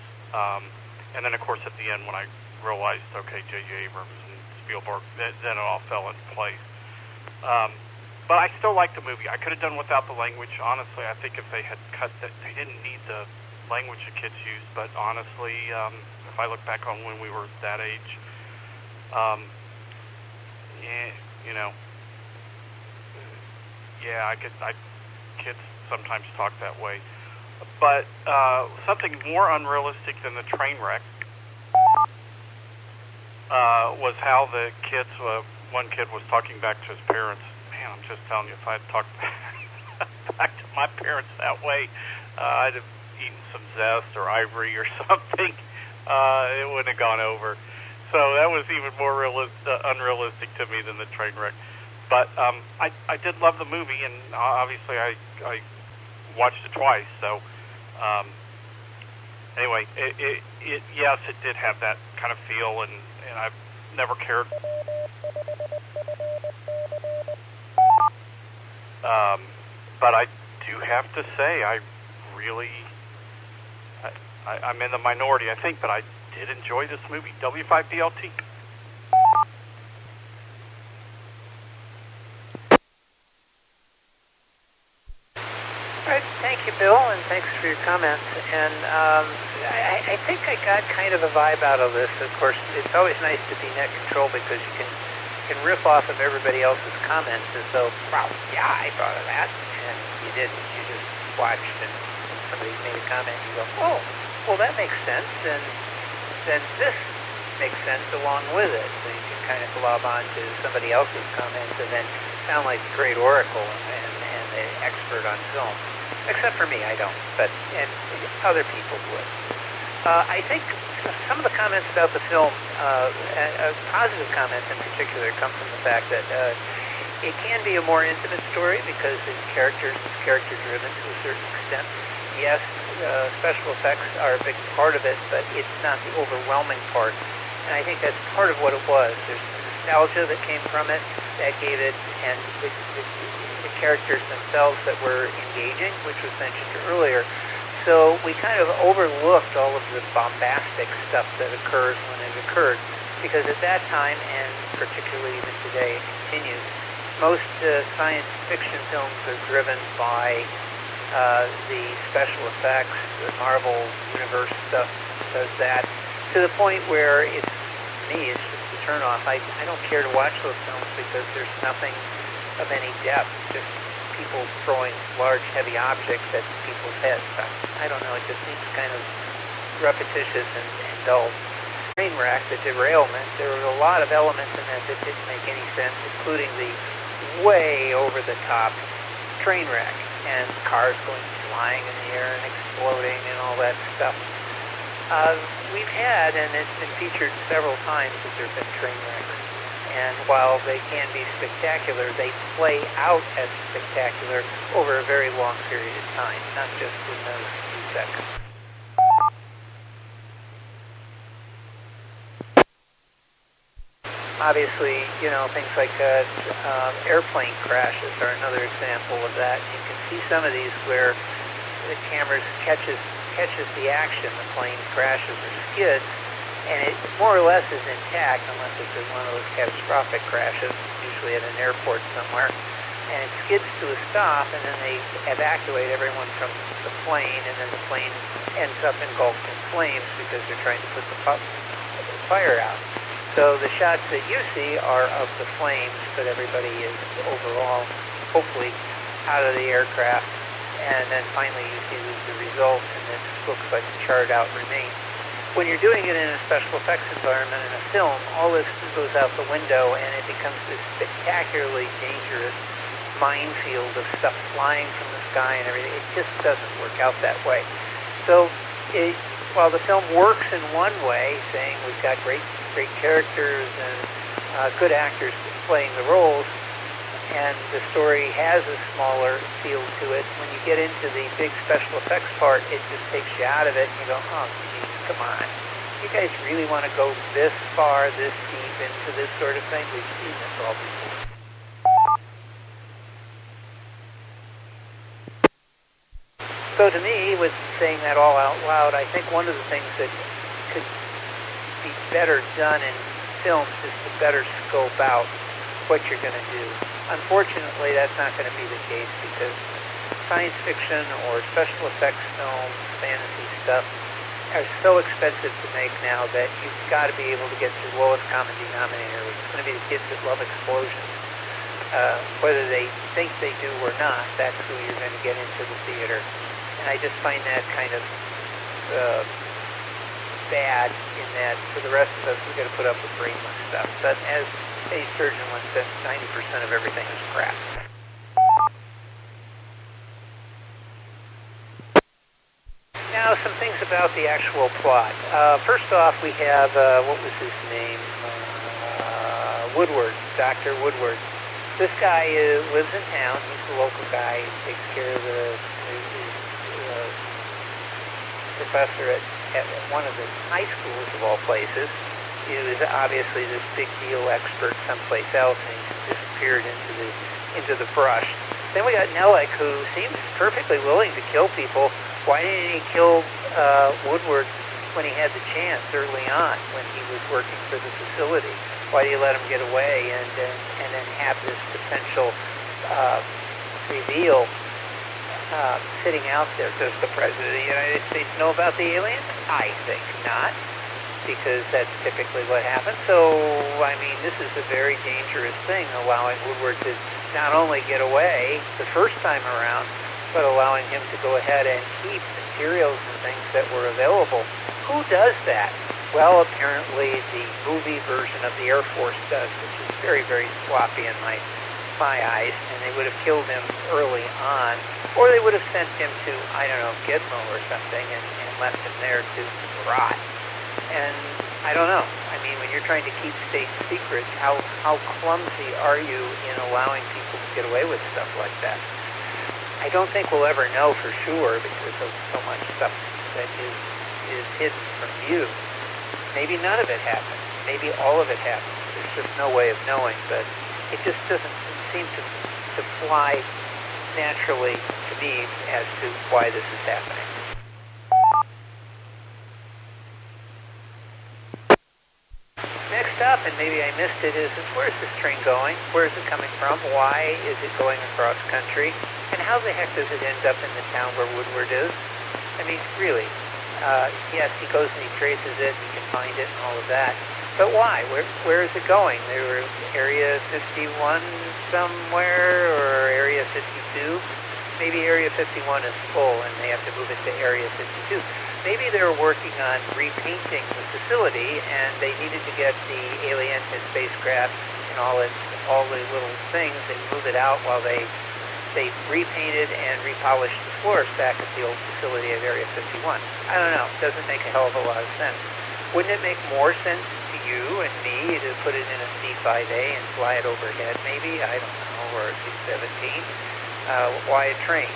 And then of course at the end when I realized, okay, J.J. Abrams and Spielberg, then it all fell into place. But I still like the movie. I could have done without the language. Honestly, I think if they had cut that, they didn't need the language the kids used, but honestly, if I look back on when we were that age, kids sometimes talk that way. But something more unrealistic than the train wreck was how the kids, one kid was talking back to his parents. Man, I'm just telling you, if I had talked back to my parents that way, I'd have eaten some zest or ivory or something. It wouldn't have gone over. So that was even more unrealistic to me than the train wreck. But I did love the movie, and obviously I watched it twice. So anyway, yes, it did have that kind of feel, and I've never cared. But I do have to say, I'm in the minority, I think, but I did enjoy this movie. W5BLT. All right, thank you, Bill, and thanks for your comments. And I think I got kind of a vibe out of this. Of course, it's always nice to be net control because you can riff off of everybody else's comments as though, wow, yeah, I thought of that. And you didn't. You just watched, and somebody made a comment, and you go, oh, well, that makes sense, and then this makes sense along with it. So you can kind of glob on to somebody else's comments and then sound like a great oracle and an expert on film. Except for me, I don't, but and other people would. I think some of the comments about the film, positive comments in particular, come from the fact that it can be a more intimate story because it's character-driven to a certain extent. Yes, special effects are a big part of it, but it's not the overwhelming part. And I think that's part of what it was. There's nostalgia that came from it that gave it, and the characters themselves that were engaging, which was mentioned earlier. So we kind of overlooked all of the bombastic stuff that occurs when it occurred, because at that time, and particularly even today, it continues, most science fiction films are driven by the special effects. The Marvel Universe stuff does that, to the point where it's, to me, it's just a turn-off. I don't care to watch those films because there's nothing of any depth, just people throwing large, heavy objects at people's heads. I don't know, it just seems kind of repetitious and dull. Train wreck, the derailment, there were a lot of elements in that that didn't make any sense, including the way over-the-top train wreck and cars going flying in the air and exploding and all that stuff. We've had, and it's been featured several times, that there have been train wrecks. And while they can be spectacular, they play out as spectacular over a very long period of time, not just in those few seconds. Obviously, you know, things like airplane crashes are another example of that. You can see some of these where the camera catches the action, the plane crashes or skids, and it more or less is intact unless it's in one of those catastrophic crashes, usually at an airport somewhere, and it skids to a stop, and then they evacuate everyone from the plane, and then the plane ends up engulfed in flames because they're trying to put the fire out. So the shots that you see are of the flames, but everybody is overall, hopefully, out of the aircraft, and then finally you see the result, and it looks like the charred out remains. When you're doing it in a special effects environment in a film, all this goes out the window, and it becomes this spectacularly dangerous minefield of stuff flying from the sky and everything. It just doesn't work out that way. So while the film works in one way, saying we've got great characters and good actors playing the roles, and the story has a smaller feel to it, when you get into the big special effects part, it just takes you out of it, and you go, oh, geez, come on. You guys really want to go this far, this deep into this sort of thing? We've seen this all before. So to me, with saying that all out loud, I think one of the things that could be better done in films is to better scope out what you're going to do. Unfortunately, that's not going to be the case because science fiction or special effects films, fantasy stuff, are so expensive to make now that you've got to be able to get to the lowest common denominator, which is going to be the kids that love explosions. Whether they think they do or not, that's who you're going to get into the theater. And I just find that kind of bad in that for the rest of us, we've got to put up with brainless stuff. But as a surgeon once said, 90% of everything is crap. Now, some things about the actual plot. First off, we have, what was his name? Woodward, Dr. Woodward. This guy lives in town. He's the local guy. He takes care of the professor at one of the high schools of all places. He was obviously this big deal expert someplace else, and he disappeared into the brush. Then we got Nellick, who seems perfectly willing to kill people. Why didn't he kill Woodward when he had the chance early on, when he was working for the facility? Why did he let him get away and then have this potential reveal sitting out there? Does the President of the United States know about the aliens? I think not, because that's typically what happens. So, I mean, this is a very dangerous thing, allowing Woodward to not only get away the first time around, but allowing him to go ahead and keep materials and things that were available. Who does that? Well, apparently the movie version of the Air Force does, which is very, very sloppy in my eyes, and they would have killed him early on, or they would have sent him to, I don't know, Gitmo or something, and left him there to rot. And I don't know. I mean, when you're trying to keep state secrets, how clumsy are you in allowing people to get away with stuff like that? I don't think we'll ever know for sure because of so much stuff that is hidden from view. Maybe none of it happened. Maybe all of it happened. There's just no way of knowing, but it just doesn't seem to fly naturally to me as to why this is happening. Next up, and maybe I missed it, is where's this train going? Where is it coming from? Why is it going across country? And how the heck does it end up in the town where Woodward is? I mean, really. Yes, he goes and he traces it, he can find it and all of that. But why? Where is it going? There were Area 51 somewhere, or Area 52? Maybe Area 51 is full and they have to move it to Area 52. Maybe they were working on repainting the facility and they needed to get the alien and spacecraft and all the little things and move it out while they repainted and repolished the floors back at the old facility at Area 51. I don't know. It doesn't make a hell of a lot of sense. Wouldn't it make more sense to you and me to put it in a C-5A and fly it overhead maybe? I don't know. Or a C-17? Why a train?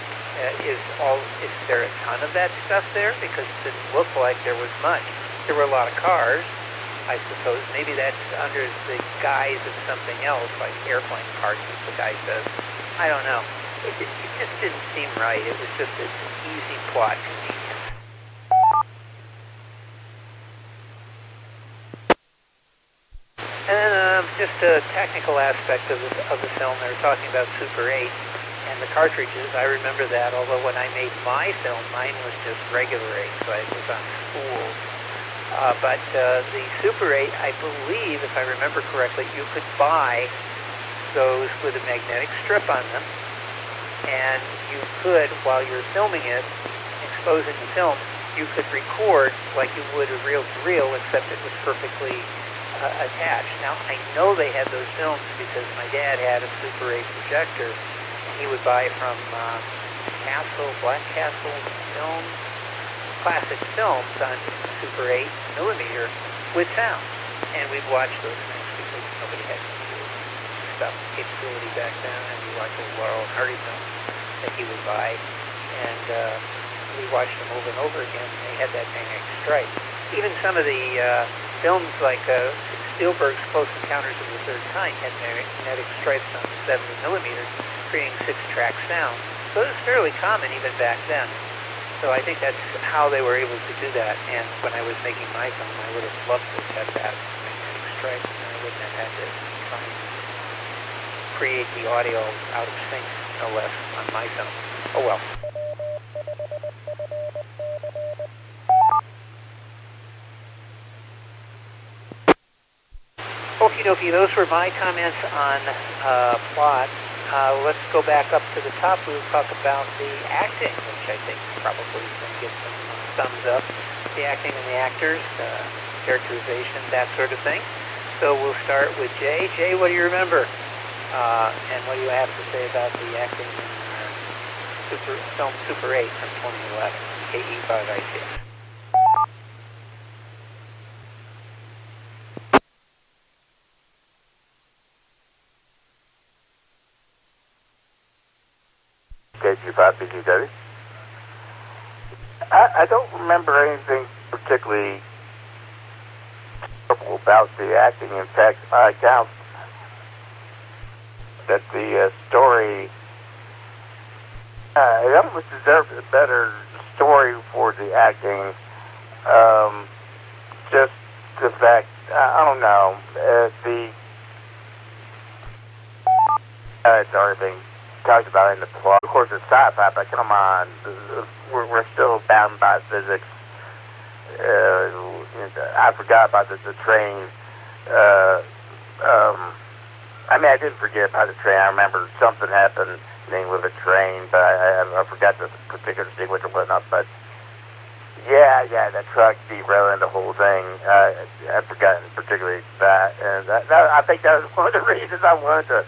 Is there a ton of that stuff there? Because it didn't look like there was much. There were a lot of cars, I suppose. Maybe that's under the guise of something else, like airplane parts, as the guy says. I don't know. It just didn't seem right. It was just an easy plot convenience. And then just a technical aspect of the film. They were talking about Super 8 and the cartridges. I remember that, although when I made my film, mine was just regular 8, so it was on spools. But the Super 8, I believe, if I remember correctly, you could buy those with a magnetic strip on them, and you could, while you're filming it, exposing the film, you could record like you would a reel-to-reel, except it was perfectly attached. Now, I know they had those films because my dad had a Super 8 projector, and he would buy from Black Castle Films, classic films on Super 8 millimeter with sound, and we'd watch those things because nobody had stuff capability back then, and we watched a Laurel and Hardy films that he would buy, and we watched them over and over again, and they had that magnetic stripe. Even some of the films like Spielberg's Close Encounters of the Third Kind had magnetic stripes on 70 millimeters, creating 6-track sound. So it was fairly common even back then. So I think that's how they were able to do that, and when I was making my film, I would have loved to have had that magnetic stripe, and I wouldn't have had to try and create the audio out of sync, no less, on my film. Oh well. Okie dokie, those were my comments on plot. Let's go back up to the top. We'll talk about the acting, which I think probably is going to get some thumbs up. The acting and the actors, characterization, that sort of thing. So we'll start with Jay. Jay, what do you remember? And what do you have to say about the acting in film Super 8 from 2011, KE5IC? KG5BGW. I don't remember anything particularly terrible about the acting. In fact, I count that the story, it almost deserved a better story for the acting. Just the fact, I don't know, it's already been talked about in the plot. Of course, it's sci-fi, but come on, we're still bound by physics. I forgot about the train. I mean, I didn't forget about the train. I remember something happening with a train, but I forgot the particular sequence or whatnot. But yeah, the truck derailing the whole thing. I forgot particularly that, and I think that was one of the reasons I wasn't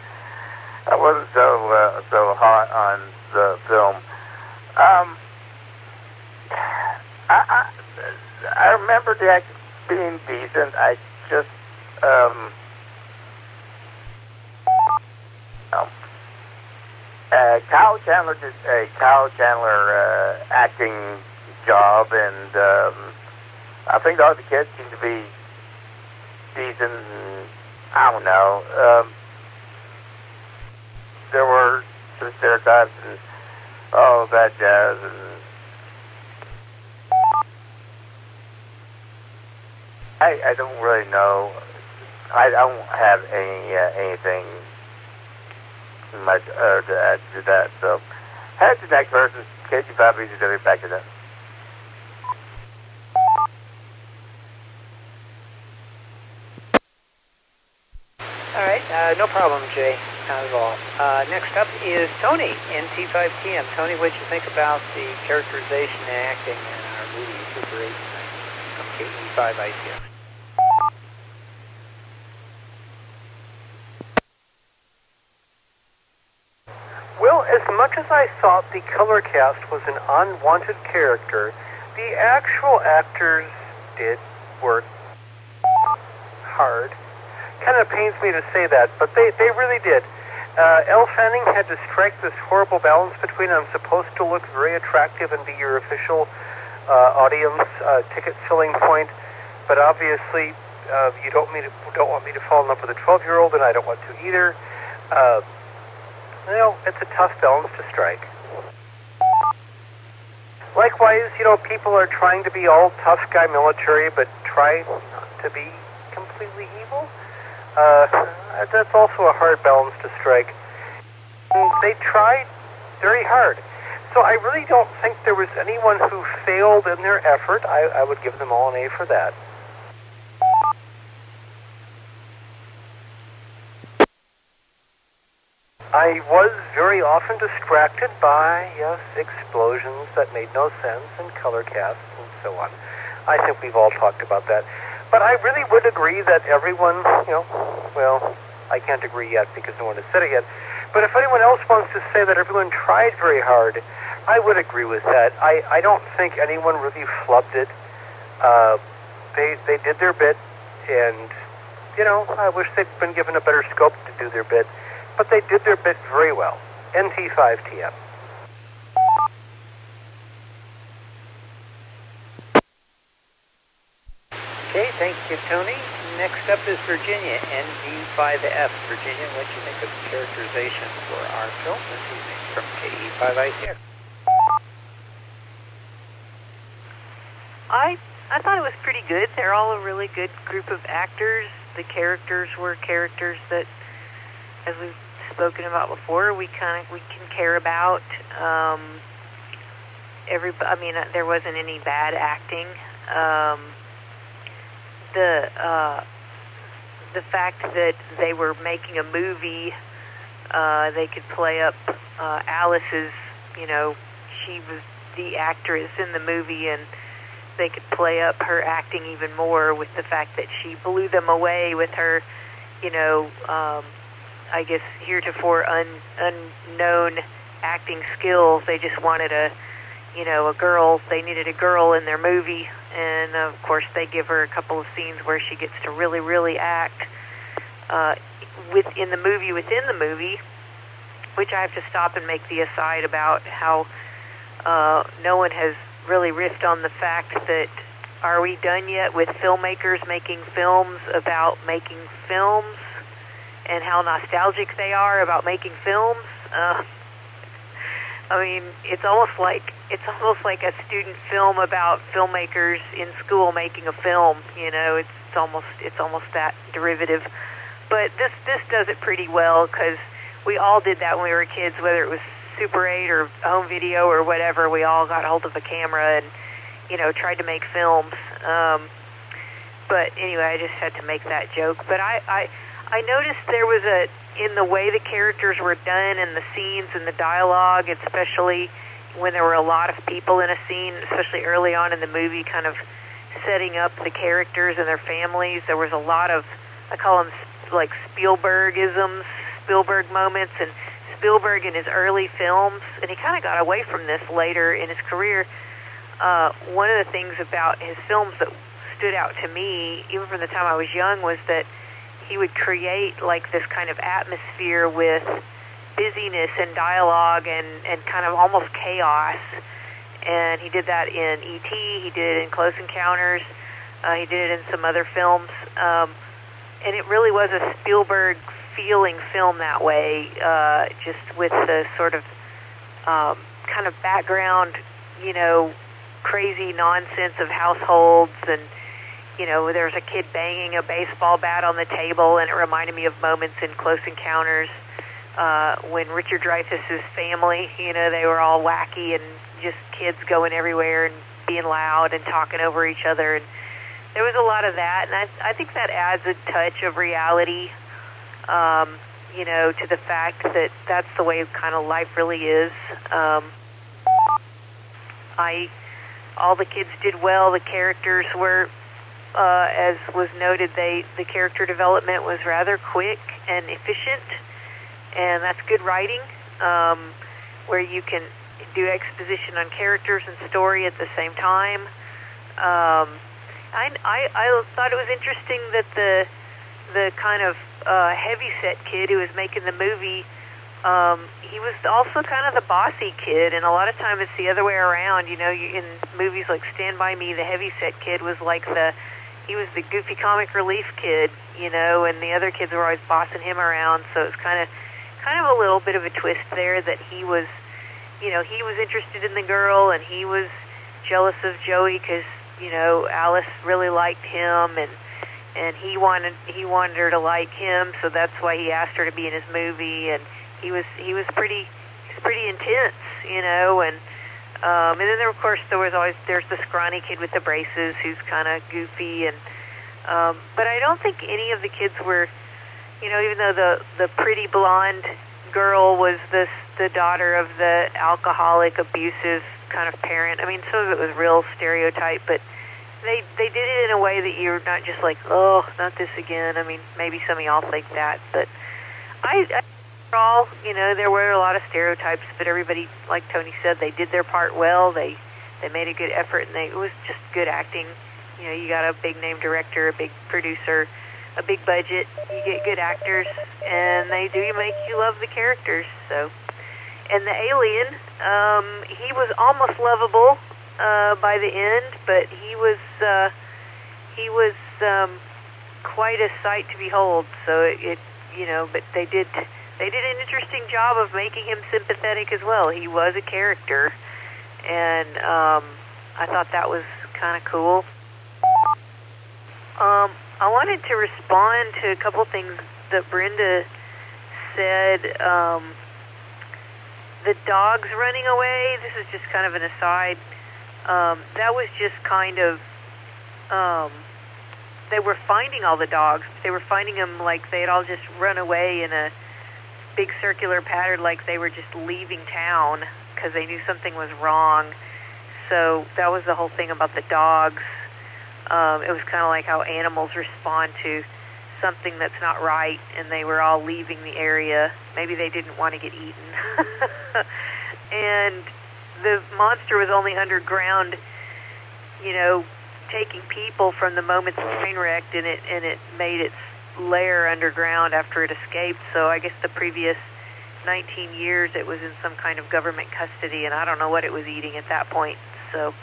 so hot on the film. I remember the acting being decent. I just Kyle Chandler did a Kyle Chandler acting job, and I think the other kids seem to be decent. And I don't know. There were some stereotypes and all that jazz. And I don't really know. I don't have anything much to add to that. So, head to the next person. KG5BCW, back to them. All right, no problem, Jay. Not at all. Next up is Tony, NT5TM. Tony, what did you think about the characterization and acting in our movie Super 8 from KE5ICF? Well, as much as I thought the color cast was an unwanted character, the actual actors did work hard. Kind of pains me to say that, but they really did. Elle Fanning had to strike this horrible balance between I'm supposed to look very attractive and be your official audience ticket filling point, but obviously you don't want me to fall in love with a 12-year-old, and I don't want to either. It's a tough balance to strike. Likewise, people are trying to be all tough guy military, but try not to be completely evil. That's also a hard balance to strike. And they tried very hard. So I really don't think there was anyone who failed in their effort. I would give them all an A for that. I was very often distracted by, yes, explosions that made no sense and color casts and so on. I think we've all talked about that. But I really would agree that everyone, well, I can't agree yet because no one has said it yet. But if anyone else wants to say that everyone tried very hard, I would agree with that. I don't think anyone really flubbed it. They did their bit, and, I wish they'd been given a better scope to do their bit. But they did their bit very well. NT5TM. Okay, thank you, Tony. Next up is Virginia, NV5F. Virginia, what do you think of the characterization for our film this evening from KE5ICF? I thought it was pretty good. They're all a really good group of actors. The characters were characters that, as we've spoken about before, we can care about. There wasn't any bad acting. The fact that they were making a movie, they could play up Alice's, she was the actress in the movie, and they could play up her acting even more with the fact that she blew them away with her, I guess heretofore unknown acting skills. They just wanted a girl. They needed a girl in their movie, and of course they give her a couple of scenes where she gets to really, really act within the movie, which I have to stop and make the aside about how no one has really riffed on the fact that are we done yet with filmmakers making films about making films and how nostalgic they are about making films. It's almost like a student film about filmmakers in school making a film. It's almost that derivative. But this does it pretty well because we all did that when we were kids, whether it was Super 8 or home video or whatever. We all got hold of a camera and tried to make films. But anyway, I just had to make that joke. But I noticed there was in the way the characters were done and the scenes and the dialogue, especially when there were a lot of people in a scene, especially early on in the movie, kind of setting up the characters and their families. There was a lot of, I call them like Spielbergisms, Spielberg moments, and Spielberg in his early films, and he kind of got away from this later in his career. One of the things about his films that stood out to me, even from the time I was young, was that he would create like this kind of atmosphere with busyness and dialogue and kind of almost chaos. And he did that in E.T., he did it in Close Encounters, he did it in some other films. And it really was a Spielberg-feeling film that way, just with the sort of kind of background, crazy nonsense of households, and there's a kid banging a baseball bat on the table, and it reminded me of moments in Close Encounters when Richard Dreyfuss's family, they were all wacky and just kids going everywhere and being loud and talking over each other, and there was a lot of that, and I think that adds a touch of reality, to the fact that that's the way kind of life really is. All the kids did well. The characters were, as was noted, the character development was rather quick and efficient, and that's good writing, where you can do exposition on characters and story at the same time. I thought it was interesting that the kind of heavy-set kid who was making the movie, he was also kind of the bossy kid, and a lot of times it's the other way around. In movies like Stand By Me, the heavy-set kid was like he was the goofy comic relief kid, and the other kids were always bossing him around. So it's kind of a little bit of a twist there that he was, he was interested in the girl, and he was jealous of Joey because Alice really liked him, and he wanted her to like him, so that's why he asked her to be in his movie, and he was pretty intense, and then there, of course, there's the scrawny kid with the braces who's kind of goofy, and but I don't think any of the kids were, even though the pretty blonde girl was the daughter of the alcoholic, abusive kind of parent. I mean, some of it was real stereotype, but they did it in a way that you're not just like, oh, not this again. I mean, maybe some of y'all think that, but overall, there were a lot of stereotypes, but everybody, like Tony said, they did their part well. They made a good effort, and it was just good acting. You got a big name director, a big producer, a big budget. You get good actors, and they do make you love the characters. So, and the alien, he was almost lovable by the end, but he was quite a sight to behold. So but they did an interesting job of making him sympathetic as well. He was a character, and I thought that was kind of cool. I wanted to respond to a couple things that Brenda said. The dogs running away, this is just kind of an aside. That was just kind of, they were finding all the dogs. They were finding them like they had all just run away in a big circular pattern, like they were just leaving town because they knew something was wrong. So that was the whole thing about the dogs. It was kind of like how animals respond to something that's not right, and they were all leaving the area. Maybe they didn't want to get eaten. And the monster was only underground, taking people from the moment the train wrecked, and it made its lair underground after it escaped. So I guess the previous 19 years it was in some kind of government custody, and I don't know what it was eating at that point. So,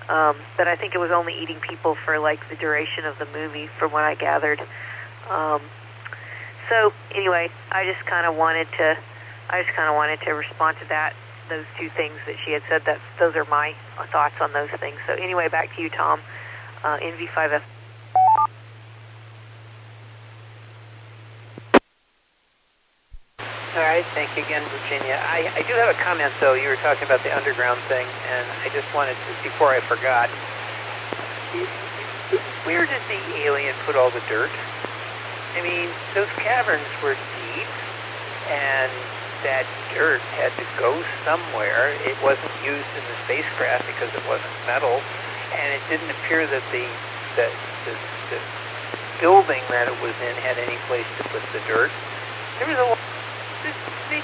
but I think it was only eating people for like the duration of the movie, from what I gathered. So anyway, I just kind of wanted to respond to that, those two things that she had said. Those are my thoughts on those things. So anyway, back to you, Tom. NV5F. All right, thank you again, Virginia. I do have a comment, though. You were talking about the underground thing, and I just wanted to, before I forgot, where did the alien put all the dirt? I mean, those caverns were deep, and that dirt had to go somewhere. It wasn't used in the spacecraft because it wasn't metal, and it didn't appear that the building that it was in had any place to put the dirt. There was a lot of big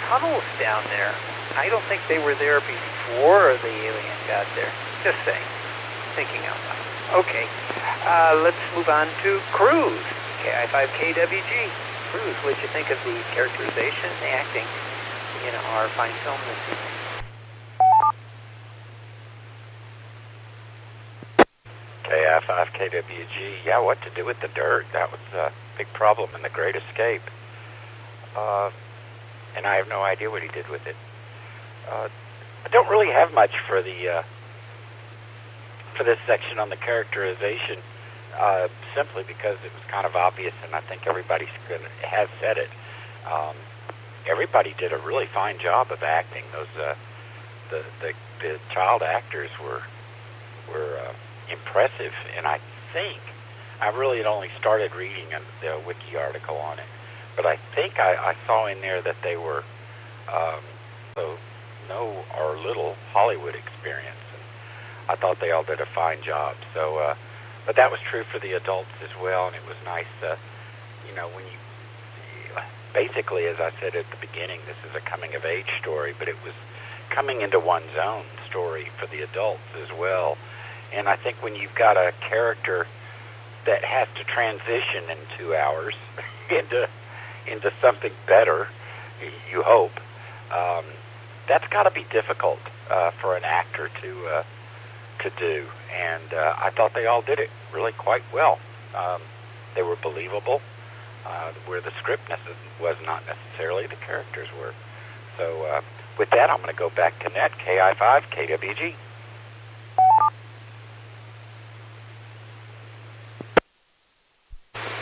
tunnels down there. I don't think they were there before the alien got there. Just saying. Thinking out loud. Okay. Let's move on to Cruise. KI5KWG. Cruz, what did you think of the characterization, the acting, our fine film this evening? KI5KWG, yeah, what to do with the dirt? That was a big problem in The Great Escape. And I have no idea what he did with it. I don't really have much for the for this section on the characterization, simply because it was kind of obvious, and I think everybody has said it. Everybody did a really fine job of acting. Those the child actors were impressive, and I think I really had only started reading the wiki article on it, but I think I saw in there that they were no or little Hollywood experience, and I thought they all did a fine job. So, but that was true for the adults as well, and it was nice, when you basically, as I said at the beginning, this is a coming-of-age story, but it was coming into one's own story for the adults as well. And I think when you've got a character that has to transition in 2 hours into something better, you hope, that's got to be difficult for an actor to do. And I thought they all did it really quite well. They were believable, where the script was not necessarily, the characters were. So with that, I'm going to go back to net, KI5, KWG.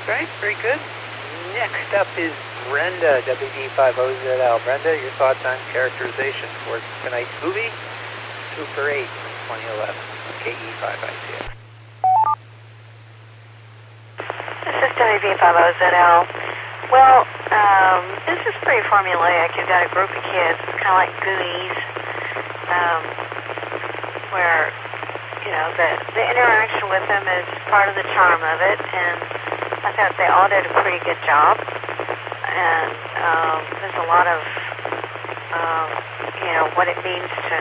Right, very good. Next up is Brenda, WD50ZL. Brenda, your thoughts on characterization for tonight's movie, Super 8 from 2011, KE5ICX. This is WD50ZL. Well, this is pretty formulaic. You've got a group of kids, kind of like Goonies, where, the interaction with them is part of the charm of it, and I thought they all did a pretty good job. And there's a lot of, what it means to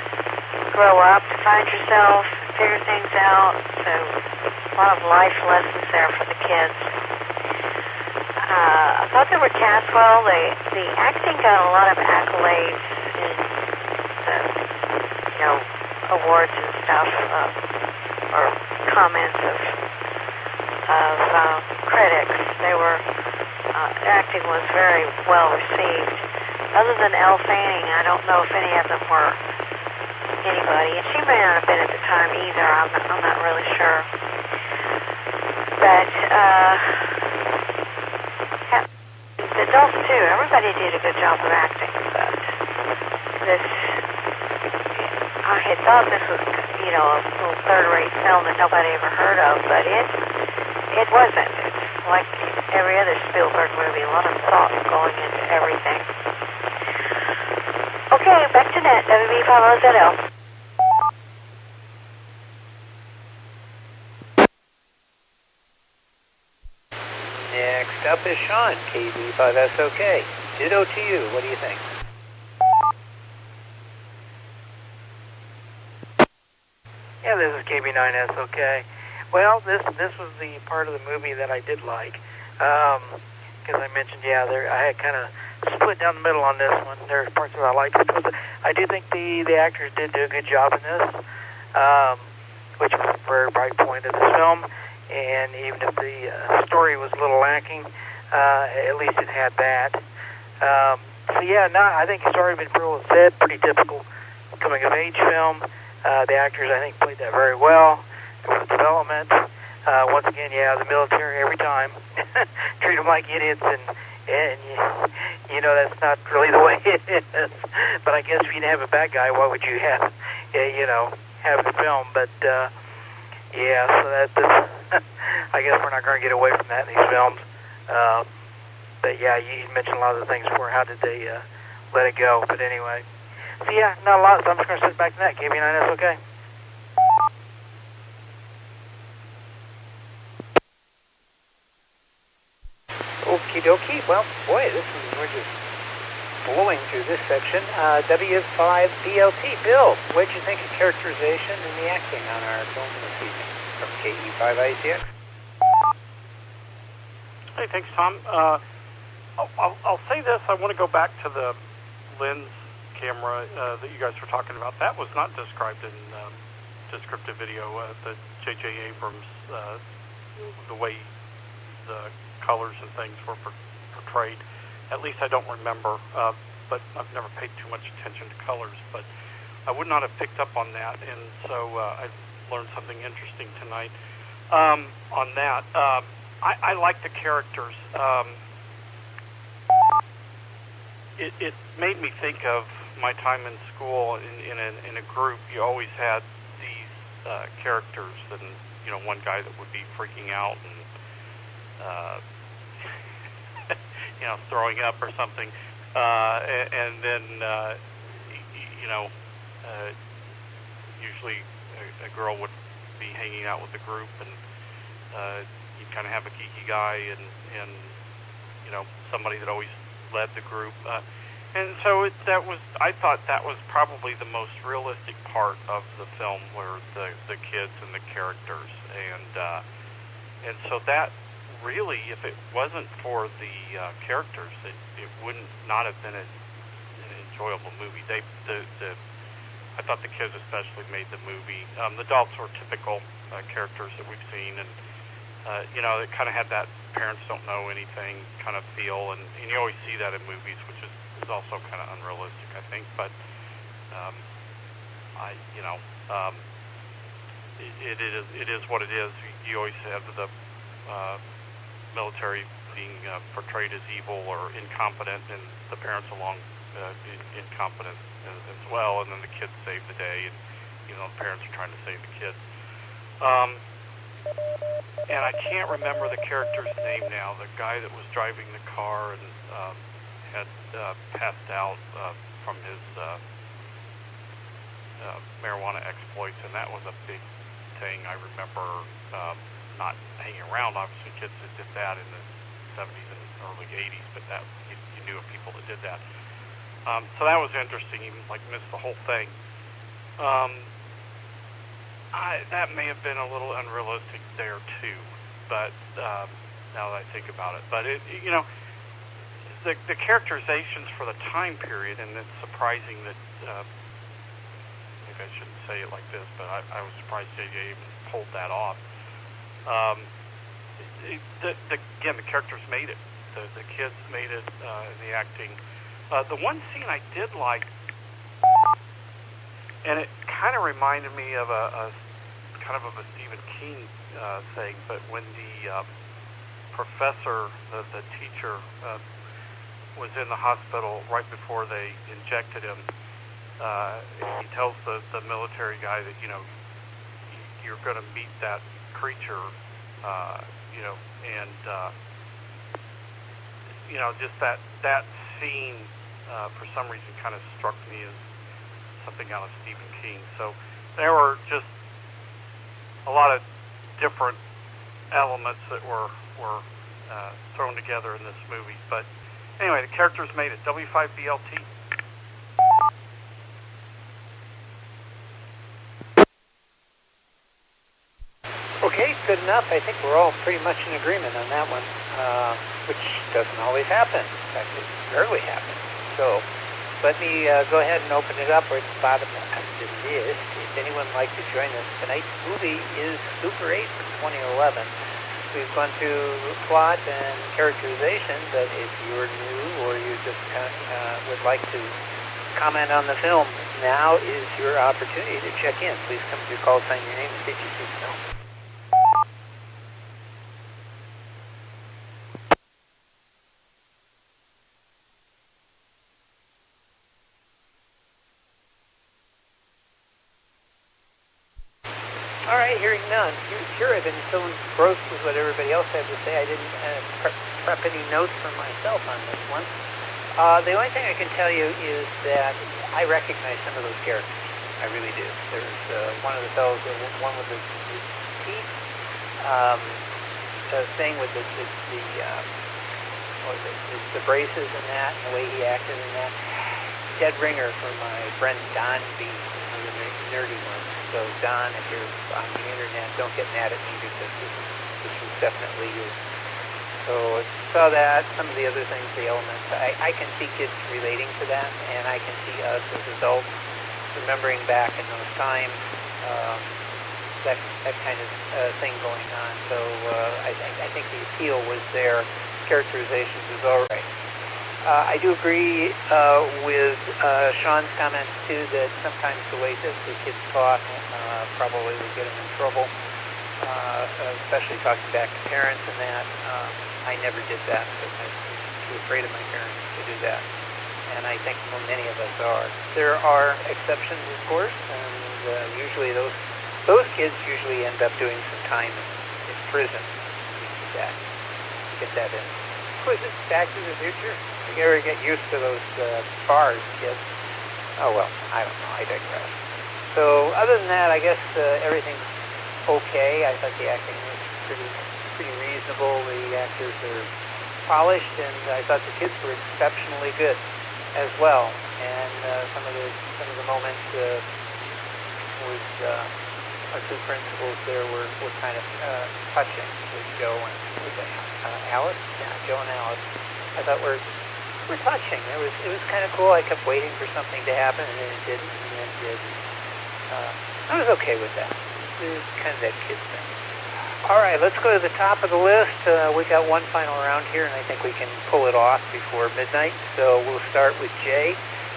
grow up, to find yourself, figure things out. So a lot of life lessons there for the kids. I thought they were cast well. The acting got a lot of accolades in the, awards and stuff, or comments of critics. They were, acting was very well received. Other than Elle Fanning, I don't know if any of them were anybody, and she may not have been at the time either. I'm not really sure. But the adults too. Everybody did a good job of acting. But this, I had thought this was, a little third-rate film that nobody ever heard of, but it wasn't. It's like every other Spielberg movie, a lot of thought going into everything. Okay, back to net, WB50ZL. Next up is Sean, KB5SOK. Ditto to you. What do you think? Yeah, this is KB9SOK. Well, this was the part of the movie that I did like, because I mentioned, I had kind of split down the middle on this one. There's parts that I liked, I do think the actors did do a good job in this, which was a very bright point of this film. And even if the story was a little lacking, at least it had that. I think it's already been pretty well said. Pretty typical coming-of-age film. The actors, I think, played that very well. There was development. Once again, the military every time treat them like idiots, and that's not really the way it is. But I guess if you didn't have a bad guy, why would you have the film? But so that's I guess we're not going to get away from that in these films. But you mentioned a lot of the things before. How did they let it go? But anyway, not a lot. So I'm just going to sit back to that. KB9SOK. Okie dokie. Well, boy, we're just blowing through this section. W5BLT. Bill, what did you think of characterization and the acting on our film this evening from KE5ICX? Hey, thanks, Tom. I'll say this. I want to go back to the lens camera that you guys were talking about. That was not described in descriptive video. The J.J. Abrams, the way the colors and things were portrayed. At least I don't remember, but I've never paid too much attention to colors. But I would not have picked up on that, and so I learned something interesting tonight on that. I like the characters. It made me think of my time in school. In a group, you always had these characters, and one guy that would be freaking out and throwing up or something, and then usually a girl would be hanging out with the group, and you'd kind of have a geeky guy and somebody that always led the group. And so I thought that was probably the most realistic part of the film, were the kids and the characters. And so that really, if it wasn't for the characters, it wouldn't not have been an enjoyable movie. I thought the kids especially made the movie. The adults were typical characters that we've seen, and it kind of had that parents don't know anything kind of feel, and you always see that in movies, which is also kind of unrealistic, I think. But it is what it is. You always have the military being portrayed as evil or incompetent, and the parents along incompetent as well, and then the kids save the day, and the parents are trying to save the kids. And I can't remember the character's name now. The guy that was driving the car and had passed out from his marijuana exploits, and that was a big thing. I remember not hanging around, obviously, kids that did that in the 70s and early 80s, but that you knew of people that did that. So that was interesting. Even missed the whole thing. That may have been a little unrealistic there too, but now that I think about it, but the characterizations for the time period, and it's surprising that maybe I shouldn't say it like this, but I was surprised J.J. even pulled that off. Again, the characters made it. The kids made it, the acting. The one scene I did like, and it kind of reminded me of a Stephen King thing, but when the professor, the teacher, was in the hospital right before they injected him, he tells the military guy that, you're going to meet that creature, just that scene, for some reason, kind of struck me as something out of Stephen King. So there were just a lot of different elements that were thrown together in this movie. But anyway, the characters made it. W5BLT. Okay, good enough. I think we're all pretty much in agreement on that one, which doesn't always happen. In fact, it rarely happens. So let me go ahead and open it up right at the bottom of the list. If anyone would like to join us, tonight's movie is Super 8 from 2011. We've gone through plot and characterization, but if you're new or you just would like to comment on the film, now is your opportunity to check in. Please come to your call sign, your name, and state you see the film. All right, hearing none. Sure, I've been so engrossed with what everybody else had to say, I didn't prep any notes for myself on this one. The only thing I can tell you is that I recognize some of those characters. I really do. There's one of the fellows, one with the teeth, thing with the braces and that, and the way he acted in that. Dead ringer for my friend Don B, one of the nerdy ones. So Don, if you're on the internet, don't get mad at me because this was definitely So I saw that, some of the other things, the elements, I can see kids relating to that, and I can see us as adults remembering back in those times, that kind of thing going on. So I think the appeal was there. Characterizations is all right. I do agree with Sean's comments, too, that sometimes the way that the kids talk probably would get them in trouble, especially talking back to parents and that. I never did that because I was too afraid of my parents to do that. And I think many of us are. There are exceptions, of course, and usually those kids usually end up doing some time in prison. Get that in. Was it Back to the Future? You ever get used to those bars, kids? Oh, well, I don't know. I digress. So, other than that, I guess everything's okay. I thought the acting was pretty reasonable. The actors are polished, and I thought the kids were exceptionally good as well. And some of the moments with our two principals there were kind of touching with Joe and Alice. Yeah, Joe and Alice. I thought were touching. It was kind of cool. I kept waiting for something to happen, and then it didn't, and then it did. I was okay with that. It was kind of that kid thing. All right, let's go to the top of the list. We got one final round here, and I think we can pull it off before midnight. So we'll start with Jay.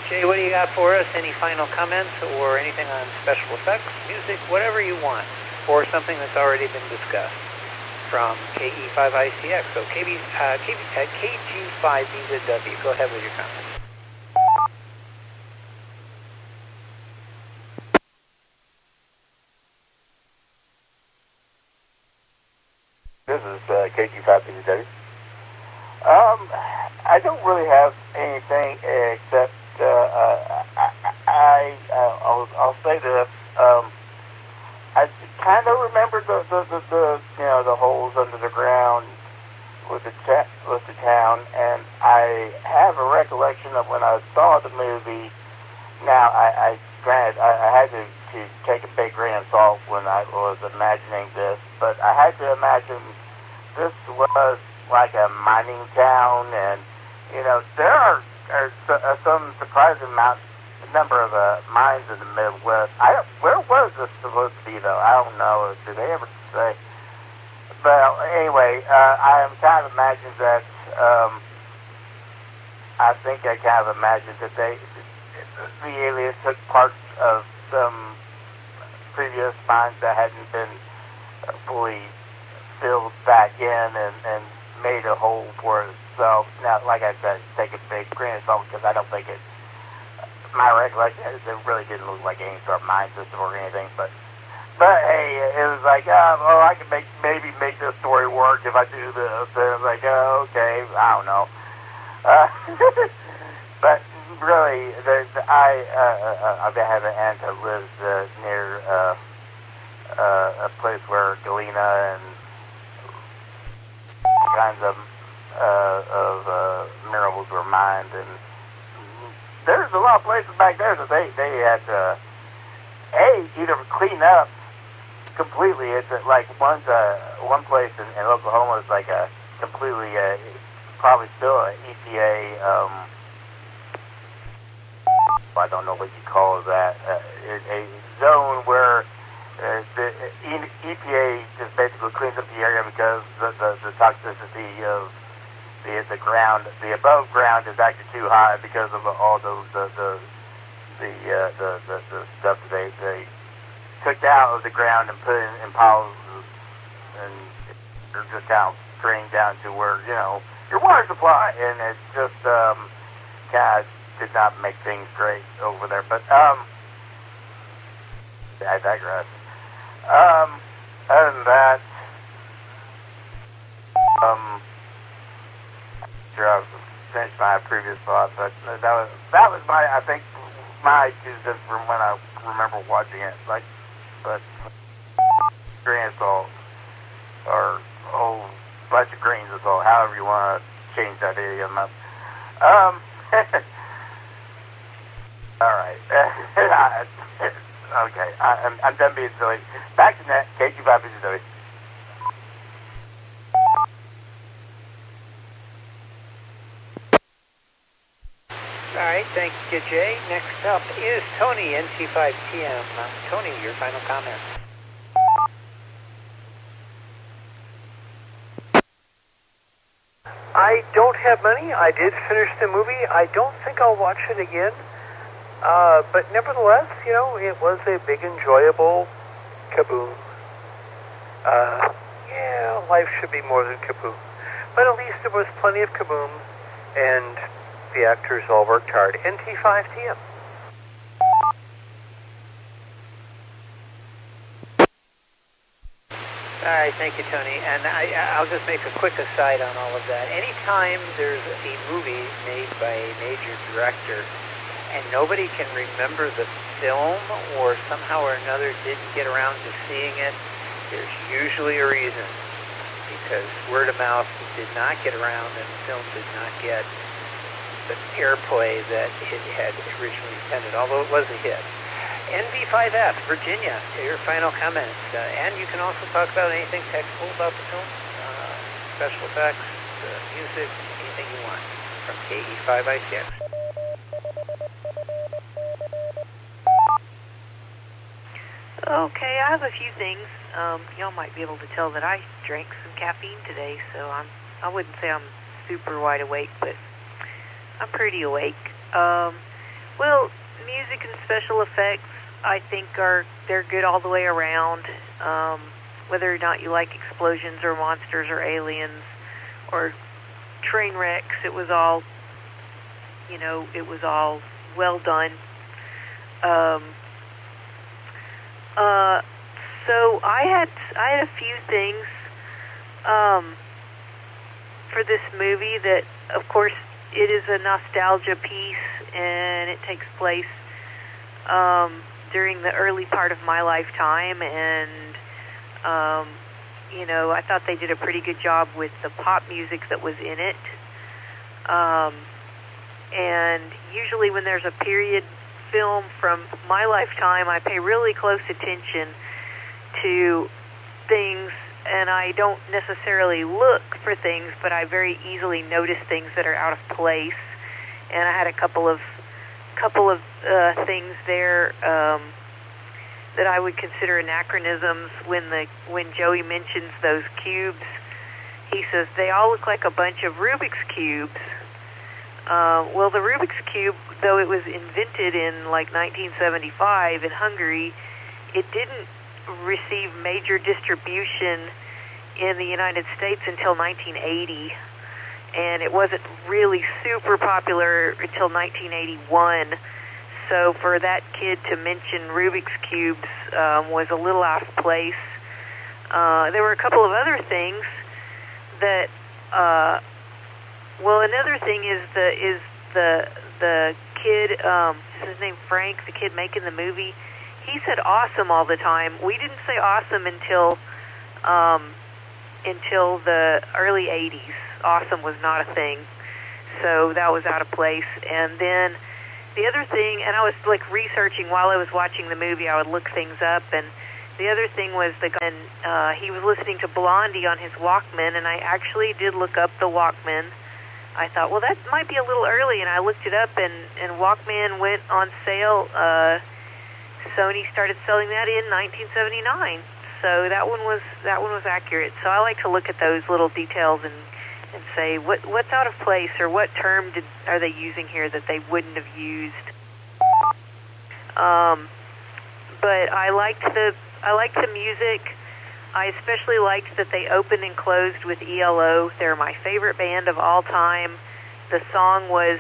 Jay, what do you got for us? Any final comments or anything on special effects, music, whatever you want, or something that's already been discussed from KE5ICX. So KG5BZW. Go ahead with your comments. This is KG5BZW. I don't really have anything except I'll say this. I kind of remember the holes under the ground with the town, and I have a recollection of when I saw the movie. Now, granted, I had to take a big grain of salt when I was imagining this, but I had to imagine this was like a mining town, and there are some surprising number of mines in the Midwest. Where was this supposed to be, though? I don't know. Did they ever say? Well, anyway, I am kind of imagining that. I think I kind of imagined that the aliens took parts of some previous mines that hadn't been fully filled back in and made a hole for itself. Now, like I said, take a big grain of salt because I don't think my recollection is it really didn't look like any sort of mine system or anything, but hey, it was like, I can maybe make this story work if I do this. And it was like, okay, I don't know. But really, I have an aunt that lives near a place where galena and kinds of minerals were mined, and there's a lot of places back there that they had to either clean up completely. It's like one place in Oklahoma is like a completely probably still an EPA. I don't know what you call that. A zone where the EPA just basically cleans up the area because the toxicity of the ground, the above ground is actually too high because of all the stuff that they took out of the ground and put in piles, and it's just kind of drained down to where your water supply, and it just kind of did not make things great over there. But I digress. Other than that, sure I've finished my previous thought, but that was I think my just from when I remember watching it. But grain of salt, or a whole bunch of grains of salt, however you want to change that idiom up. All right. Okay, I'm done being silly. Back to net, KG5BZW. All right, thank you, Jay. Next up is Tony, NT5TM. Tony, your final comments. I don't have many. I did finish the movie. I don't think I'll watch it again. But nevertheless, you know, it was a big, enjoyable kaboom. Yeah, life should be more than kaboom. But at least there was plenty of kaboom, and the actors all worked hard. NT5TM. All right, thank you, Tony. And I'll just make a quick aside on all of that. Anytime there's a movie made by a major director and nobody can remember the film or somehow or another didn't get around to seeing it, there's usually a reason. Because word of mouth did not get around and the film did not get the airplay that it had originally intended, although it was a hit. NV5F, Virginia, your final comments. And you can also talk about anything technical about the film, special effects, music, anything you want from KE5ICX. Okay, I have a few things. Y'all might be able to tell that I drank some caffeine today, so I wouldn't say I'm super wide awake, but I'm pretty awake. Well, music and special effects, I think they're good all the way around. Whether or not you like explosions or monsters or aliens or train wrecks, it was all well done. So I had a few things for this movie that, of course, it is a nostalgia piece, and it takes place during the early part of my lifetime, and I thought they did a pretty good job with the pop music that was in it. And usually when there's a period film from my lifetime, I pay really close attention to things, and I don't necessarily look for things, but I very easily notice things that are out of place. And I had a couple of things there that I would consider anachronisms. When Joey mentions those cubes, he says they all look like a bunch of Rubik's cubes. Well, the Rubik's Cube, though it was invented in like 1975 in Hungary, it didn't receive major distribution in the United States until 1980, and it wasn't really super popular until 1981. So for that kid to mention Rubik's Cubes was a little out of place. There were a couple of other things that... Well, another thing is the kid, is his name Frank, the kid making the movie. He said awesome all the time. We didn't say awesome until the early 80s. Awesome was not a thing. So that was out of place. And then the other thing, and I was like researching while I was watching the movie, I would look things up, and the other thing was he was listening to Blondie on his Walkman, and I actually did look up the Walkman. I thought, well, that might be a little early, and I looked it up, and Walkman went on sale. Sony started selling that in 1979, so that one was accurate. So I like to look at those little details and say what's out of place, or what term are they using here that they wouldn't have used. But I liked the music. I especially liked that they opened and closed with ELO. They're my favorite band of all time. The song was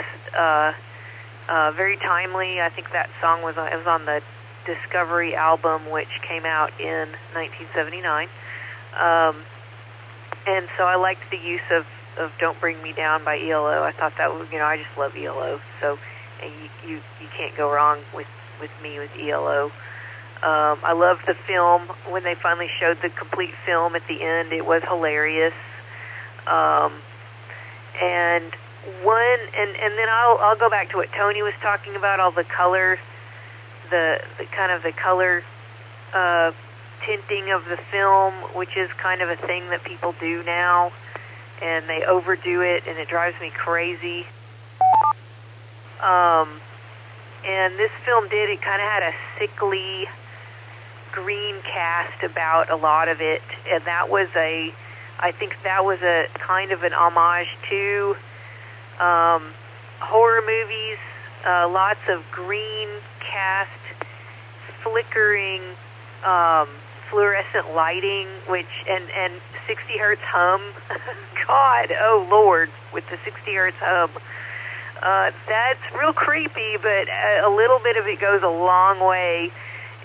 very timely. I think that song was on the Discovery album, which came out in 1979. And so I liked the use of Don't Bring Me Down by ELO. I thought that was, I just love ELO. So you can't go wrong with me with ELO. I loved the film. When they finally showed the complete film at the end, it was hilarious. And then I'll go back to what Tony was talking about, all the color, the kind of the color tinting of the film, which is kind of a thing that people do now, and they overdo it, and it drives me crazy. And this film it kind of had a sickly green cast about a lot of it, and I think that was a kind of an homage to horror movies. Lots of green cast, flickering, fluorescent lighting, and 60 hertz hum. God, oh Lord, with the 60 hertz hum. That's real creepy, but a little bit of it goes a long way.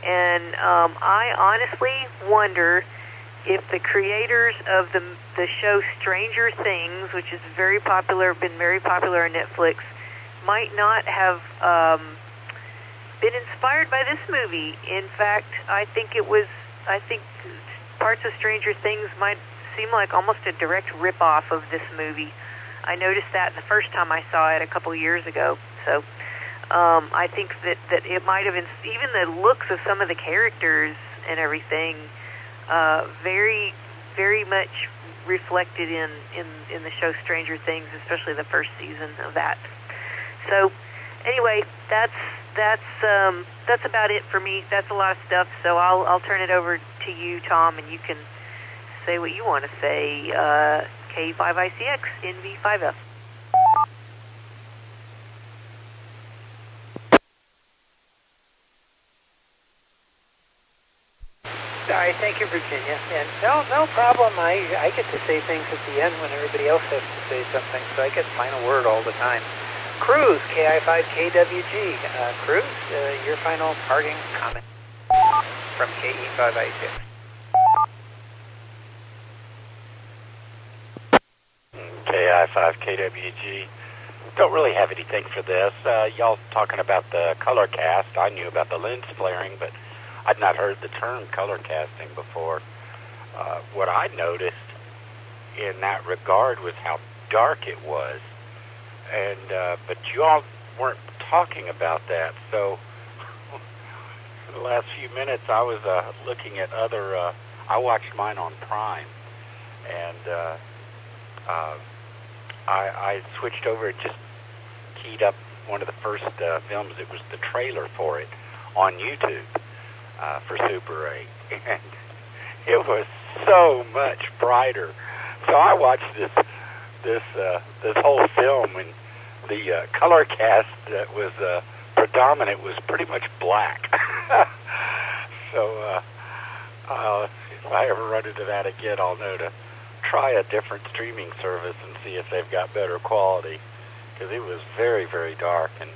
And I honestly wonder if the creators of the show Stranger Things, which is been very popular on Netflix, might not have been inspired by this movie. In fact, I think parts of Stranger Things might seem like almost a direct rip-off of this movie. I noticed that the first time I saw it a couple years ago. So I think that it might have been, even the looks of some of the characters and everything, very, very much reflected in the show Stranger Things, especially the first season of that. So anyway, that's about it for me. That's a lot of stuff. So I'll turn it over to you, Tom, and you can say what you want to say. K5ICX NV5F. All right, thank you, Virginia. And no problem. I get to say things at the end when everybody else has to say something, so I get final word all the time. Cruz, KI5KWG. Cruz, your final parting comment from KE5I6. KI5KWG. Don't really have anything for this. Y'all talking about the color cast. I knew about the lens flaring, but I'd not heard the term color casting before. What I noticed in that regard was how dark it was, and but you all weren't talking about that. So for the last few minutes, I was looking at other. I watched mine on Prime, and I switched over and just keyed up one of the first films. It was the trailer for it on YouTube for Super 8, and it was so much brighter. So I watched this whole film, and the color cast that was predominant was pretty much black. So if I ever run into that again, I'll know to try a different streaming service and see if they've got better quality, because it was very, very dark, and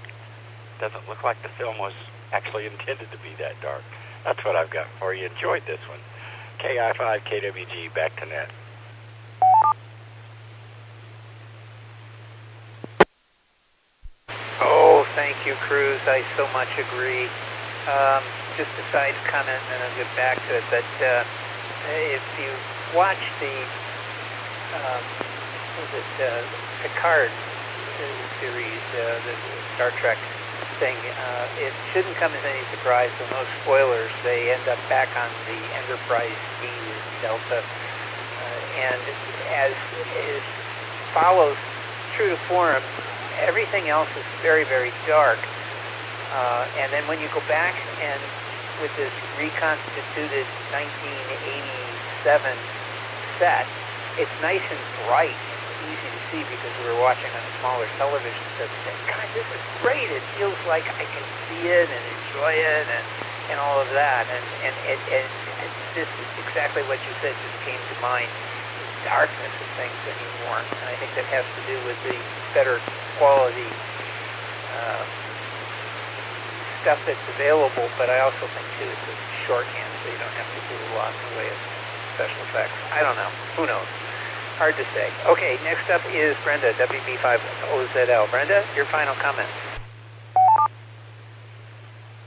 doesn't look like the film was actually intended to be that dark. That's what I've got for you. Enjoyed this one. KI5KWG, back to net. Oh, thank you, Cruz. I so much agree. Just a side comment, and then I'll get back to it. But if you watch the Picard series, the Star Trek thing, it shouldn't come as any surprise. So no spoilers. They end up back on the Enterprise D Delta, and as it follows true to form, everything else is very, very dark. And then when you go back and with this reconstituted 1987 set, it's nice and bright, easy to see because we were watching on a smaller television set. God, this is great. It feels like I can see it and enjoy it and all of that. And this is exactly what you said just came to mind. The darkness of things anymore. And I think that has to do with the better quality stuff that's available, but I also think too it's a shorthand, so you don't have to do a lot in the way of special effects. I don't know. Who knows? Hard to say. Okay, next up is Brenda, WB5OZL. Brenda, your final comment.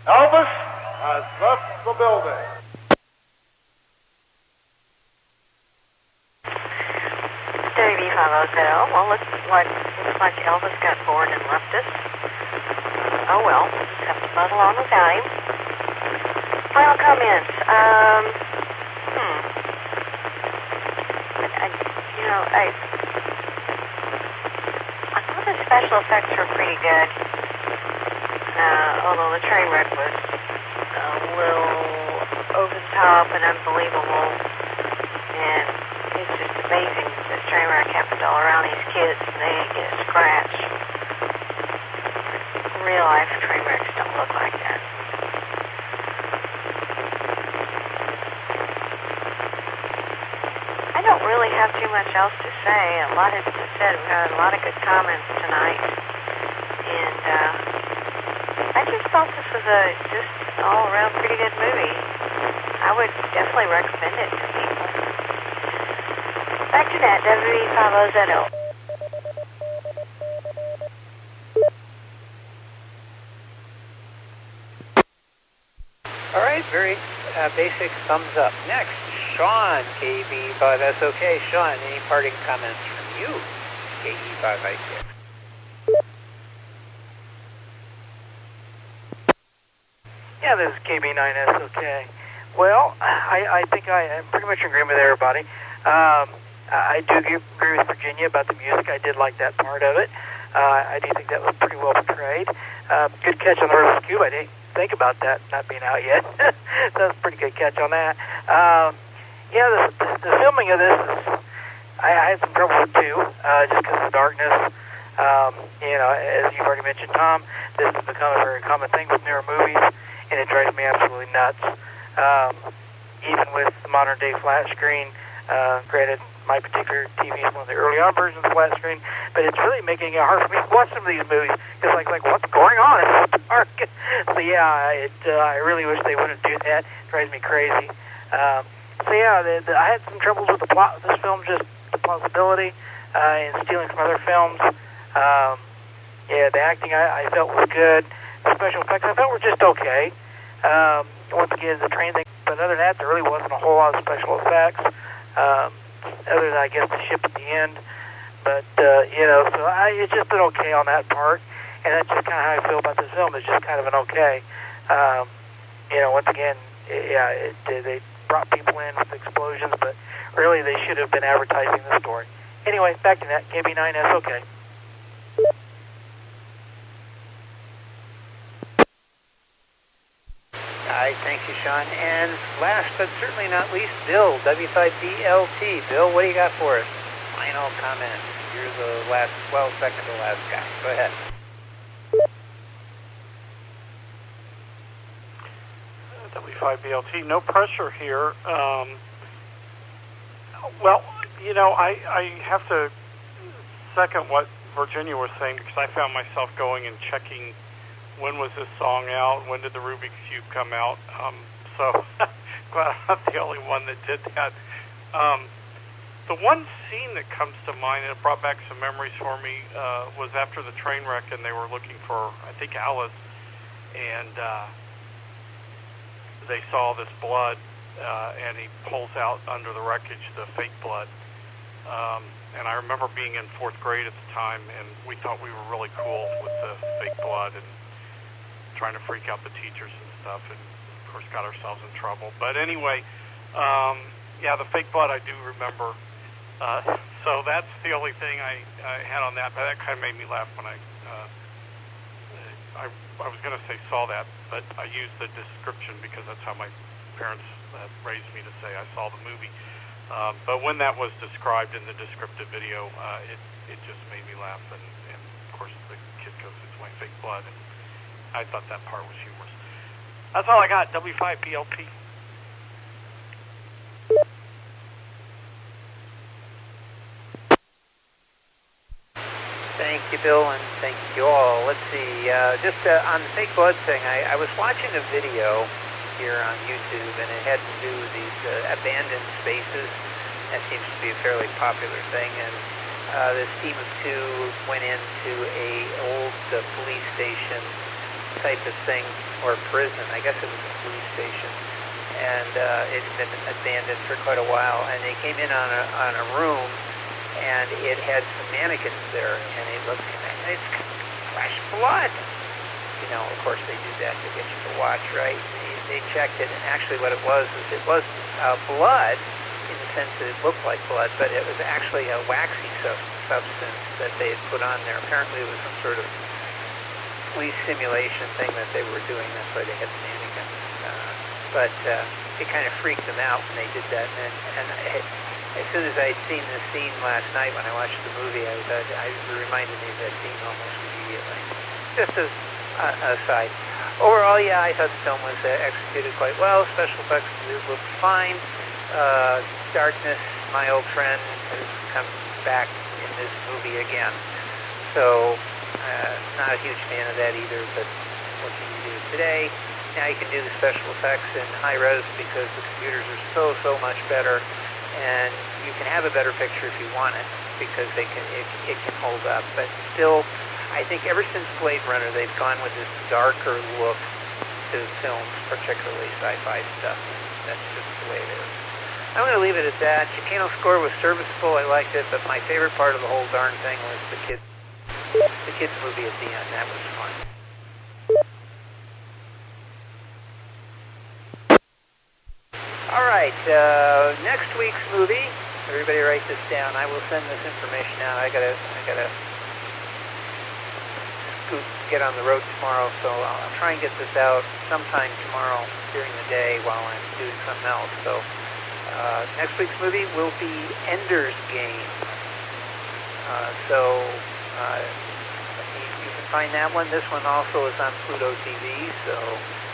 Elvis has left the building. WB5OZL. Well, looks like Elvis got bored and left us. Oh well, have to muddle on without him. Final comments. I thought the special effects were pretty good. although the train wreck was a little over the top and unbelievable. And it's just amazing this train wreck happened all around these kids and they didn't get a scratch. Real life train wrecks don't look like that. I don't really have too much else to say. A lot has been said. We've had a lot of good comments tonight. And I just thought this was a just all around pretty good movie. I would definitely recommend it to people. Back to that, WE50ZL. All right, very basic thumbs up. Next, Sean, KE5SOK. Sean, any parting comments from you, KE5I6? Yeah, this is KB9SOK. Well, I think I am pretty much in agreement with everybody. I do agree with Virginia about the music. I did like that part of it. I do think that was pretty well portrayed. Good catch on the Rubik's Cube. I didn't think about that not being out yet. That was a pretty good catch on that. Yeah, the filming of this is, I had some trouble with too, just because of the darkness. You know, as you've already mentioned, Tom, this has become a very common thing with newer movies, and it drives me absolutely nuts. Even with the modern day flat screen, granted, my particular TV is one of the early on versions of flat screen, but it's really making it hard for me to watch some of these movies. It's like what's going on? It's so dark. So yeah, I really wish they wouldn't do that. It drives me crazy. So yeah, I had some troubles with the plot of this film, just the plausibility, and stealing from other films. Yeah, the acting I felt was good. The special effects I felt were just okay. Once again, the train thing, but other than that, there really wasn't a whole lot of special effects. Other than, I guess, the ship at the end. But, you know, so it's just been okay on that part. And that's just kind of how I feel about this film. It's just kind of an okay. You know, once again, yeah, they brought people in with explosions, but really they should have been advertising the story. Anyway, back to that. KB9SOK. All right, thank you, Sean. And last but certainly not least, Bill, W5BLT. Bill, what do you got for us? Final comments. You're the last, well, second to last guy. Go ahead. W5BLT, no pressure here. Well, you know, I have to second what Virginia was saying, because I found myself going and checking when was this song out, when did the Rubik's Cube come out. So glad I'm not the only one that did that. The one scene that comes to mind, and it brought back some memories for me, was after the train wreck, and they were looking for, I think, Alice, and they saw this blood, and he pulls out under the wreckage the fake blood. And I remember being in 4th grade at the time, and we thought we were really cool with the fake blood and trying to freak out the teachers and stuff, and of course got ourselves in trouble. But anyway, yeah, the fake blood I do remember. So that's the only thing I had on that, but that kind of made me laugh when I was going to say saw that, but I used the description because that's how my parents raised me to say I saw the movie. But when that was described in the descriptive video, it just made me laugh, and of course the kid goes, "It's my fake blood," and I thought that part was humorous. That's all I got, W5BLP. Thank you, Bill, and thank you all. Let's see, just on the fake blood thing, I was watching a video here on YouTube, and it had to do with these abandoned spaces. That seems to be a fairly popular thing, and this team of 2 went into a old police station type of thing, or prison. I guess it was a police station, and it had been abandoned for quite a while, and they came in on a room, and it had some mannequins there, and they looked, and it's fresh blood. You know, of course they do that to get you to watch, right? They checked it, and actually what it was blood, in the sense that it looked like blood, but it was actually a waxy substance that they had put on there. Apparently it was some sort of police simulation thing that they were doing. That's why they had the mannequins. But it kind of freaked them out when they did that. And as soon as I'd seen this scene last night when I watched the movie, it reminded me of that scene almost immediately. Just as an aside. Overall, yeah, I thought the film was executed quite well. Special effects looked fine. Darkness, my old friend, has come back in this movie again. So, not a huge fan of that either, but what can you do today? Now you can do the special effects in high res because the computers are so much better, and you can have a better picture if you want it because it can hold up. But still, I think ever since Blade Runner, they've gone with this darker look to films, particularly sci-fi stuff. That's just the way it is. I'm going to leave it at that. Chicano's score was serviceable. I liked it, but my favorite part of the whole darn thing was the kids movie at the end. That was fun. All right, next week's movie. Everybody write this down. I will send this information out. I gotta get on the road tomorrow, so I'll try and get this out sometime tomorrow during the day while I'm doing something else. So next week's movie will be Ender's Game. You can find that one. This one also is on Pluto TV, so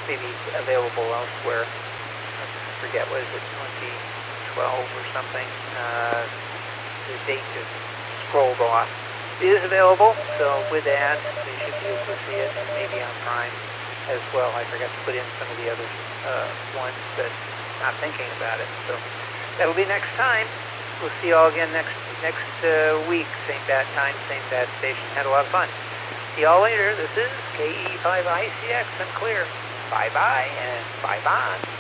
maybe available elsewhere. I forget, what is it, 2012 or something? The date just scrolled off. It is available, so with that, you should be able to see it, and maybe on Prime as well. I forgot to put in some of the other ones, but not thinking about it. So that'll be next time. We'll see you all again next week. Same bat time, same bat station. Had a lot of fun. See y'all later. This is KE5ICX and clear. Bye-bye and bye-bye.